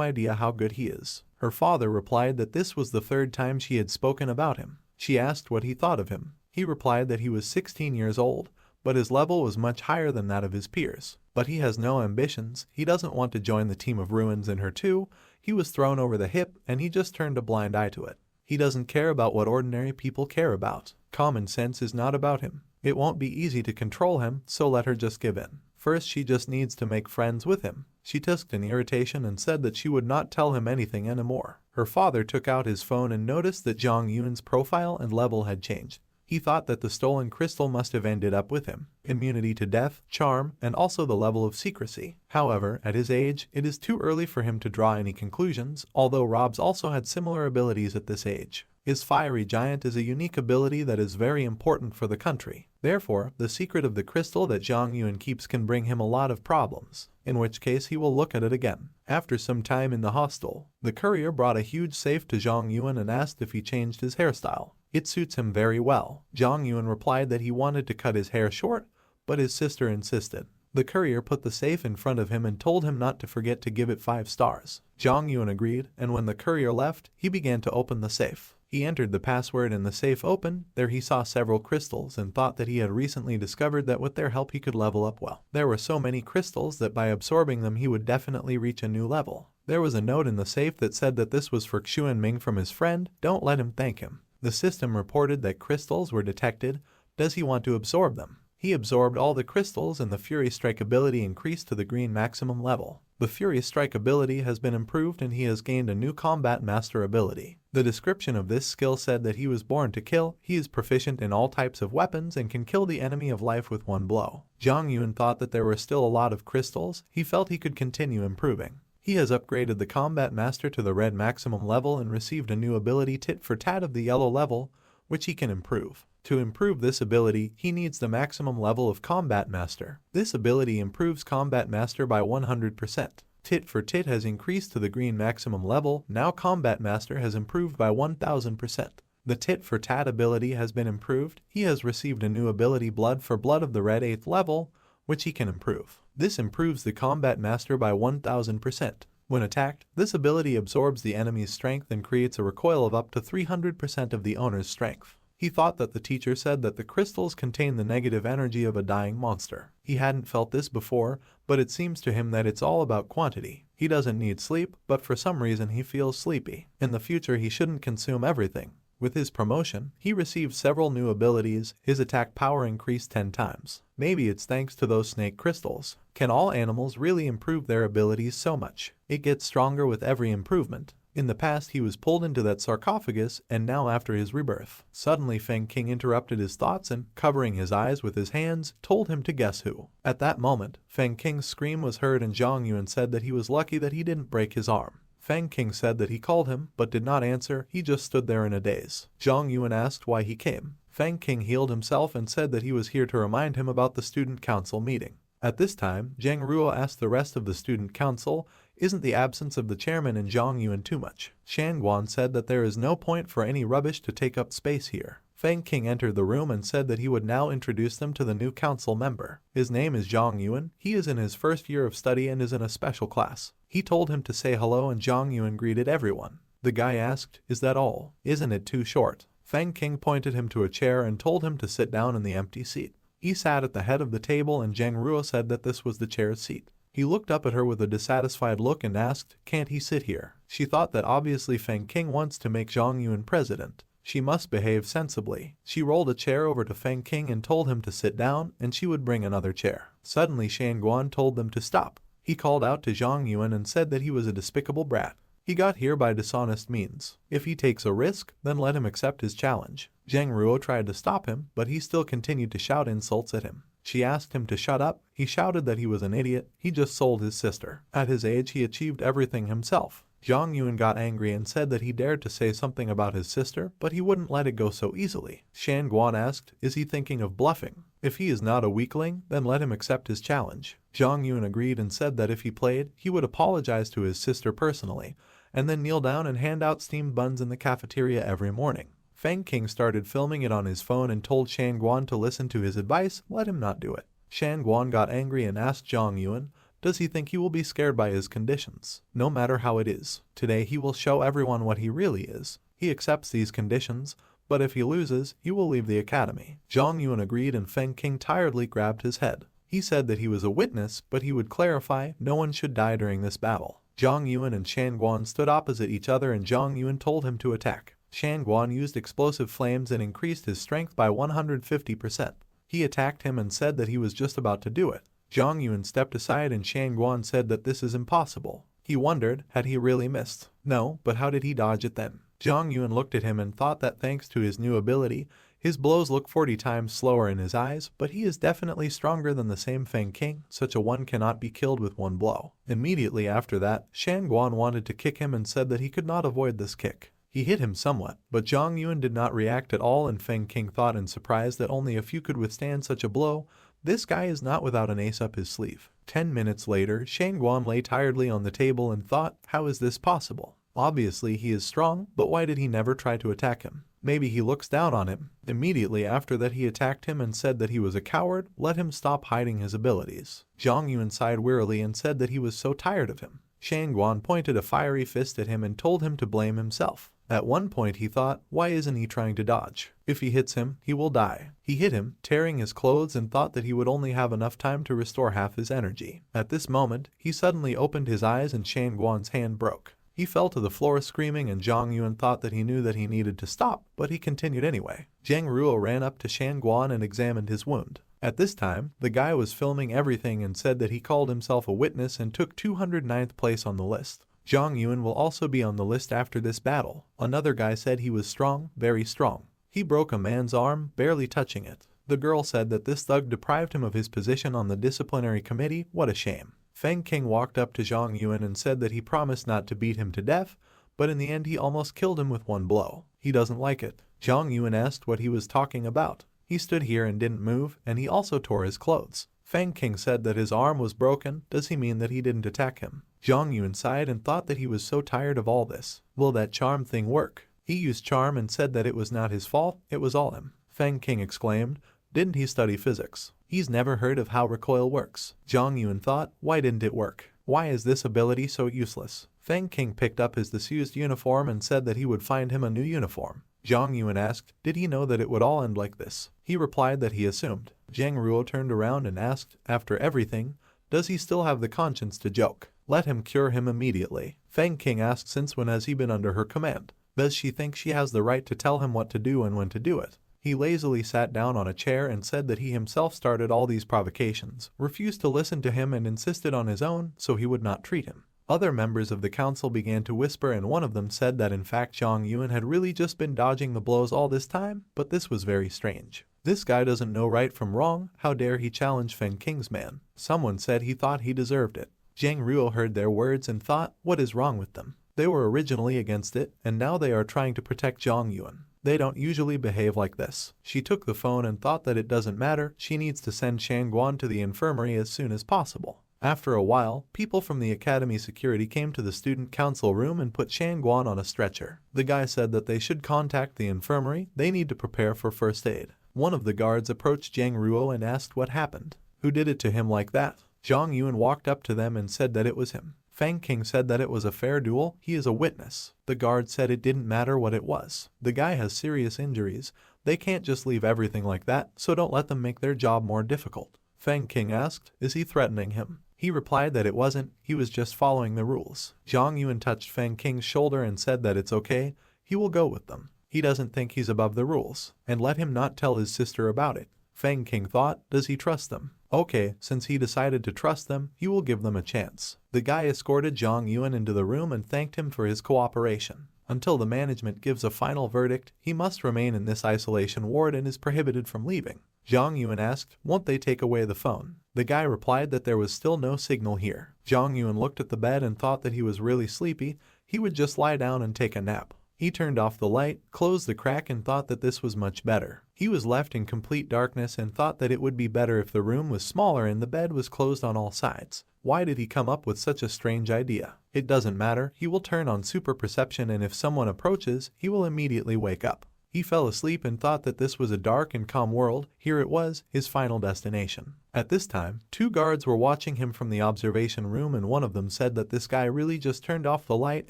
idea how good he is. Her father replied that this was the third time she had spoken about him. She asked what he thought of him. He replied that he was 16 years old, but his level was much higher than that of his peers. But he has no ambitions, he doesn't want to join the team of ruins in her too. He was thrown over the hip and he just turned a blind eye to it. He doesn't care about what ordinary people care about. Common sense is not about him. It won't be easy to control him, so let her just give in. First she just needs to make friends with him. She tusked in irritation and said that she would not tell him anything anymore. Her father took out his phone and noticed that Zhang Yuan's profile and level had changed. He thought that the stolen crystal must have ended up with him. Immunity to death, charm, and also the level of secrecy. However, at his age, it is too early for him to draw any conclusions, although Robs also had similar abilities at this age. His fiery giant is a unique ability that is very important for the country. Therefore, the secret of the crystal that Zhang Yuan keeps can bring him a lot of problems, in which case he will look at it again. After some time in the hostel, the courier brought a huge safe to Zhang Yuan and asked if he changed his hairstyle. It suits him very well. Zhang Yuan replied that he wanted to cut his hair short, but his sister insisted. The courier put the safe in front of him and told him not to forget to give it 5 stars. Zhang Yuan agreed, and when the courier left, he began to open the safe. He entered the password and the safe opened. There he saw several crystals and thought that he had recently discovered that with their help he could level up well. There were so many crystals that by absorbing them he would definitely reach a new level. There was a note in the safe that said that this was for Xuan Ming from his friend. Don't let him thank him. The system reported that crystals were detected. Does he want to absorb them? He absorbed all the crystals and the Fury Strike ability increased to the green maximum level. The Fury Strike ability has been improved and he has gained a new Combat Master ability. The description of this skill said that he was born to kill. He is proficient in all types of weapons and can kill the enemy of life with one blow. Zhang Yuan thought that there were still a lot of crystals. He felt he could continue improving. He has upgraded the Combat Master to the red maximum level and received a new ability Tit for Tat of the yellow level, which he can improve. To improve this ability, he needs the maximum level of Combat Master. This ability improves Combat Master by 100%. Tit for Tit has increased to the green maximum level. Now Combat Master has improved by 1000%. The Tit for Tat ability has been improved. He has received a new ability Blood for Blood of the red 8th level, which he can improve. This improves the Combat Master by 1000%. When attacked, this ability absorbs the enemy's strength and creates a recoil of up to 300% of the owner's strength. He thought that the teacher said that the crystals contain the negative energy of a dying monster. He hadn't felt this before, but it seems to him that it's all about quantity. He doesn't need sleep, but for some reason he feels sleepy. In the future he shouldn't consume everything. With his promotion, he received several new abilities. His attack power increased 10 times. Maybe it's thanks to those snake crystals. Can all animals really improve their abilities so much? It gets stronger with every improvement. In the past he was pulled into that sarcophagus and now after his rebirth. Suddenly Feng King interrupted his thoughts and, covering his eyes with his hands, told him to guess who. At that moment, Feng King's scream was heard and Zhang Yuan said that he was lucky that he didn't break his arm. Fang King said that he called him but did not answer, he just stood there in a daze. Zhang Yuan asked why he came. Fang King healed himself and said that he was here to remind him about the student council meeting. At this time, Zhang Ruo asked the rest of the student council, isn't the absence of the chairman and Zhang Yuan too much? Shan Guan said that there is no point for any rubbish to take up space here. Fang King entered the room and said that he would now introduce them to the new council member. His name is Zhang Yuan. He is in his first year of study and is in a special class. He told him to say hello and Zhang Yuan greeted everyone. The guy asked, is that all? Isn't it too short? Fang King pointed him to a chair and told him to sit down in the empty seat. He sat at the head of the table and Zhang Ruo said that this was the chair's seat. He looked up at her with a dissatisfied look and asked, can't he sit here? She thought that obviously Fang King wants to make Zhang Yuan president. She must behave sensibly. She rolled a chair over to Fang King and told him to sit down and she would bring another chair. Suddenly Shan Guan told them to stop. He called out to Zhang Yuan and said that he was a despicable brat. He got here by dishonest means. If he takes a risk, then let him accept his challenge. Zhang Ruo tried to stop him, but he still continued to shout insults at him. She asked him to shut up. He shouted that he was an idiot. He just sold his sister. At his age, he achieved everything himself. Zhang Yuan got angry and said that he dared to say something about his sister, but he wouldn't let it go so easily. Shan Guan asked, is he thinking of bluffing? If he is not a weakling, then let him accept his challenge. Zhang Yuan agreed and said that if he played, he would apologize to his sister personally, and then kneel down and hand out steamed buns in the cafeteria every morning. Fang King started filming it on his phone and told Shan Guan to listen to his advice, let him not do it. Shan Guan got angry and asked Zhang Yuan, does he think he will be scared by his conditions? No matter how it is. Today he will show everyone what he really is. He accepts these conditions, but if he loses, he will leave the academy. Zhang Yuan agreed and Fang King tiredly grabbed his head. He said that he was a witness, but he would clarify no one should die during this battle. Zhang Yuan and Shan Guan stood opposite each other and Zhang Yuan told him to attack. Shan Guan used explosive flames and increased his strength by 150%. He attacked him and said that he was just about to do it. Zhang Yuan stepped aside and Shan Guan said that this is impossible. He wondered, had he really missed? No, but how did he dodge it then? Zhang Yuan looked at him and thought that thanks to his new ability, his blows look 40 times slower in his eyes, but he is definitely stronger than the same Fang King. Such a one cannot be killed with one blow. Immediately after that, Shan Guan wanted to kick him and said that he could not avoid this kick. He hit him somewhat, but Zhang Yuan did not react at all and Fang King thought in surprise that only a few could withstand such a blow. This guy is not without an ace up his sleeve. 10 minutes later, Shan Guan lay tiredly on the table and thought, how is this possible? Obviously he is strong, but why did he never try to attack him? Maybe he looks down on him. Immediately after that he attacked him and said that he was a coward, let him stop hiding his abilities. Zhang Yuan sighed wearily and said that he was so tired of him. Shan Guan pointed a fiery fist at him and told him to blame himself. At one point he thought, why isn't he trying to dodge? If he hits him, he will die. He hit him, tearing his clothes and thought that he would only have enough time to restore half his energy. At this moment, he suddenly opened his eyes and Shan Guan's hand broke. He fell to the floor screaming and Zhang Yuan thought that he knew that he needed to stop, but he continued anyway. Zhang Ruo ran up to Shan Guan and examined his wound. At this time, the guy was filming everything and said that he called himself a witness and took 209th place on the list. Zhang Yuan will also be on the list after this battle. Another guy said he was strong, very strong. He broke a man's arm, barely touching it. The girl said that this thug deprived him of his position on the disciplinary committee. What a shame. Fang King walked up to Zhang Yuan and said that he promised not to beat him to death, but in the end he almost killed him with one blow. He doesn't like it. Zhang Yuan asked what he was talking about. He stood here and didn't move, and he also tore his clothes. Fang King said that his arm was broken. Does he mean that he didn't attack him? Zhang Yuan sighed and thought that he was so tired of all this. Will that charm thing work? He used charm and said that it was not his fault, it was all him. Fang King exclaimed, didn't he study physics? He's never heard of how recoil works. Zhang Yuan thought, why didn't it work? Why is this ability so useless? Fang King picked up his disused uniform and said that he would find him a new uniform. Zhang Yuan asked, did he know that it would all end like this? He replied that he assumed. Zhang Ruo turned around and asked, after everything, does he still have the conscience to joke? Let him cure him immediately. Fang King asked since when has he been under her command? Does she think she has the right to tell him what to do and when to do it? He lazily sat down on a chair and said that he himself started all these provocations, refused to listen to him and insisted on his own, so he would not treat him. Other members of the council began to whisper and one of them said that in fact Zhang Yuan had really just been dodging the blows all this time, but this was very strange. This guy doesn't know right from wrong, how dare he challenge Fang King's man? Someone said he thought he deserved it. Zhang Ruo heard their words and thought, what is wrong with them? They were originally against it, and now they are trying to protect Jong Yun. They don't usually behave like this. She took the phone and thought that it doesn't matter, she needs to send Shangguan to the infirmary as soon as possible. After a while, people from the academy security came to the student council room and put Shangguan on a stretcher. The guy said that they should contact the infirmary, they need to prepare for first aid. One of the guards approached Zhang Ruo and asked what happened. Who did it to him like that? Zhang Yun walked up to them and said that it was him. Fang King said that it was a fair duel, he is a witness. The guard said it didn't matter what it was. The guy has serious injuries. They can't just leave everything like that, so don't let them make their job more difficult. Fang King asked, is he threatening him? He replied that it wasn't, he was just following the rules. Zhang Yun touched Fang King's shoulder and said that it's okay, he will go with them. He doesn't think he's above the rules, and let him not tell his sister about it. Fang King thought, does he trust them? Okay, since he decided to trust them, he will give them a chance. The guy escorted Zhang Yun into the room and thanked him for his cooperation. Until the management gives a final verdict, he must remain in this isolation ward and is prohibited from leaving. Zhang Yun asked, won't they take away the phone? The guy replied that there was still no signal here. Zhang Yun looked at the bed and thought that he was really sleepy, he would just lie down and take a nap. He turned off the light, closed the crack and thought that this was much better. He was left in complete darkness and thought that it would be better if the room was smaller and the bed was closed on all sides. Why did he come up with such a strange idea? It doesn't matter, he will turn on super perception and if someone approaches, he will immediately wake up. He fell asleep and thought that this was a dark and calm world. Here it was, his final destination. At this time, 2 guards were watching him from the observation room and one of them said that this guy really just turned off the light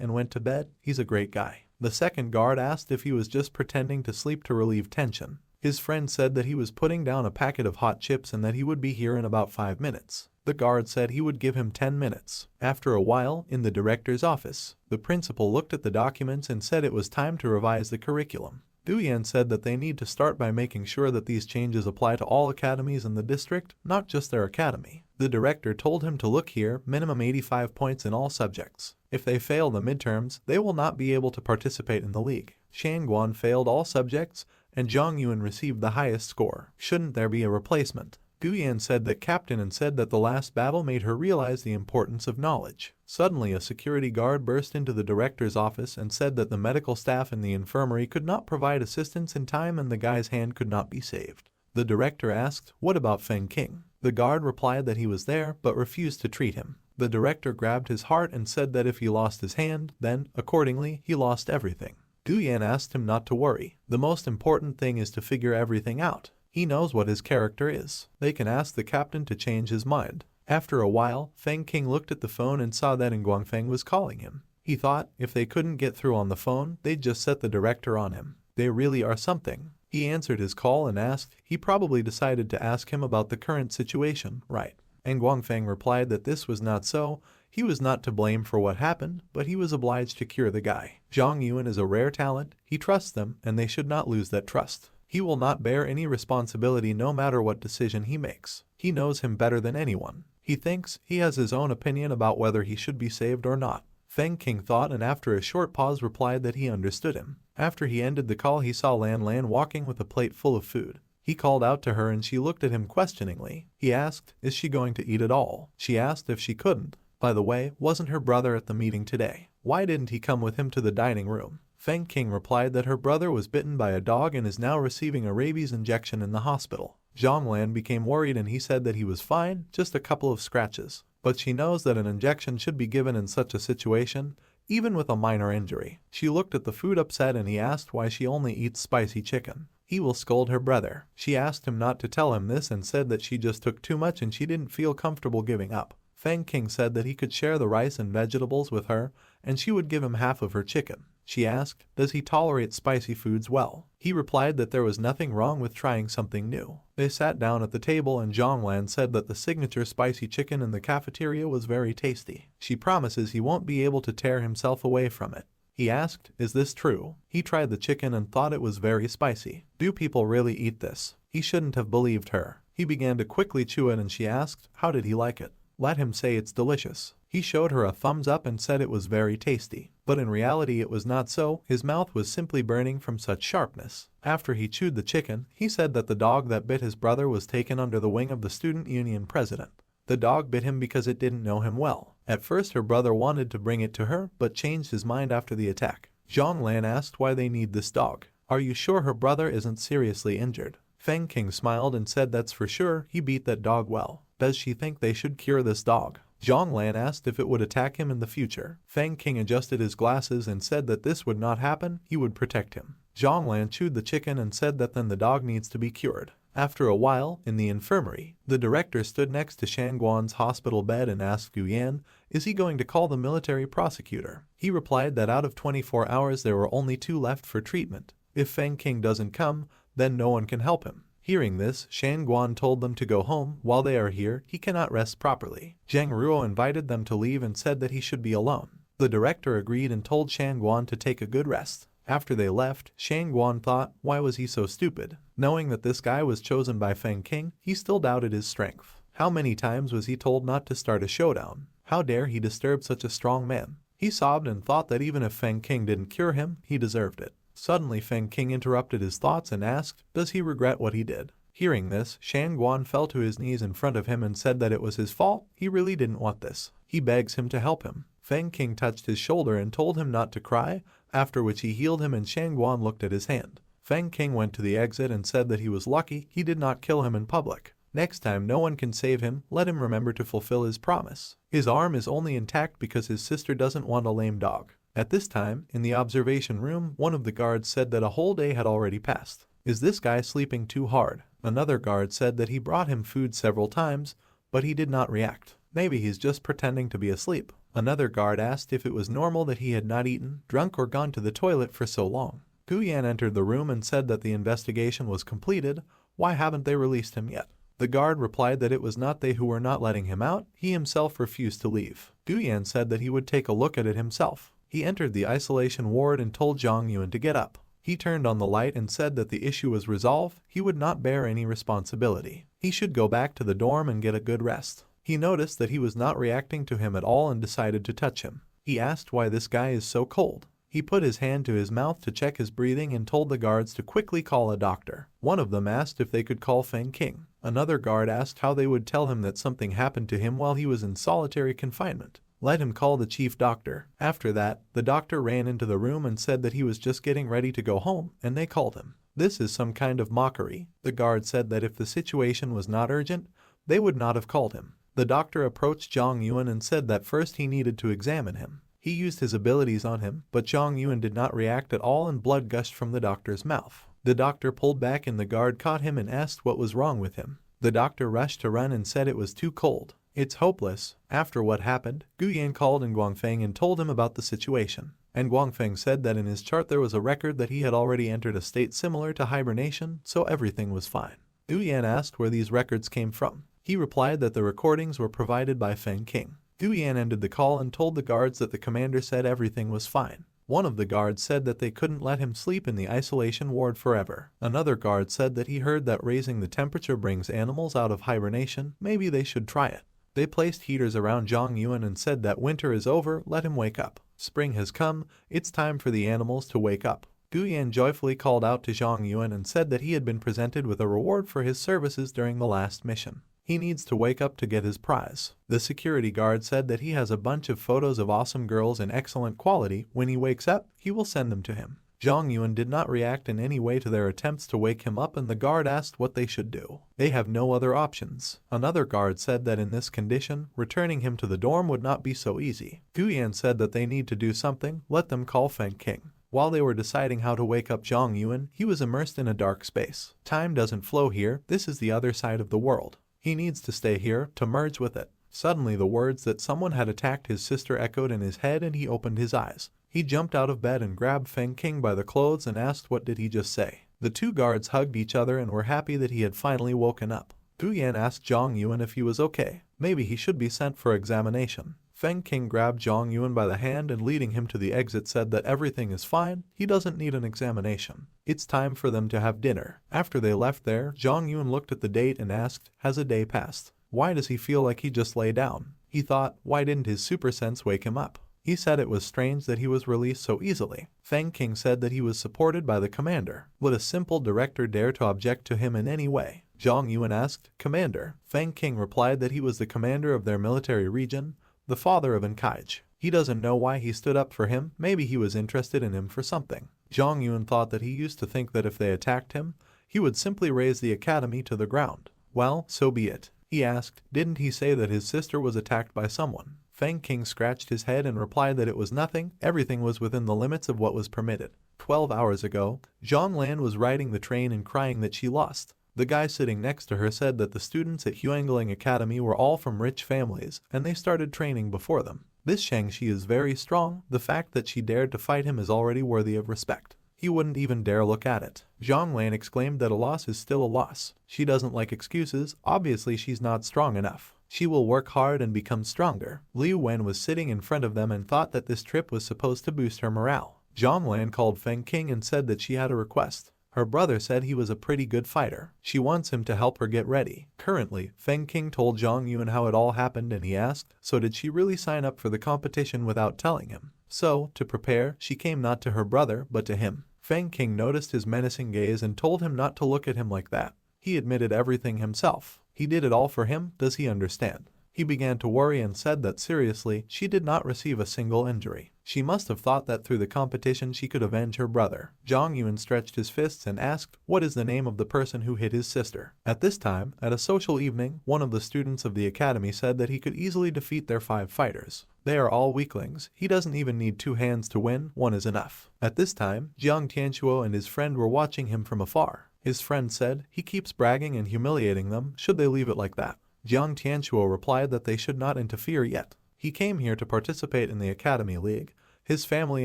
and went to bed, he's a great guy. The second guard asked if he was just pretending to sleep to relieve tension. His friend said that he was putting down a packet of hot chips and that he would be here in about 5 minutes. The guard said he would give him 10 minutes. After a while, in the director's office, the principal looked at the documents and said it was time to revise the curriculum. Du Yan said that they need to start by making sure that these changes apply to all academies in the district, not just their academy. The director told him to look here, minimum 85 points in all subjects. If they fail the midterms, they will not be able to participate in the league. Shangguan failed all subjects, and Zhang Yun received the highest score. Shouldn't there be a replacement? Du Yan said that captain and said that the last battle made her realize the importance of knowledge. Suddenly a security guard burst into the director's office and said that the medical staff in the infirmary could not provide assistance in time and the guy's hand could not be saved. The director asked, what about Feng King? The guard replied that he was there but refused to treat him. The director grabbed his heart and said that if he lost his hand, then, accordingly, he lost everything. Du Yan asked him not to worry. The most important thing is to figure everything out. He knows what his character is. They can ask the captain to change his mind. After a while, Feng King looked at the phone and saw that Nguyen Feng was calling him. He thought, if they couldn't get through on the phone, they'd just set the director on him. They really are something. He answered his call and asked, he probably decided to ask him about the current situation, right? Nguyen Feng replied that this was not so. He was not to blame for what happened, but he was obliged to cure the guy. Zhang Yun is a rare talent. He trusts them, and they should not lose that trust. He will not bear any responsibility no matter what decision he makes. He knows him better than anyone. He thinks he has his own opinion about whether he should be saved or not. Feng King thought and after a short pause replied that he understood him. After he ended the call he saw Lan Lan walking with a plate full of food. He called out to her and she looked at him questioningly. He asked, is she going to eat it all? She asked if she couldn't. By the way, wasn't her brother at the meeting today? Why didn't he come with him to the dining room? Feng King replied that her brother was bitten by a dog and is now receiving a rabies injection in the hospital. Zhang Lan became worried and he said that he was fine, just a couple of scratches. But she knows that an injection should be given in such a situation, even with a minor injury. She looked at the food upset and he asked why she only eats spicy chicken. He will scold her brother. She asked him not to tell him this and said that she just took too much and she didn't feel comfortable giving up. Feng King said that he could share the rice and vegetables with her and she would give him half of her chicken. She asked, does he tolerate spicy foods well? He replied that there was nothing wrong with trying something new. They sat down at the table and Zhang Lan said that the signature spicy chicken in the cafeteria was very tasty. She promises he won't be able to tear himself away from it. He asked, is this true? He tried the chicken and thought it was very spicy. Do people really eat this? He shouldn't have believed her. He began to quickly chew it and she asked, how did he like it? Let him say it's delicious. He showed her a thumbs up and said it was very tasty. But in reality it was not so, his mouth was simply burning from such sharpness. After he chewed the chicken, he said that the dog that bit his brother was taken under the wing of the student union president. The dog bit him because it didn't know him well. At first her brother wanted to bring it to her but changed his mind after the attack. Zhang Lan asked why they need this dog. Are you sure her brother isn't seriously injured? Feng King smiled and said that's for sure, he beat that dog well. Does she think they should cure this dog? Zhang Lan asked if it would attack him in the future. Feng King adjusted his glasses and said that this would not happen, he would protect him. Zhang Lan chewed the chicken and said that then the dog needs to be cured. After a while, in the infirmary, the director stood next to Shangguan's hospital bed and asked Gu Yan, is he going to call the military prosecutor? He replied that out of 24 hours there were only 2 left for treatment. If Feng King doesn't come, then no one can help him. Hearing this, Shangguan told them to go home. While they are here, he cannot rest properly. Zhang Ruo invited them to leave and said that he should be alone. The director agreed and told Shangguan to take a good rest. After they left, Shangguan thought, why was he so stupid? Knowing that this guy was chosen by Feng King, he still doubted his strength. How many times was he told not to start a showdown? How dare he disturb such a strong man? He sobbed and thought that even if Feng King didn't cure him, he deserved it. Suddenly Feng King interrupted his thoughts and asked, does he regret what he did? Hearing this, Shangguan fell to his knees in front of him and said that it was his fault, he really didn't want this. He begs him to help him. Feng King touched his shoulder and told him not to cry, after which he healed him and Shangguan looked at his hand. Feng King went to the exit and said that he was lucky he did not kill him in public. Next time no one can save him, let him remember to fulfill his promise. His arm is only intact because his sister doesn't want a lame dog. At this time, in the observation room, one of the guards said that a whole day had already passed. Is this guy sleeping too hard? Another guard said that he brought him food several times, but he did not react. Maybe he's just pretending to be asleep. Another guard asked if it was normal that he had not eaten, drunk or gone to the toilet for so long. Gu Yan entered the room and said that the investigation was completed. Why haven't they released him yet? The guard replied that it was not they who were not letting him out, he himself refused to leave. Gu Yan said that he would take a look at it himself. He entered the isolation ward and told Zhang Yuan to get up. He turned on the light and said that the issue was resolved, he would not bear any responsibility. He should go back to the dorm and get a good rest. He noticed that he was not reacting to him at all and decided to touch him. He asked why this guy is so cold. He put his hand to his mouth to check his breathing and told the guards to quickly call a doctor. One of them asked if they could call Feng King. Another guard asked how they would tell him that something happened to him while he was in solitary confinement. Let him call the chief doctor. After that, the doctor ran into the room and said that he was just getting ready to go home, and they called him. This is some kind of mockery. The guard said that if the situation was not urgent, they would not have called him. The doctor approached Zhang Yuan and said that first he needed to examine him. He used his abilities on him, but Zhang Yuan did not react at all and blood gushed from the doctor's mouth. The doctor pulled back and the guard caught him and asked what was wrong with him. The doctor rushed to run and said it was too cold. It's hopeless. After what happened, Gu Yan called in Guangfeng and told him about the situation. And Guangfeng said that in his chart there was a record that he had already entered a state similar to hibernation, so everything was fine. Gu Yan asked where these records came from. He replied that the recordings were provided by Feng King. Gu Yan ended the call and told the guards that the commander said everything was fine. One of the guards said that they couldn't let him sleep in the isolation ward forever. Another guard said that he heard that raising the temperature brings animals out of hibernation, maybe they should try it. They placed heaters around Zhang Yuan and said that winter is over, let him wake up. Spring has come, it's time for the animals to wake up. Gu Yan joyfully called out to Zhang Yuan and said that he had been presented with a reward for his services during the last mission. He needs to wake up to get his prize. The security guard said that he has a bunch of photos of awesome girls in excellent quality. When he wakes up, he will send them to him. Zhang Yuan did not react in any way to their attempts to wake him up and the guard asked what they should do. They have no other options. Another guard said that in this condition, returning him to the dorm would not be so easy. Gu Yan said that they need to do something, let them call Feng King. While they were deciding how to wake up Zhang Yuan, he was immersed in a dark space. Time doesn't flow here, this is the other side of the world. He needs to stay here, to merge with it. Suddenly the words that someone had attacked his sister echoed in his head and he opened his eyes. He jumped out of bed and grabbed Feng King by the clothes and asked what did he just say. The two guards hugged each other and were happy that he had finally woken up. Gu Yan asked Zhang Yuan if he was okay. Maybe he should be sent for examination. Feng King grabbed Zhang Yuan by the hand and leading him to the exit said that everything is fine, he doesn't need an examination. It's time for them to have dinner. After they left there, Zhang Yuan looked at the date and asked, has a day passed? Why does he feel like he just lay down? He thought, why didn't his super sense wake him up? He said it was strange that he was released so easily. Feng King said that he was supported by the commander. Would a simple director dare to object to him in any way? Zhang Yuan asked, Commander. Feng King replied that he was the commander of their military region. the father of Enkij. He doesn't know why he stood up for him, maybe he was interested in him for something. Jong Yun thought that he used to think that if they attacked him, he would simply raze the academy to the ground. Well, so be it. He asked, didn't he say that his sister was attacked by someone? Feng King scratched his head and replied that it was nothing, everything was within the limits of what was permitted. 12 hours ago, Zhang Lan was riding the train and crying that she lost. The guy sitting next to her said that the students at Huangling Academy were all from rich families, and they started training before them. This Shang-Chi is very strong, the fact that she dared to fight him is already worthy of respect. He wouldn't even dare look at it. Zhang Lan exclaimed that a loss is still a loss. She doesn't like excuses, obviously she's not strong enough. She will work hard and become stronger. Liu Wen was sitting in front of them and thought that this trip was supposed to boost her morale. Zhang Lan called Feng King and said that she had a request. Her brother said he was a pretty good fighter. She wants him to help her get ready. Currently, Feng King told Zhang Yun how it all happened and he asked, so did she really sign up for the competition without telling him? So, to prepare, she came not to her brother but to him. Feng King noticed his menacing gaze and told him not to look at him like that. He admitted everything himself. He did it all for him, does he understand? He began to worry and said that seriously, she did not receive a single injury. She must have thought that through the competition she could avenge her brother. Zhang Yun stretched his fists and asked, what is the name of the person who hit his sister? At this time, at a social evening, one of the students of the academy said that he could easily defeat their 5 fighters. They are all weaklings. He doesn't even need 2 hands to win, 1 is enough. At this time, Jiang Tianchuo and his friend were watching him from afar. His friend said, he keeps bragging and humiliating them, should they leave it like that? Jiang Tianchuo replied that they should not interfere yet. He came here to participate in the Academy League. His family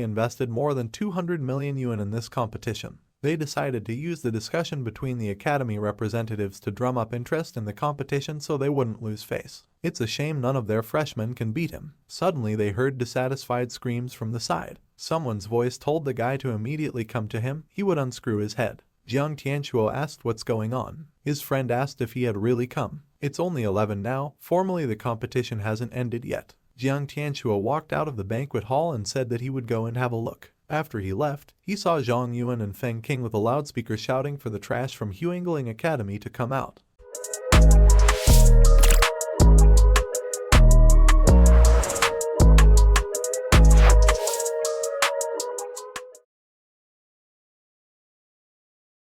invested more than 200 million yuan in this competition. They decided to use the discussion between the Academy representatives to drum up interest in the competition so they wouldn't lose face. It's a shame none of their freshmen can beat him. Suddenly they heard dissatisfied screams from the side. Someone's voice told the guy to immediately come to him, he would unscrew his head. Jiang Tianchuo asked what's going on. His friend asked if he had really come. It's only 11 now, formally the competition hasn't ended yet. Jiang Tianchuo walked out of the banquet hall and said that he would go and have a look. After he left, he saw Zhang Yun and Feng King with a loudspeaker shouting for the trash from Huangling Academy to come out.